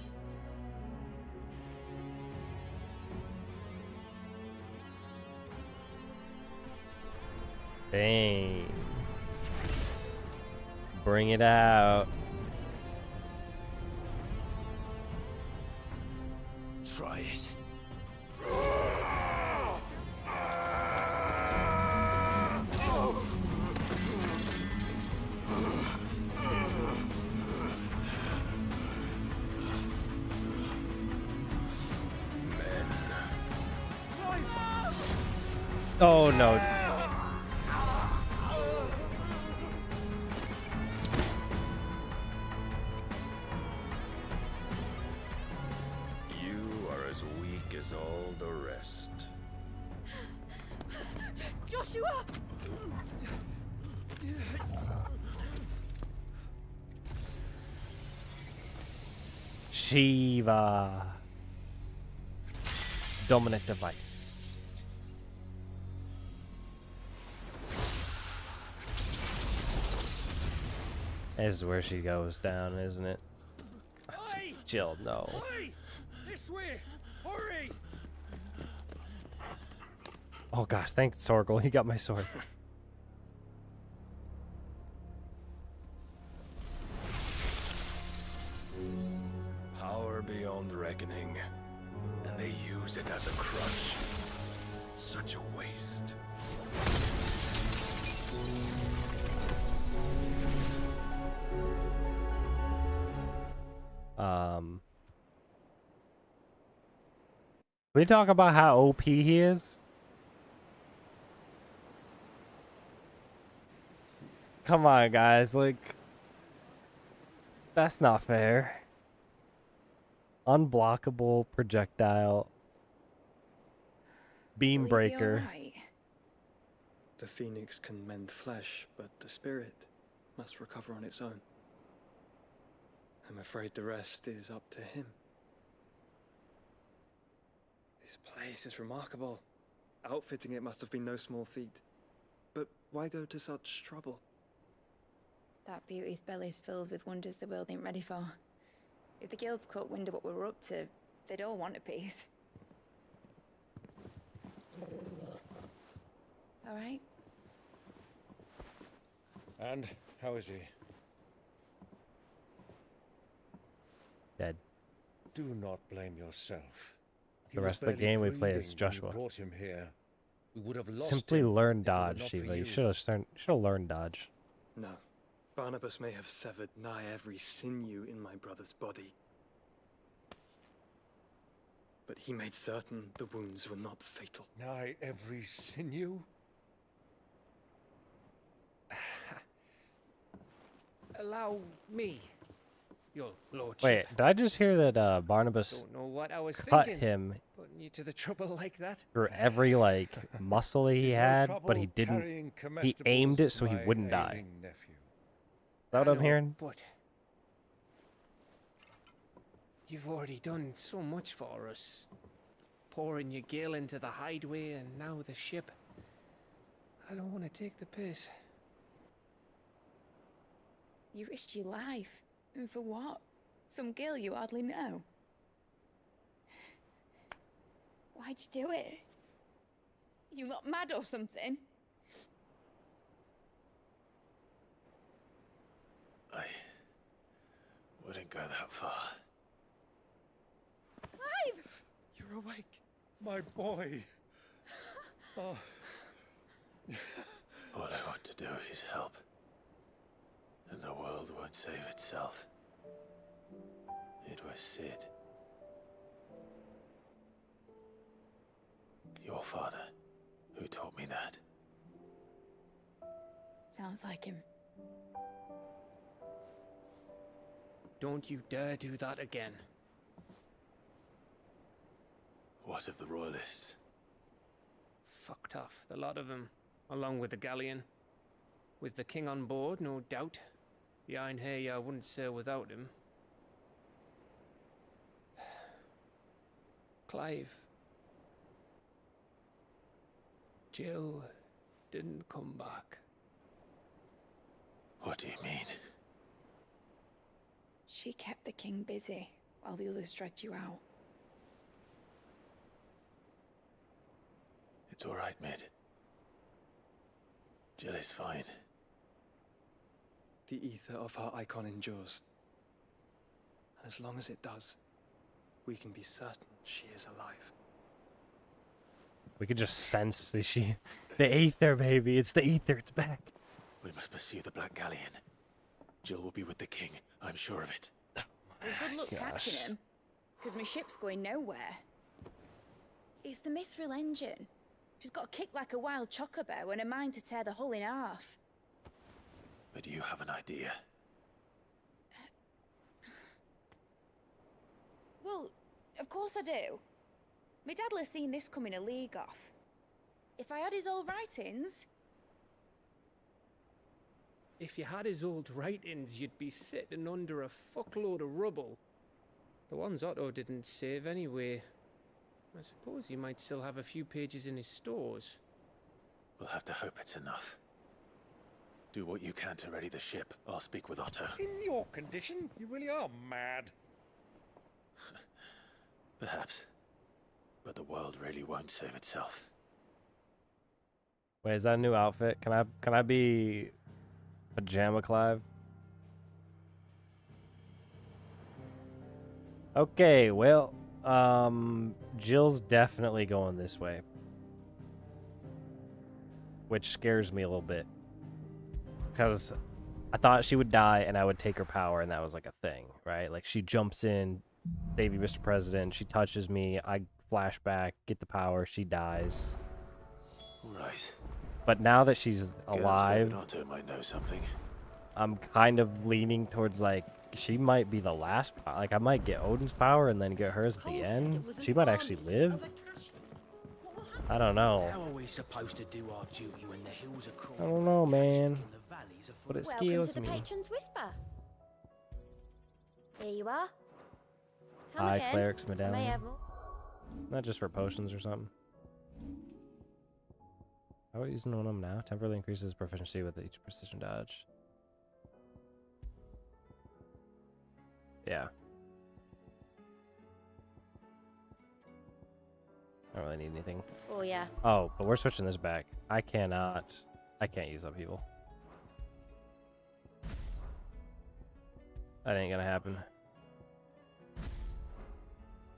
Dang. Bring it out. Try it. Oh no. You are as weak as all the rest. Joshua! Shiva. Dominant device. This is where she goes down, isn't it? Jill, no. Hey! This way! Hurry! Oh gosh, thanks, Sorgel. He got my sword. Power beyond reckoning, and they use it as a crutch. Such a waste. We talk about how OP he is. Come on, guys, like that's not fair. Unblockable projectile. Beam breaker. The phoenix can mend flesh, but the spirit must recover on its own. I'm afraid the rest is up to him. This place is remarkable. Outfitting it must have been no small feat. But why go to such trouble? That beauty's belly's filled with wonders the world ain't ready for. If the guilds caught wind of what we're up to, they'd all want a piece. All right? And how is he? Dead. Do not blame yourself. The rest of the game we play as Joshua. Brought him here. We would have lost Simply him learn if it were dodge, not for Shiva. You you. should have learned dodge. No. Barnabas may have severed nigh every sinew in my brother's body. But he made certain the wounds were not fatal. Nigh every sinew? Allow me, your lordship. Wait, did I just hear that Barnabas Don't know what I was cut thinking. him Putting you to the trouble like that. for every like muscle he had, but he didn't. carrying He aimed it so he my wouldn't die. ailing nephew. Is that what I I'm know, hearing? But you've already done so much for us. Pouring your gil into the hideaway and now the ship. I don't want to take the piss. You risked your life. And for what? Some girl you hardly know. Why'd you do it? You not mad or something? Wouldn't go that far. Clive! You're awake. My boy. Oh. All I want to do is help. And the world won't save itself. It was Sid. Your father, who taught me that. Sounds like him. Don't you dare do that again. What of the Royalists? Fucked off, the lot of them, along with the galleon. With the king on board, no doubt. The Iron Hair wouldn't sail without him. Clive. Jill didn't come back. What do you mean? She kept the king busy while the others dragged you out. It's all right, Mid. Jill is fine. The ether of her icon endures. And as long as it does, we can be certain she is alive. We could just sense the ether, baby. It's the ether. It's back. We must pursue the Black Galleon. Jill will be with the king. I'm sure of it. Well, good luck catching him, because my ship's going nowhere. It's the Mithril engine. She's got a kick like a wild chocobo and a mind to tear the hull in half. But do you have an idea? Well, of course I do. My dad'll have seen this coming a league off. If I had his old writings... If you had his old writings, you'd be sitting under a fuckload of rubble. The ones Otto didn't save anyway. I suppose he might still have a few pages in his stores. We'll have to hope it's enough. Do what you can to ready the ship. I'll speak with Otto. In your condition, you really are mad. Perhaps. But the world really won't save itself. Wait, is that a new outfit? Can I be Pajama Clive? Okay, well, Jill's definitely going this way. Which scares me a little bit. Because I thought she would die and I would take her power, and that was like a thing, right? Like she jumps in, save you, Mr. President, she touches me, I flash back, get the power, she dies. Right. But now that she's alive, Otto might know something. I'm kind of leaning towards like she might be the last. Like I might get Odin's power and then get hers at the end. She might actually live. I don't know. How are we supposed to do our duty when the hills are I crawling? don't know, man. But it Welcome scares to the me. Patron's Whisper. Here you are. Come Hi, again. Cleric's I may Medallion. have more. Not just for potions or something. How are we using one of them now? Temporarily increases proficiency with each precision dodge. Yeah. I don't really need anything. Oh, yeah. Oh, but we're switching this back. I can't use upheaval. That ain't gonna happen.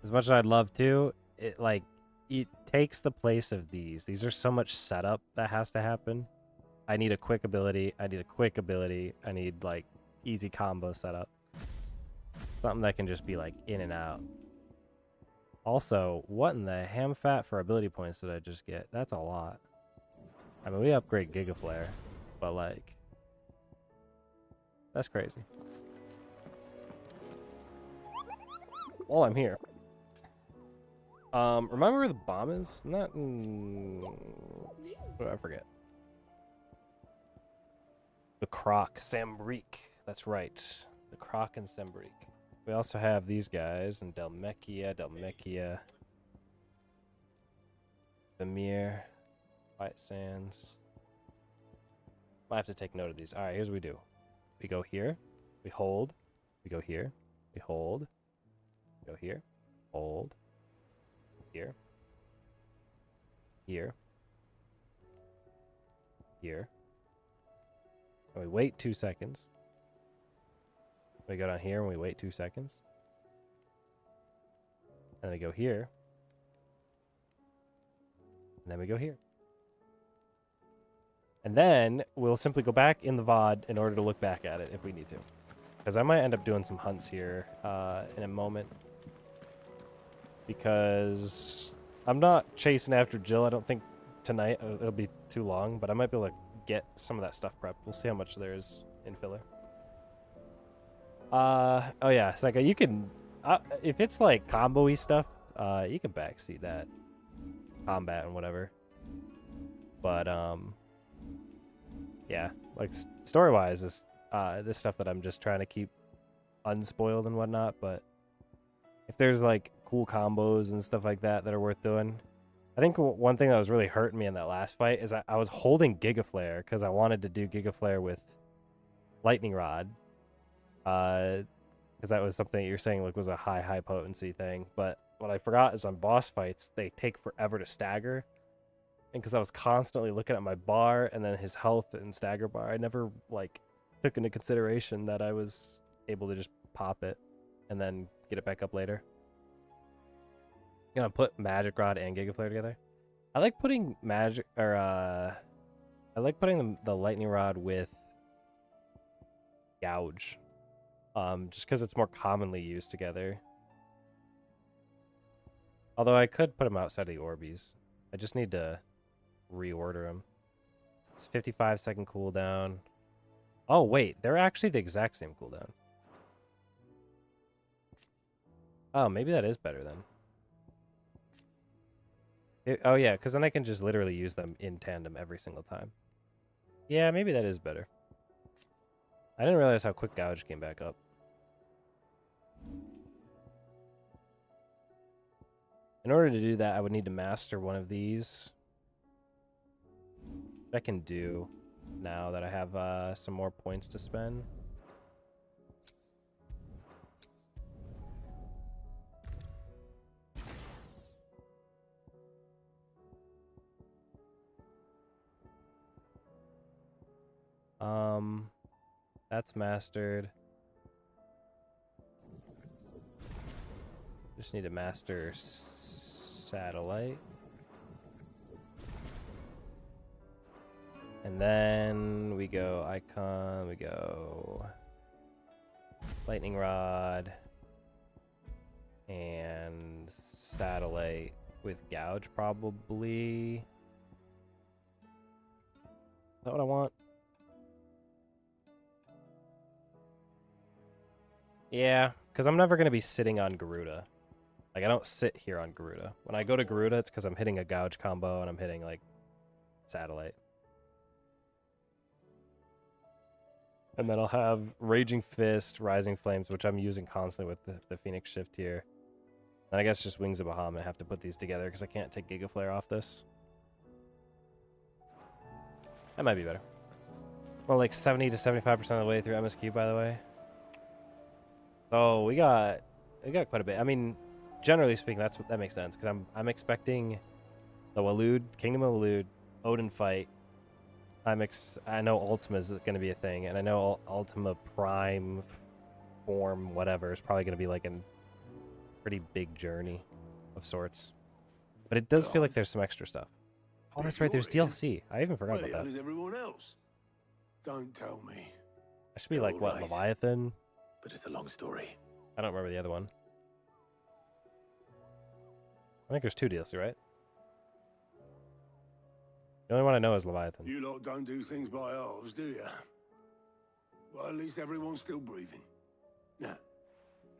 As much as I'd love to, it takes the place of these. These are so much setup that has to happen. I need a quick ability. I need a quick ability. I need like easy combo setup. Something that can just be like in and out. Also, what in the ham fat for ability points did I just get? That's a lot. I mean, we upgrade Giga Flare, but like, that's crazy. While I'm here, remember where the bomb is? Not, I forget. The Croc, Sambrique. That's right. The Croc and Sambrique. We also have these guys in Delmechia, Vamir, White Sands. I have to take note of these. All right, here's what we do. We go here, we hold, we go here, we hold, go here, hold, here, here, here. And we wait 2 seconds. We go down here and we wait 2 seconds. And then we go here. And then we go here. And then we'll simply go back in the VOD in order to look back at it if we need to. Because I might end up doing some hunts here in a moment. Because I'm not chasing after Jill. I don't think tonight it'll be too long. But I might be able to get some of that stuff prepped. We'll see how much there is in filler. Oh yeah, it's like you can... if it's like combo-y stuff, you can backseat that. Combat and whatever. But, yeah, like story-wise, this stuff that I'm just trying to keep unspoiled and whatnot. But if there's like cool combos and stuff like that that are worth doing, I think one thing that was really hurting me in that last fight is I was holding Giga Flare because I wanted to do Giga Flare with Lightning Rod, because that was something you're saying like was a high potency thing. But what I forgot is on boss fights they take forever to stagger. And because I was constantly looking at my bar and then his health and stagger bar, I never like took into consideration that I was able to just pop it and then get it back up later. You know, put Magic Rod and Giga Flare together. I like putting I like putting the Lightning Rod with Gouge, just because it's more commonly used together. Although I could put them outside of the Orbeez. I just need to reorder them. It's 55-second cooldown. Oh wait, they're actually the exact same cooldown. Oh, maybe that is better then. Oh yeah, because then I can just literally use them in tandem every single time. Yeah, maybe that is better. I didn't realize how quick Gouge came back up. In order to do that, I would need to master one of these. I can do now that I have some more points to spend. That's mastered. Just need to master satellite. And then we go icon, we go lightning rod and satellite with gouge probably. Is that what I want? Yeah, because I'm never going to be sitting on Garuda. Like, I don't sit here on Garuda. When I go to Garuda, it's because I'm hitting a gouge combo and I'm hitting, like, satellite. And then I'll have Raging Fist, Rising Flames, which I'm using constantly with the Phoenix Shift here. And I guess just Wings of Bahamut. I have to put these together because I can't take Giga Flare off this. That might be better. Well, like 70 to 75% of the way through MSQ, by the way. So we got quite a bit. I mean, generally speaking, that makes sense because I'm expecting the Waloed, Kingdom of Waloed, Odin fight. I know Ultima is going to be a thing, and I know Ultima Prime form, whatever, is probably going to be like a pretty big journey of sorts. But it does feel like there's some extra stuff. Oh, that's right. There's DLC. I even forgot about that. Is everyone else? Don't tell me. That should be like what, Leviathan? But it's a long story. I don't remember the other one. I think there's 2 DLC, right? The only one I know is Leviathan. You lot don't do things by halves, do you? Well, at least everyone's still breathing. Now,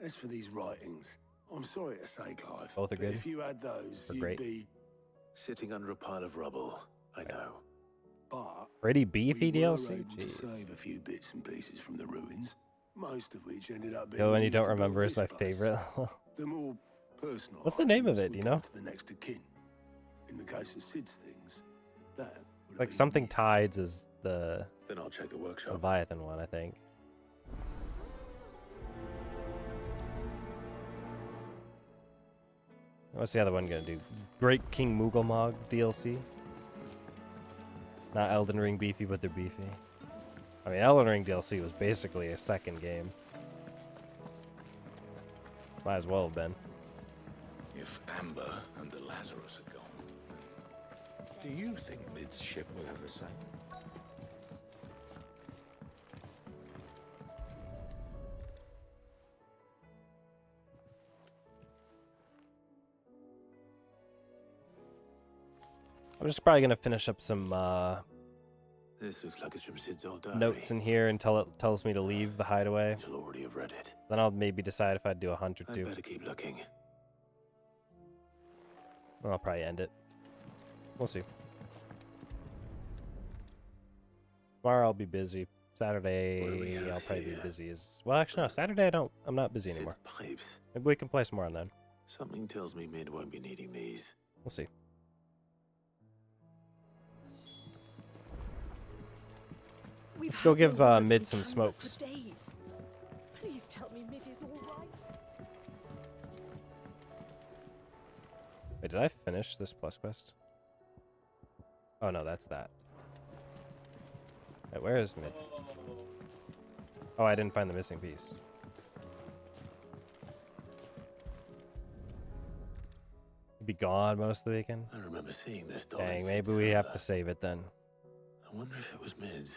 as for these writings, I'm sorry to say, Clive, both are good. If you had those, They're you'd great. be sitting under a pile of rubble. I know. But pretty beefy we were DLC. able to save a few bits and pieces from the ruins, most of which ended up being. The one you used don't to build remember is this my place. favorite. The more personal. What's the name of items it? Do you would go know? to the next of kin. In the case of Sid's things, that would have Like been something Tides is the Then I'll check the workshop. Leviathan one, I think. What's the other one gonna do? Great King Mughal DLC? Not Elden Ring beefy, but they're beefy. I mean, Elden Ring DLC was basically a second game. Might as well have been. If Amber and the Lazarus are gone, then do you think Mid's ship will have the same? I'm just probably gonna finish up some This looks like it's from Sid's old diary. notes in here until it tells me to leave the hideaway. I'll already have read it. Then I'll maybe decide if I'd do a hunt or I'd two. better keep looking. Or I'll probably end it. We'll see. Tomorrow I'll be busy. Saturday I'll probably be busy as well. Actually, no. Saturday I'm not busy anymore. Pipes. Maybe we can play some more on then. Something tells me Mid won't be needing these. We'll see. Let's go give Mid some smokes. Please tell me Mid is all right. Wait, did I finish this plus quest? Oh no, that's that. Wait, where is Mid? Oh, I didn't find the missing piece. He'd be gone most of the weekend. I remember seeing this doll. Dang, maybe we have to save it then. I wonder if it was Mid's.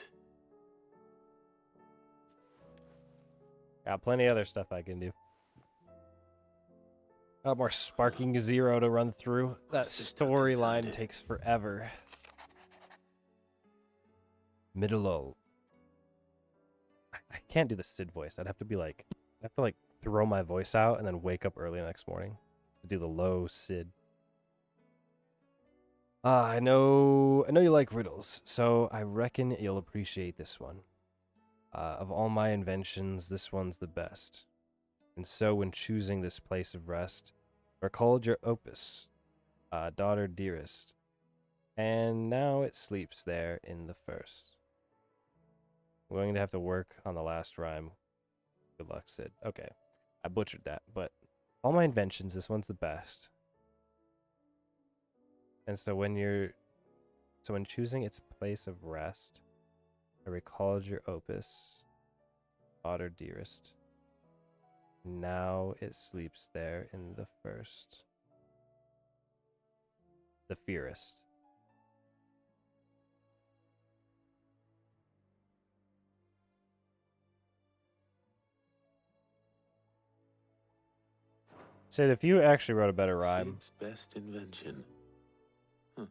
Got plenty of other stuff I can do. Got more Sparking Zero to run through. That storyline takes forever. Middle. I can't do the Sid voice. I'd have to be like, I have to like throw my voice out and then wake up early the next morning to do the low Sid. I know you like riddles, so I reckon you'll appreciate this one. Of all my inventions, this one's the best. And so when choosing this place of rest, recalled your opus, daughter dearest, and now it sleeps there in the first. We're going to have to work on the last rhyme. Good luck, Sid. Okay, I butchered that, but all my inventions, this one's the best. And so when choosing its place of rest, I recalled your opus, daughter dearest. Now it sleeps there in the first. The fearest. Sid, if you actually wrote a better rhyme. Sid's best invention. Huh.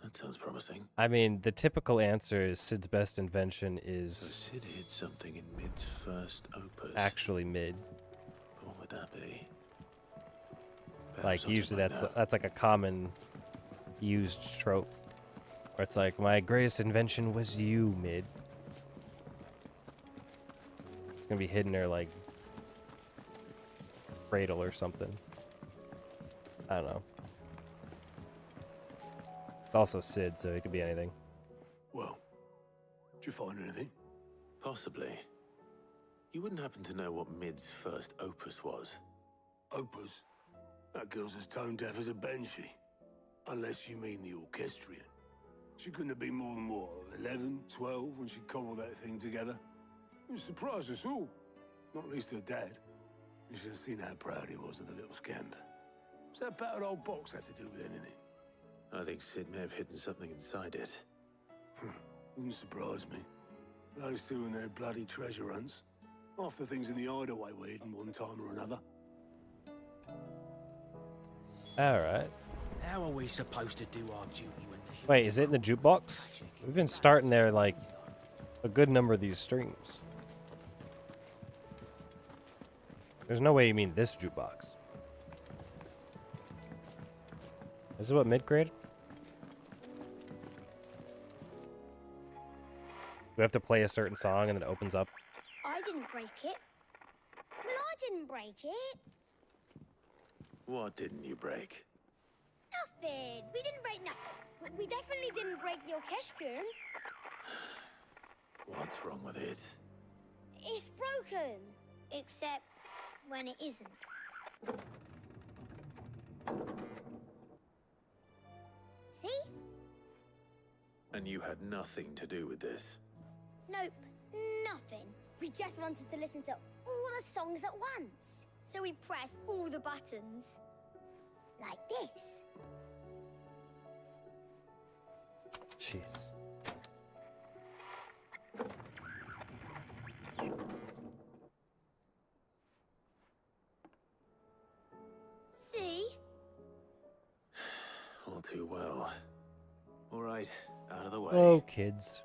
That sounds promising. I mean, the typical answer is Sid's best invention is... So Sid hid something in Mid's first opus. Actually Mid. What would that be? Like, usually that's like a common used trope. Where it's like, my greatest invention was you, Mid. It's gonna be hidden or like cradle or something. I don't know. It's also Sid, so it could be anything. Well, did you find anything? Possibly. You wouldn't happen to know what Mid's first opus was? Opus? That girl's as tone deaf as a banshee. Unless you mean the orchestrion. She couldn't have been more than, what, 11, 12 when she cobbled that thing together? It surprised us all. Not least her dad. You should have seen how proud he was of the little scamp. What's that battered old box have to do with anything? I think Sid may have hidden something inside it. Wouldn't surprise me. Those two and their bloody treasure hunts. Half the things in the hideaway were hidden one time or another. Alright. How are we supposed to do our duty when the... Wait, is it in the jukebox? We've been starting there like a good number of these streams. There's no way you mean this jukebox. This is what Mid created? We have to play a certain song and then it opens up. I didn't break it. Well, I didn't break it. What didn't you break? Nothing. We didn't break nothing. We definitely didn't break the orchestrion. What's wrong with it? It's broken. Except when it isn't. See? And you had nothing to do with this? Nope. Nothing. We just wanted to listen to all the songs at once. So we press all the buttons. Like this. Jeez. See? All too well. All right, out of the way. Oh, kids.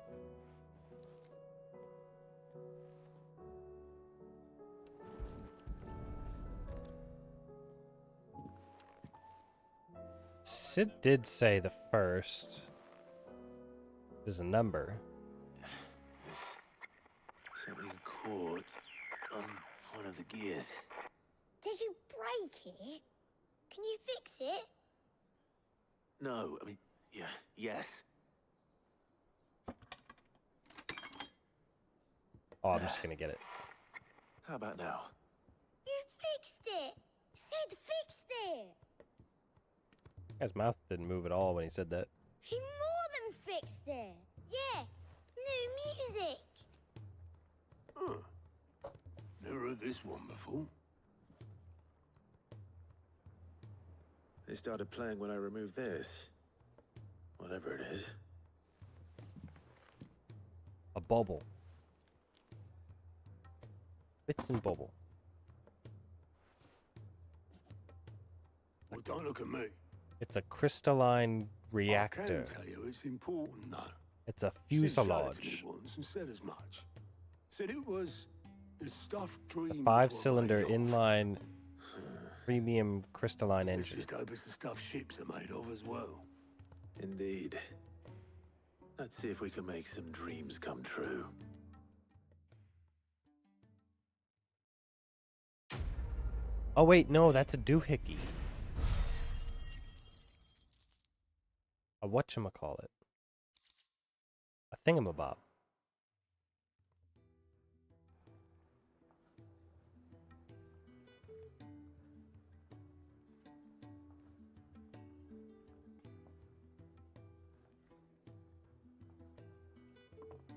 Sid did say the first is a number. There's something caught on one of the gears. Did you break it? Can you fix it? No, I mean, yeah, yes. Oh, I'm just gonna get it. How about now? You fixed it! Sid fixed it! His mouth didn't move at all when he said that. He more than fixed it! Yeah! New music! Huh. Never heard this one before. They started playing when I removed this. Whatever it is. A bubble. Bits and bubble. Well, don't look at me. It's a crystalline reactor. I can tell you it's important, though. It's a Sid showed it to me fuselage. once and said as much. Said it was the stuff dreams were 5-cylinder made of. inline premium crystalline Let's engine. just hope it's the stuff ships are made of as well. Indeed. Let's see if we can make some dreams come true. Oh wait, no, that's a doohickey. A whatchamacallit. A thingamabob.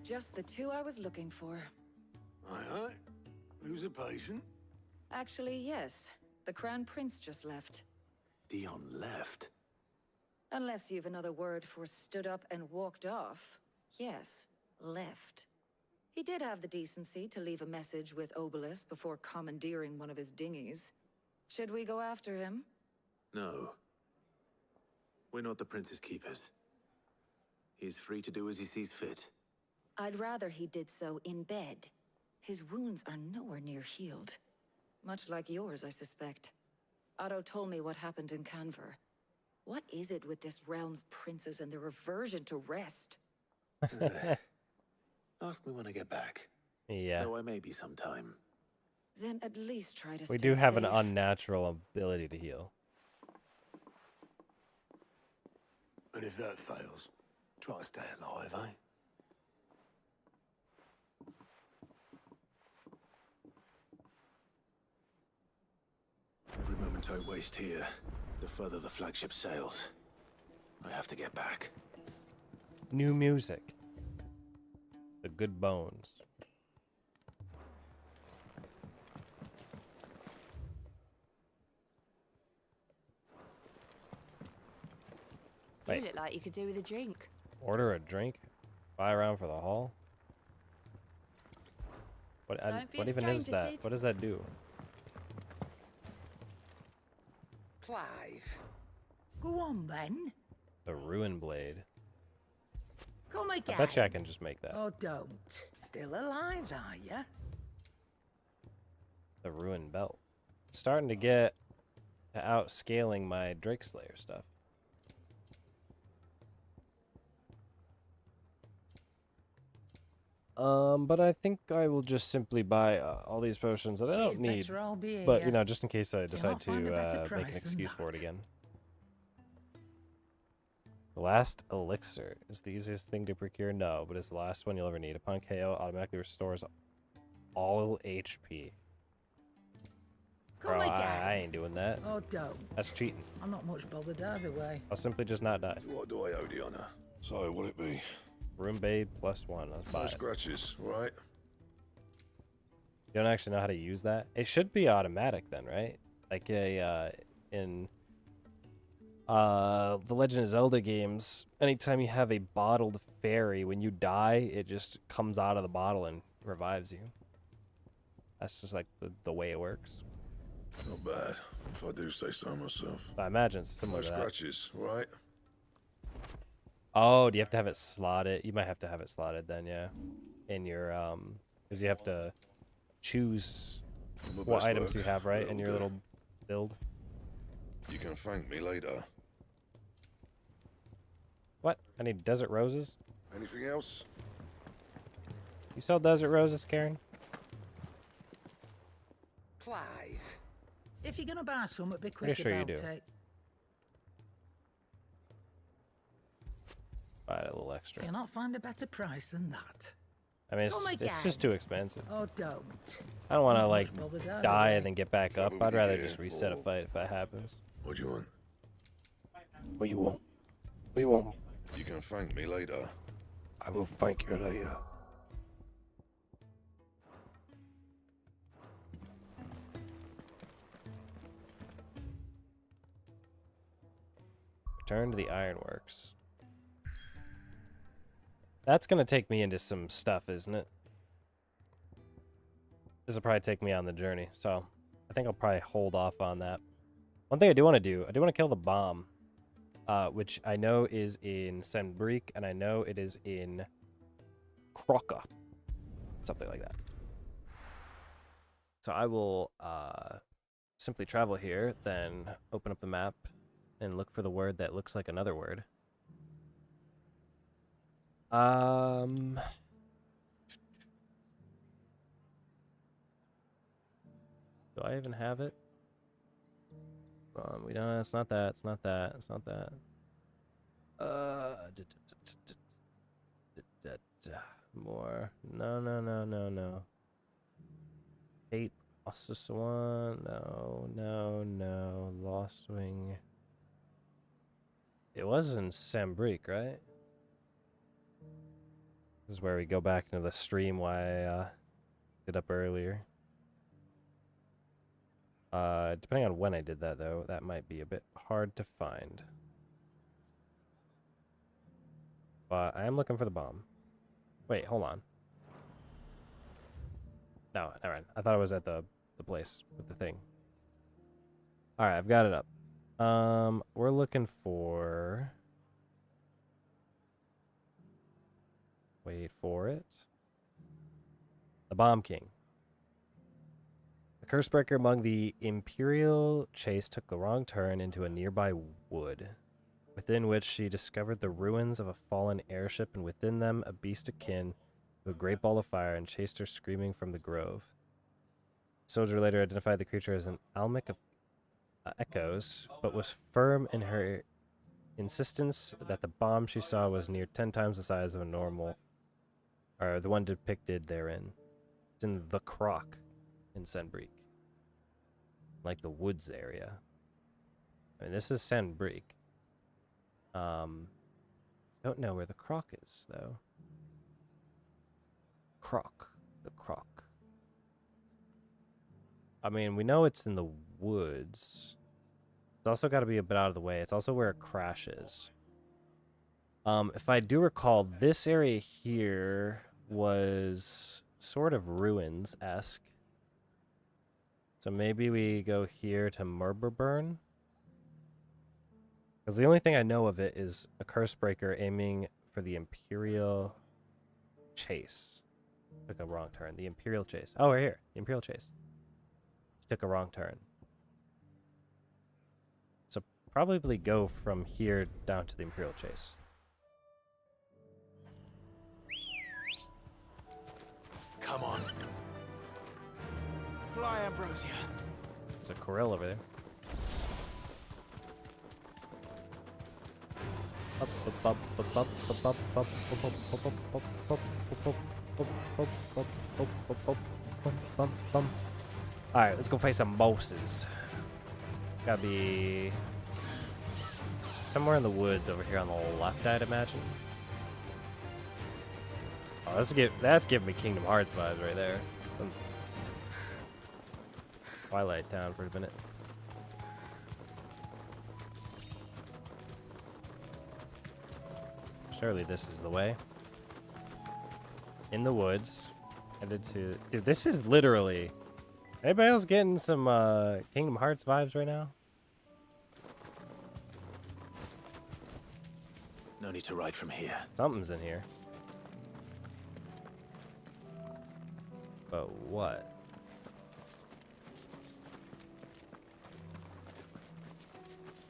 Just the two I was looking for. Aye, aye. Who's a patient? Actually, yes. The Crown Prince just left. Dion left. Unless you've another word for stood up and walked off. Yes, left. He did have the decency to leave a message with Obelisk before commandeering one of his dinghies. Should we go after him? No. We're not the Prince's keepers. He's free to do as he sees fit. I'd rather he did so in bed. His wounds are nowhere near healed. Much like yours, I suspect. Otto told me what happened in Canver. What is it with this realm's princes and their aversion to rest? Ask me when I get back. Yeah. Though I may be sometime. Then at least try to We stay do have safe. an unnatural ability to heal. And if that fails, try to stay alive, eh? Every moment I waste here, the further the flagship sails. I have to get back. New music. The Good Bones. You Wait. look like you could do with a drink. Order a drink? Buy around for the hall? What, Don't be what a even is stranger, that? Sid. What does that do? Clive. Go on then. The Ruin Blade. Come again. I bet you I can just make that. Oh, don't. Still alive, are ya? The Ruin Belt. Starting to get to outscaling my Drake Slayer stuff. But I think I will just simply buy all these potions that I don't You'd need. better all be But, here. you know, just in case I decide Cannot to find a better make an price than excuse for it that. again. The last elixir is the easiest thing to procure? No, but it's the last one you'll ever need. Upon KO, automatically restores all HP. Come Bro, again. I ain't doing that. Oh, don't. That's cheating. I'm not much bothered either way. I'll simply just not die. What do I owe the honor? So, what'll it be? Room Blade +1. Let's buy No it. scratches, right? You don't actually know how to use that? It should be automatic then, right? Like in the Legend of Zelda games, anytime you have a bottled fairy, when you die, it just comes out of the bottle and revives you. That's just like the way it works. Not bad, if I do say so myself. I imagine it's similar No to that. scratches, right? Oh, do you have to have it slotted? You might have to have it slotted then, yeah. In your because you have to choose My what best items work, you have, right, but in it'll your do. little build. You can thank me later. What? I need desert roses? Anything else? You sell desert roses, Karen? Clive, if you're gonna buy some, be quick Pretty sure you about do. it. Buy a little extra. You'll not find a better price than that. I mean, Come it's just again. too expensive. Oh, don't. I don't want to Not like much bothered either die way. and then get back up. Trouble I'd with rather you, just reset a or- fight if that happens. What do you want? What you want? What you want? You can thank me later. I will thank you later. Return to the ironworks. That's gonna take me into some stuff, isn't it? This will probably take me on the journey, so I think I'll probably hold off on that. One thing I do want to do, I do want to kill the bomb, which I know is in Senbreek, and I know it is in Kroka, something like that. So I will simply travel here, then open up the map and look for the word that looks like another word. Do I even have it? We don't. It's not that. It's not that. It's not that. More. No. Eight. Ossus one. No. Lost Wing. It was in Sambreek, right? This is where we go back into the stream why I did up earlier. Depending on when I did that, though, that might be a bit hard to find. But I am looking for the bomb. Wait, hold on. No, never mind. I thought I was at the place with the thing. Alright, I've got it up. We're looking for... Wait for it. The Bomb King. The Cursebreaker among the Imperial chase took the wrong turn into a nearby wood, within which she discovered the ruins of a fallen airship, and within them a beast akin to a great ball of fire, and chased her screaming from the grove. The soldier later identified the creature as an almec of echoes, but was firm in her insistence that the bomb she saw was near 10 times the size of a normal, or the one depicted therein. It's in the Croc in Senbreek. Like the woods area. I mean, this is Senbreek. Don't know where the Croc is, though. Croc. The Croc. I mean, we know it's in the woods. It's also got to be a bit out of the way. It's also where a crash is. If I do recall, this area here was sort of ruins-esque. So maybe we go here to Murberburn? Because the only thing I know of it is a Cursebreaker aiming for the Imperial Chase. Took a wrong turn. The Imperial Chase. Oh, we're here. The Imperial Chase. She took a wrong turn. So probably go from here down to the Imperial Chase. Come on. Fly, Ambrosia. There's a Corel over there. Alright, let's go play some bosses. Gotta be somewhere in the woods over here on the left, I'd imagine. Oh, that's giving me Kingdom Hearts vibes right there. Twilight Town for a minute. Surely this is the way. In the woods. Headed to... Dude, this is literally... Anybody else getting some Kingdom Hearts vibes right now? No need to ride from here. Something's in here. But what?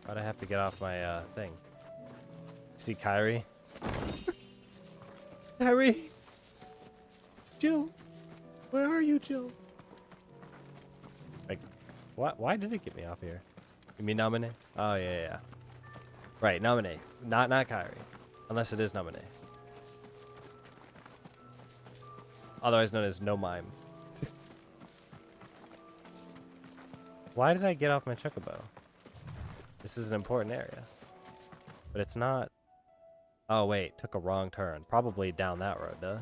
Why'd I have to get off my thing? See Kyrie? Kyrie! Jill! Where are you, Jill? Like, what? Why did it get me off here? You mean Namine? Oh, yeah. Right, Namine. Not Kyrie. Unless it is Namine. Otherwise known as No Mime. Why did I get off my chocobo? This is an important area. But it's not... Oh, wait. Took a wrong turn. Probably down that road, duh.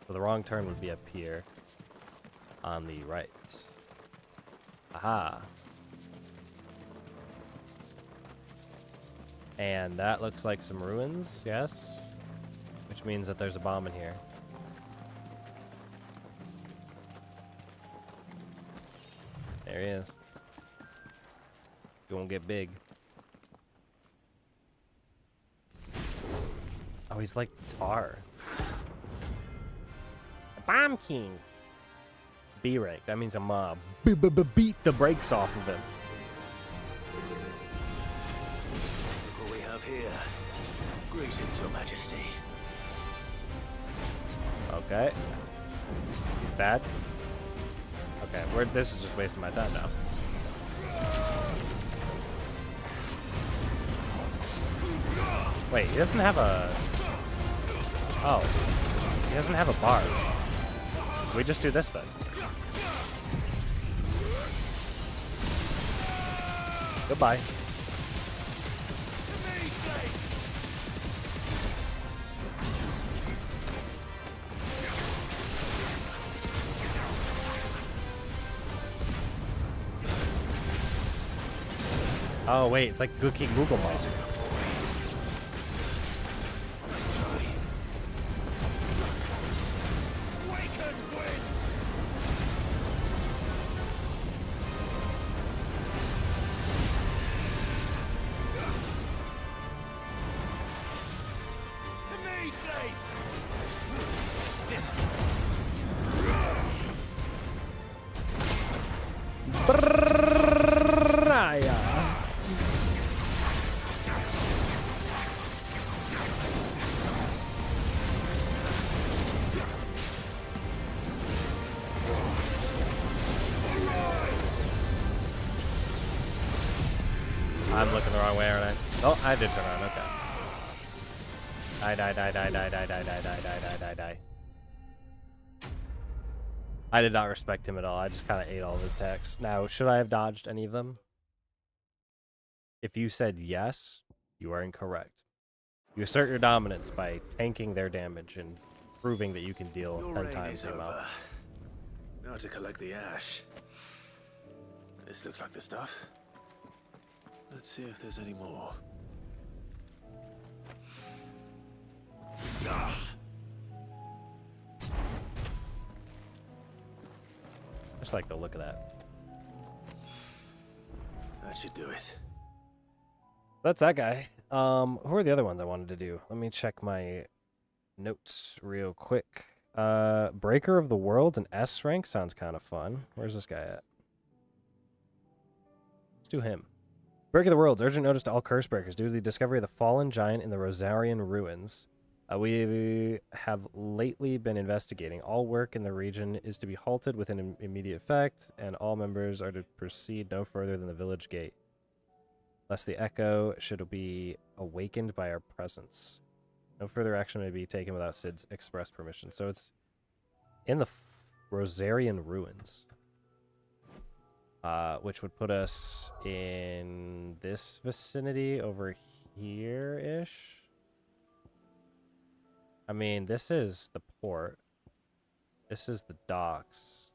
So the wrong turn would be up here. On the right. Aha. And that looks like some ruins, yes? Which means that there's a bomb in here. There he is. You won't get big. Oh, he's like Tar. A Bomb King. B rank. That means a mob. Beat the brakes off of him. Look what we have here. Greetings, Your Majesty. Okay. He's bad. Okay, this is just wasting my time now. Wait, he doesn't have a... Oh. He doesn't have a bar. We just do this then. Goodbye. Oh wait, it's like Good King Google Mob. I'm looking the wrong way, aren't I? Oh, I did turn around, okay. Die. I did not respect him at all. I just kind of ate all of his attacks. Now, should I have dodged any of them? If you said yes, you are incorrect. You assert your dominance by tanking their damage and proving that you can deal 10 times the amount. Now to collect the ash. This looks like the stuff. Let's see if there's any more. Just like the look of that. That should do it. That's that guy. Who are the other ones I wanted to do? Let me check my notes real quick. Breaker of the Worlds, an S rank sounds kind of fun. Where's this guy at? Let's do him. Breaker of the Worlds, urgent notice to all curse breakers due to the discovery of the fallen giant in the Rosarian ruins. We have lately been investigating. All work in the region is to be halted with an immediate effect, and all members are to proceed no further than the village gate, lest the echo should be awakened by our presence. No further action may be taken without Sid's express permission. So it's in the Rosarian ruins, which would put us in this vicinity over here-ish. I mean, this is the port. This is the docks.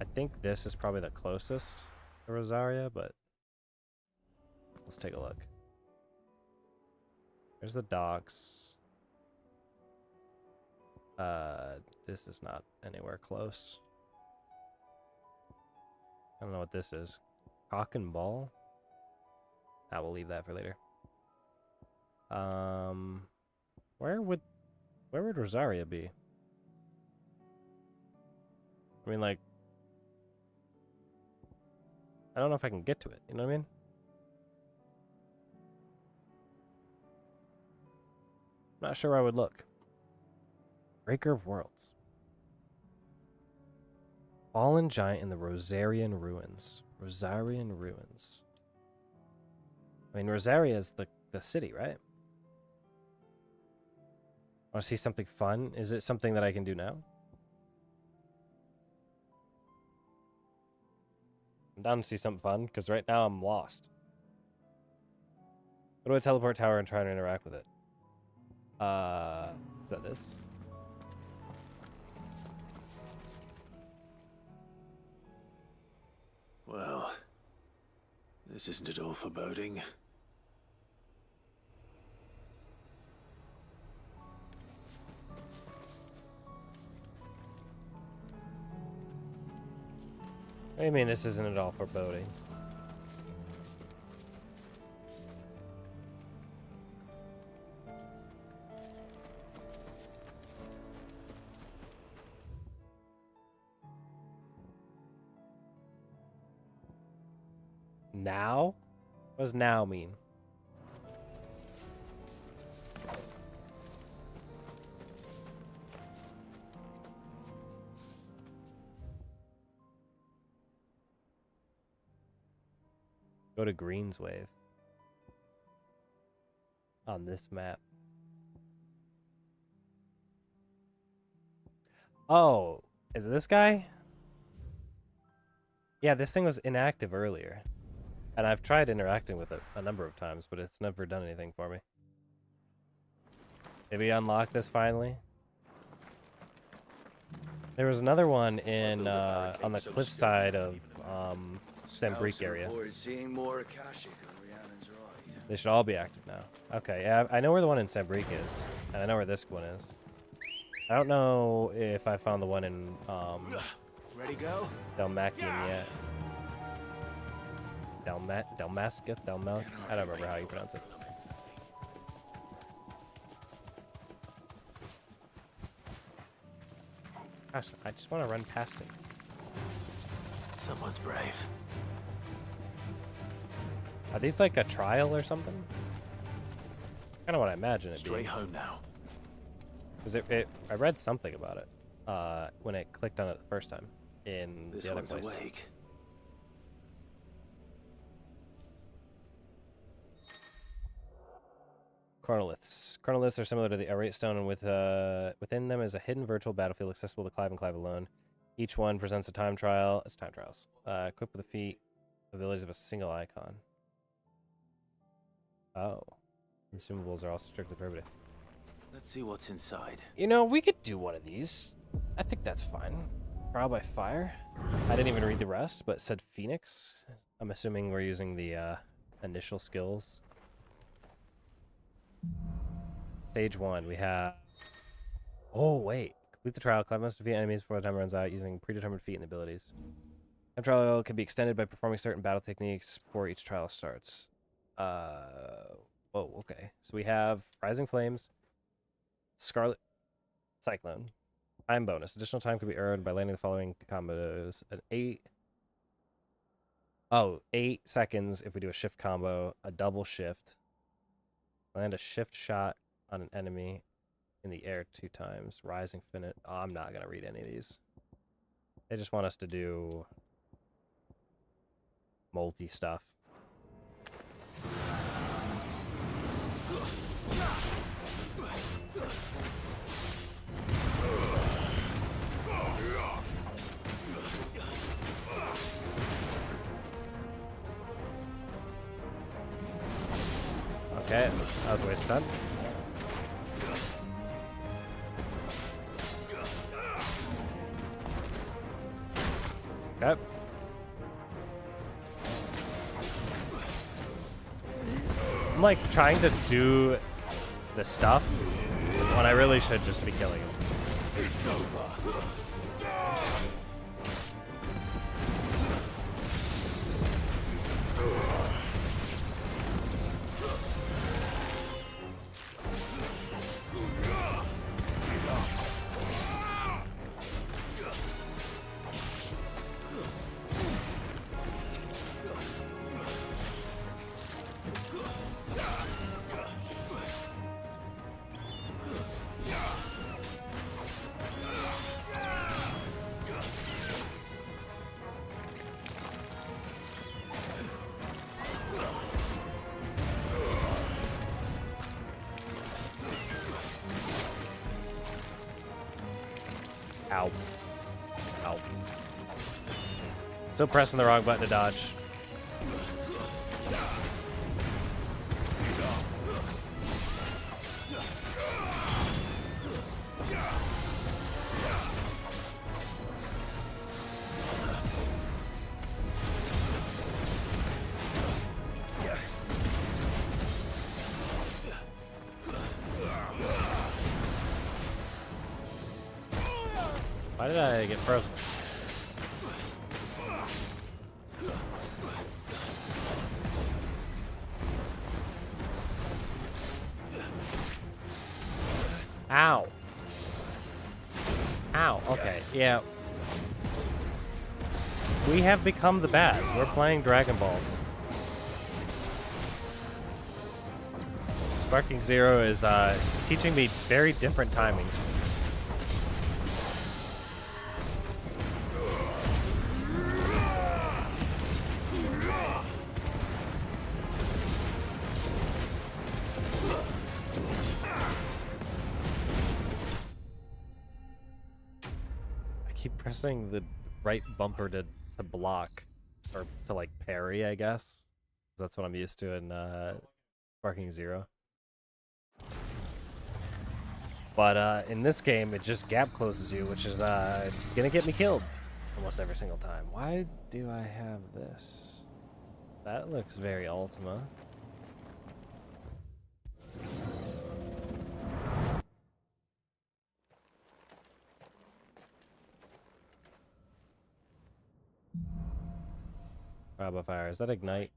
I think this is probably the closest to Rosaria, but let's take a look. There's the docks. This is not anywhere close. I don't know what this is. Cock and ball? I will leave that for later. Where would Rosaria be? I mean, like, I don't know if I can get to it, you know what I mean? Not sure where I would look. Breaker of Worlds. Fallen Giant in the Rosarian Ruins. Rosarian Ruins. I mean, Rosaria is the city, right? Want to see something fun? Is it something that I can do now? I'm down to see something fun, because right now I'm lost. Go to a teleport tower and try to interact with it. Is that this? Well, this isn't at all foreboding. What do you mean this isn't at all foreboding? Now? What does now mean? Go to Greenswave. On this map. Oh, is it this guy? Yeah, this thing was inactive earlier. And I've tried interacting with it a number of times, but it's never done anything for me. Maybe unlock this finally. There was another one in on the cliffside of Sembrique area. Seeing more Akashic on Rhiannon's right. They should all be active now. Okay, yeah, I know where the one in Sembrique is, and I know where this one is. I don't know if I found the one in Ready go? Dalmacian yet. Dalmascus? I don't remember how you pronounce it. Gosh, I just want to run past it. Someone's brave. Are these like a trial or something? Kind of what I imagine it Straight being. home now. Because I read something about it when I clicked on it the first time in This the other one's place. awake. Chronoliths. Chronoliths are similar to the Arate Stone, and within them is a hidden virtual battlefield accessible to Clive and Clive alone. Each one presents a time trial. It's time trials. Equipped with the feat abilities of a single icon. Oh. Consumables are also strictly prohibited. Let's see what's inside. You know, we could do one of these. I think that's fine. Trial by fire. I didn't even read the rest, but it said Phoenix. I'm assuming we're using the initial skills. Stage 1, we have... Oh, wait. Complete the trial. Clive must defeat enemies before the time runs out using predetermined feat and abilities. Time trial can be extended by performing certain battle techniques before each trial starts. Whoa, okay. So we have Rising Flames, Scarlet Cyclone, time bonus. Additional time can be earned by landing the following combos. An 8 seconds if we do a shift combo, a double shift. Land a shift shot on an enemy in the air 2 times. Rising Finite. Oh, I'm not going to read any of these. They just want us to do multi stuff. Okay, that was a waste of time. Okay. I'm like trying to do the stuff when I really should just be killing him. Ow. Ow. Still pressing the wrong button to dodge. Why did I get frozen? Ow. Ow, okay, yeah. We have become the bad. We're playing Dragon Balls. Sparking Zero is teaching me very different timings. Pressing the right bumper to block, or to like parry, I guess. That's what I'm used to in Sparking Zero. But in this game, it just gap closes you, which is gonna get me killed almost every single time. Why do I have this? That looks very Ultima. Bravo Fire. Is that Ignite?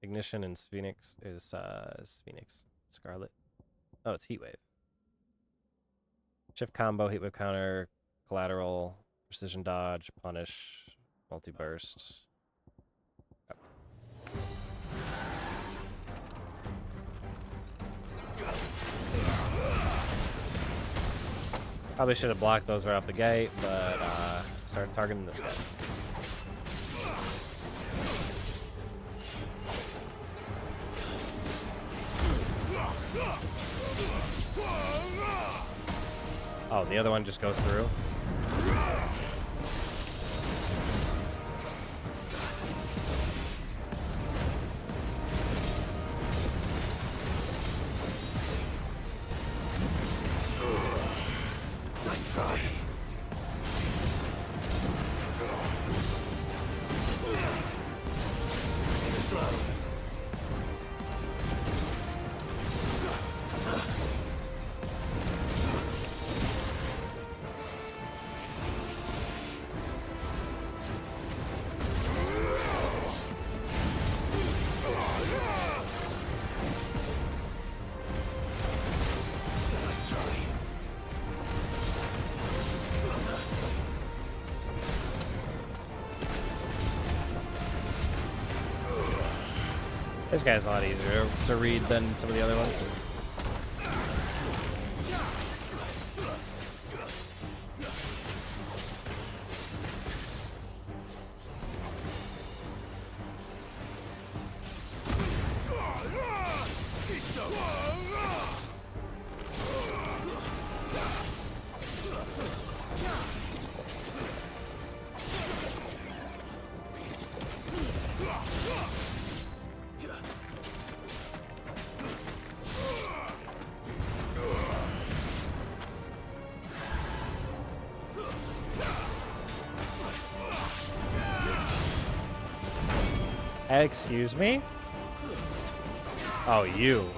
Ignition and Phoenix is Phoenix. Scarlet. Oh, it's Heatwave. Shift combo, Heatwave counter, collateral, precision dodge, punish, multi-burst. Yep. Probably should have blocked those right off the gate, but started targeting this guy. Oh, the other one just goes through. Nice try. This guy's a lot easier to read than some of the other ones. Excuse me? Oh, you.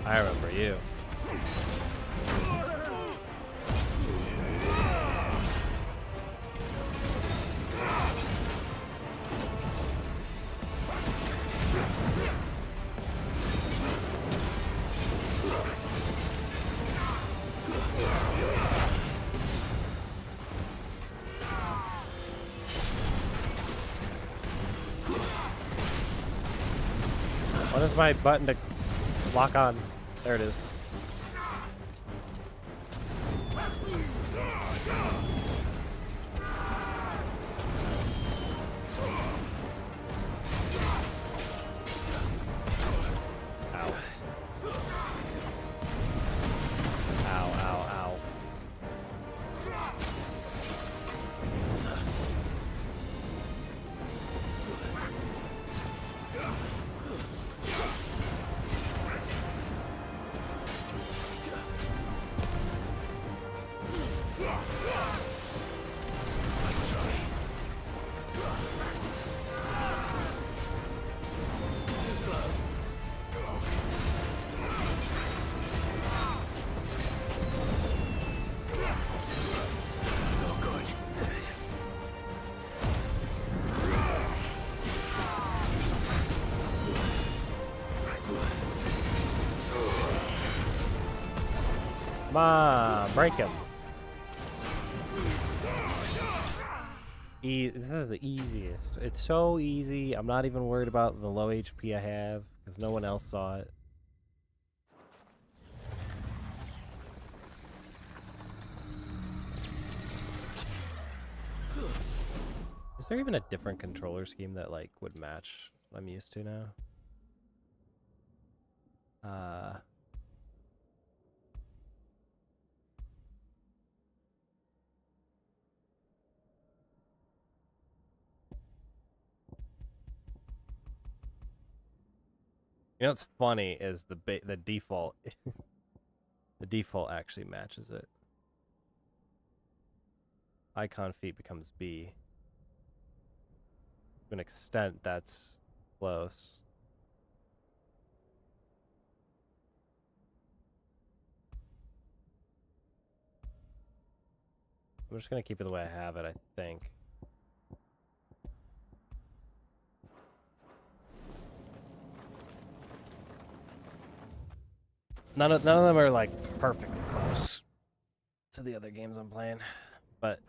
I remember you. What is my button to lock on? There it is. Ow. Ow, ow, ow. Come on, break him. This is the easiest. It's so easy. I'm not even worried about the low HP I have because no one else saw it. Is there even a different controller scheme that like would match what I'm used to now? You know what's funny is the default the default actually matches it. Icon feet becomes B. To an extent that's close. I'm just gonna keep it the way I have it, I think. None of them are like perfectly close to the other games I'm playing, but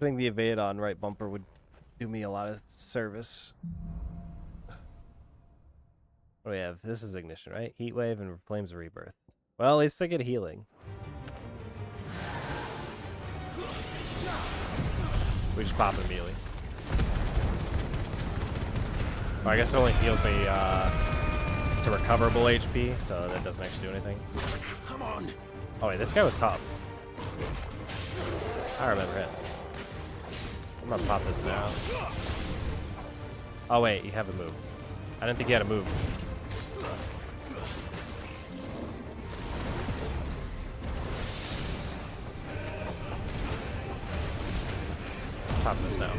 putting the evade on right bumper would do me a lot of service. What do we have? This is ignition, right? Heat wave and flames of rebirth. Well, at least I get healing. We just pop immediately. Well, I guess it only heals me to recoverable HP, so that doesn't actually do anything. Come on. Oh wait, this guy was top. I remember him. I'm gonna pop this now. Oh wait, you have a move. I didn't think you had a move. Pop this now.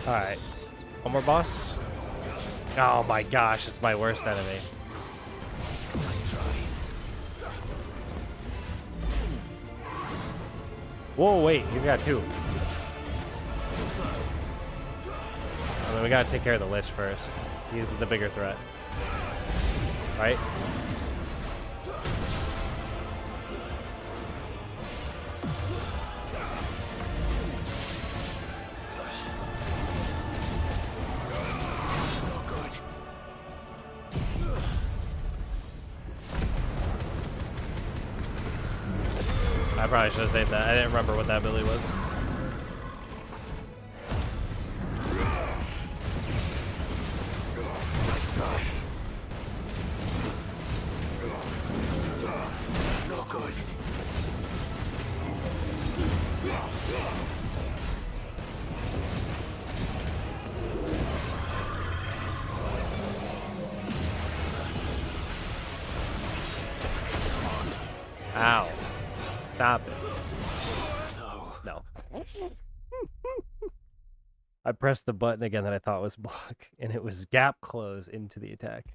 Alright. One more boss? Oh my gosh, it's my worst enemy. Whoa, wait, he's got two. I mean, we gotta take care of the Lich first. He's the bigger threat. Right? I probably should have saved that. I didn't remember what that ability was. Not good. Ow. Stop it. No. I pressed the button again that I thought was block, and it was gap close into the attack.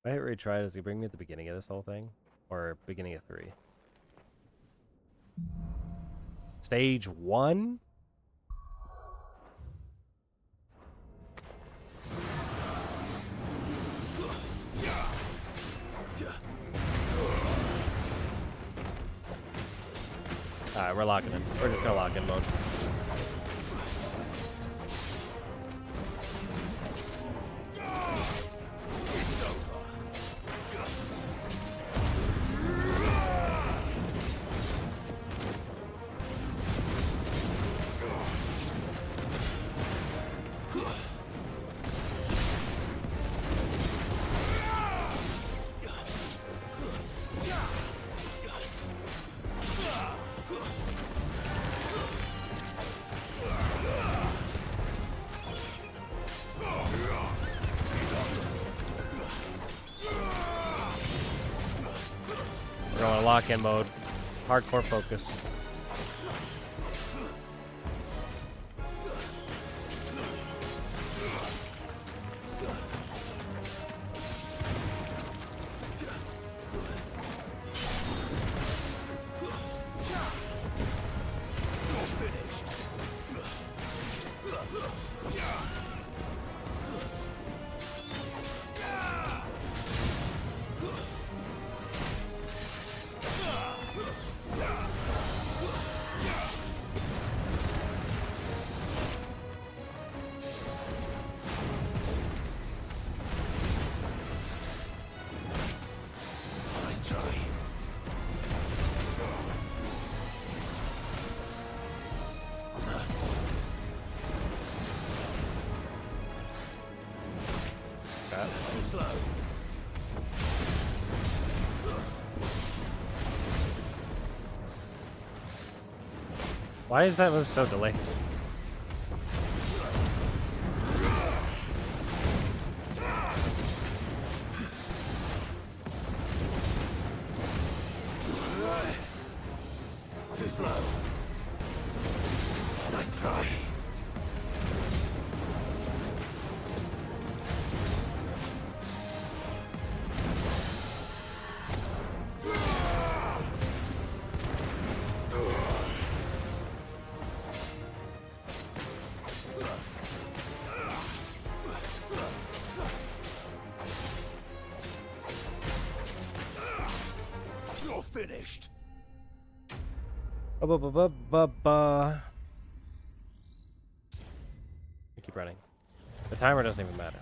If I hit retry, does he bring me at the beginning of this whole thing? Or beginning of 3? Stage 1? Alright, we're locking in. We're just gonna lock in mode. We're going to lock-in mode. Hardcore focus. Slow. Why is that move so delayed? Too slow. Nice try. You're finished. Keep running. The timer doesn't even matter.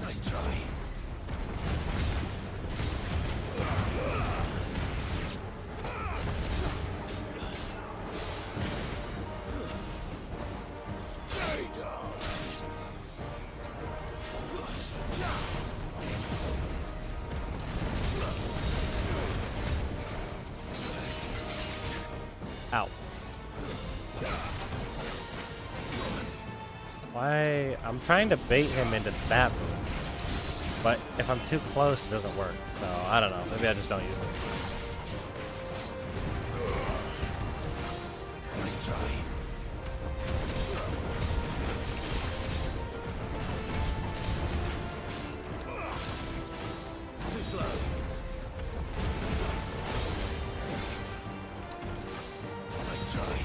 Nice try. Stay down. Ow. I'm trying to bait him into that move. But if I'm too close, it doesn't work. So, I don't know. Maybe I just don't use it. Nice try. Too slow. Nice try.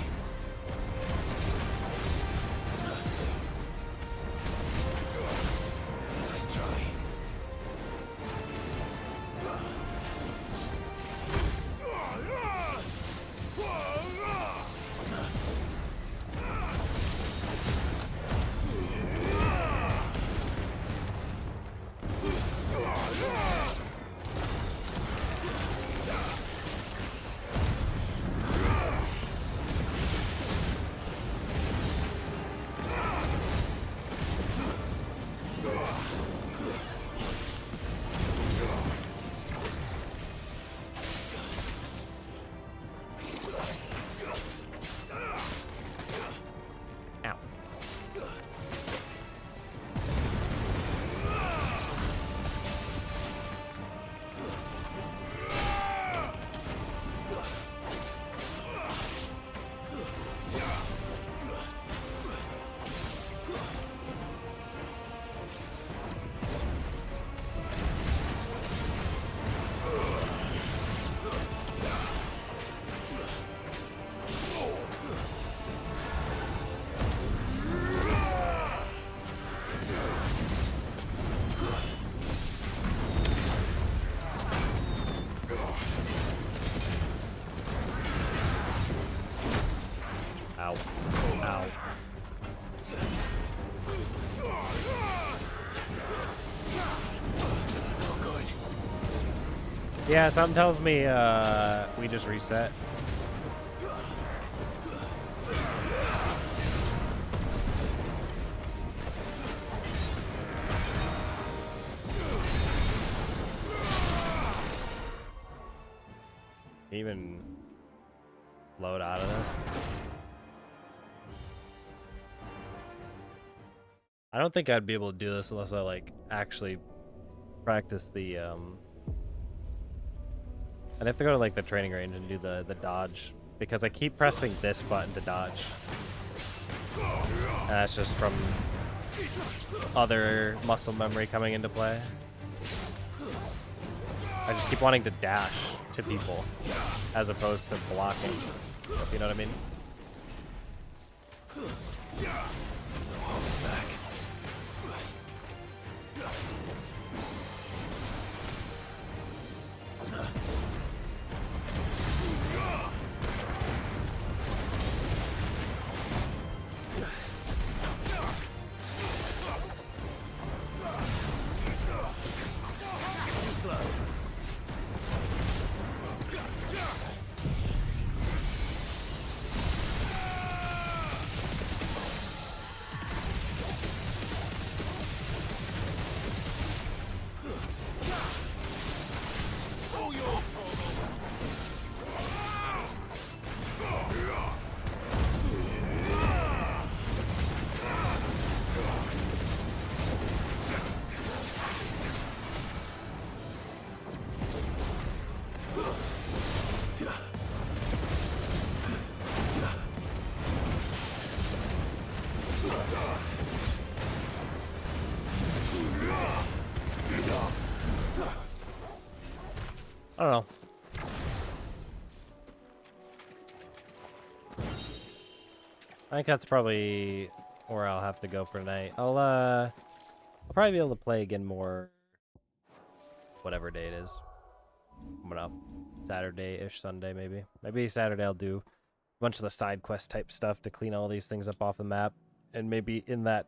Nice try. Ow. Ow. Yeah, something tells me we just reset. Even load out of this. I don't think I'd be able to do this unless I like actually practice the I'd have to go to like the training range and do the dodge because I keep pressing this button to dodge. And that's just from other muscle memory coming into play. I just keep wanting to dash to people as opposed to blocking. You know what I mean? I don't know. I think that's probably where I'll have to go for tonight. I'll probably be able to play again more whatever day it is. Coming up. Saturday-ish, Sunday maybe. Maybe Saturday I'll do a bunch of the side quest type stuff to clean all these things up off the map. And maybe in that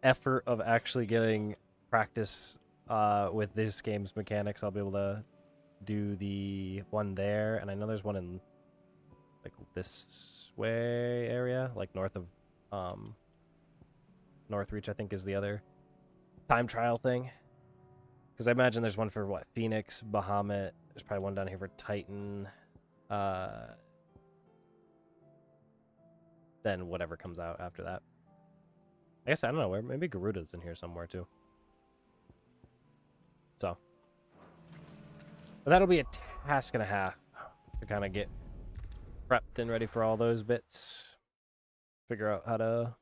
effort of actually getting practice with this game's mechanics, I'll be able to do the one there, and I know there's one in like this way area, like north of Northreach, I think is the other time trial thing. Because I imagine there's one for what, Phoenix, Bahamut. There's probably one down here for Titan. Then whatever comes out after that. I guess I don't know where. Maybe Garuda's in here somewhere too. So, but that'll be a task and a half to kind of get prepped and ready for all those bits. Figure out how to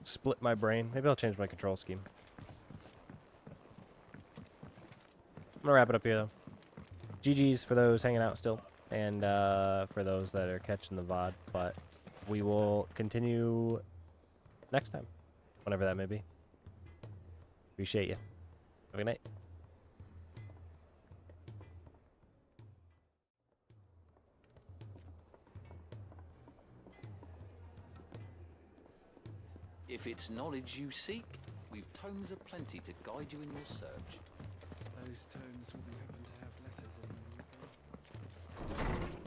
split my brain. Maybe I'll change my control scheme. I'm gonna wrap it up here though. GG's for those hanging out still, and for those that are catching the VOD. But we will continue next time, whenever that may be. Appreciate you. Have a good night. If it's knowledge you seek, we've tomes aplenty to guide you in your search. Those tomes will be having to have letters in them.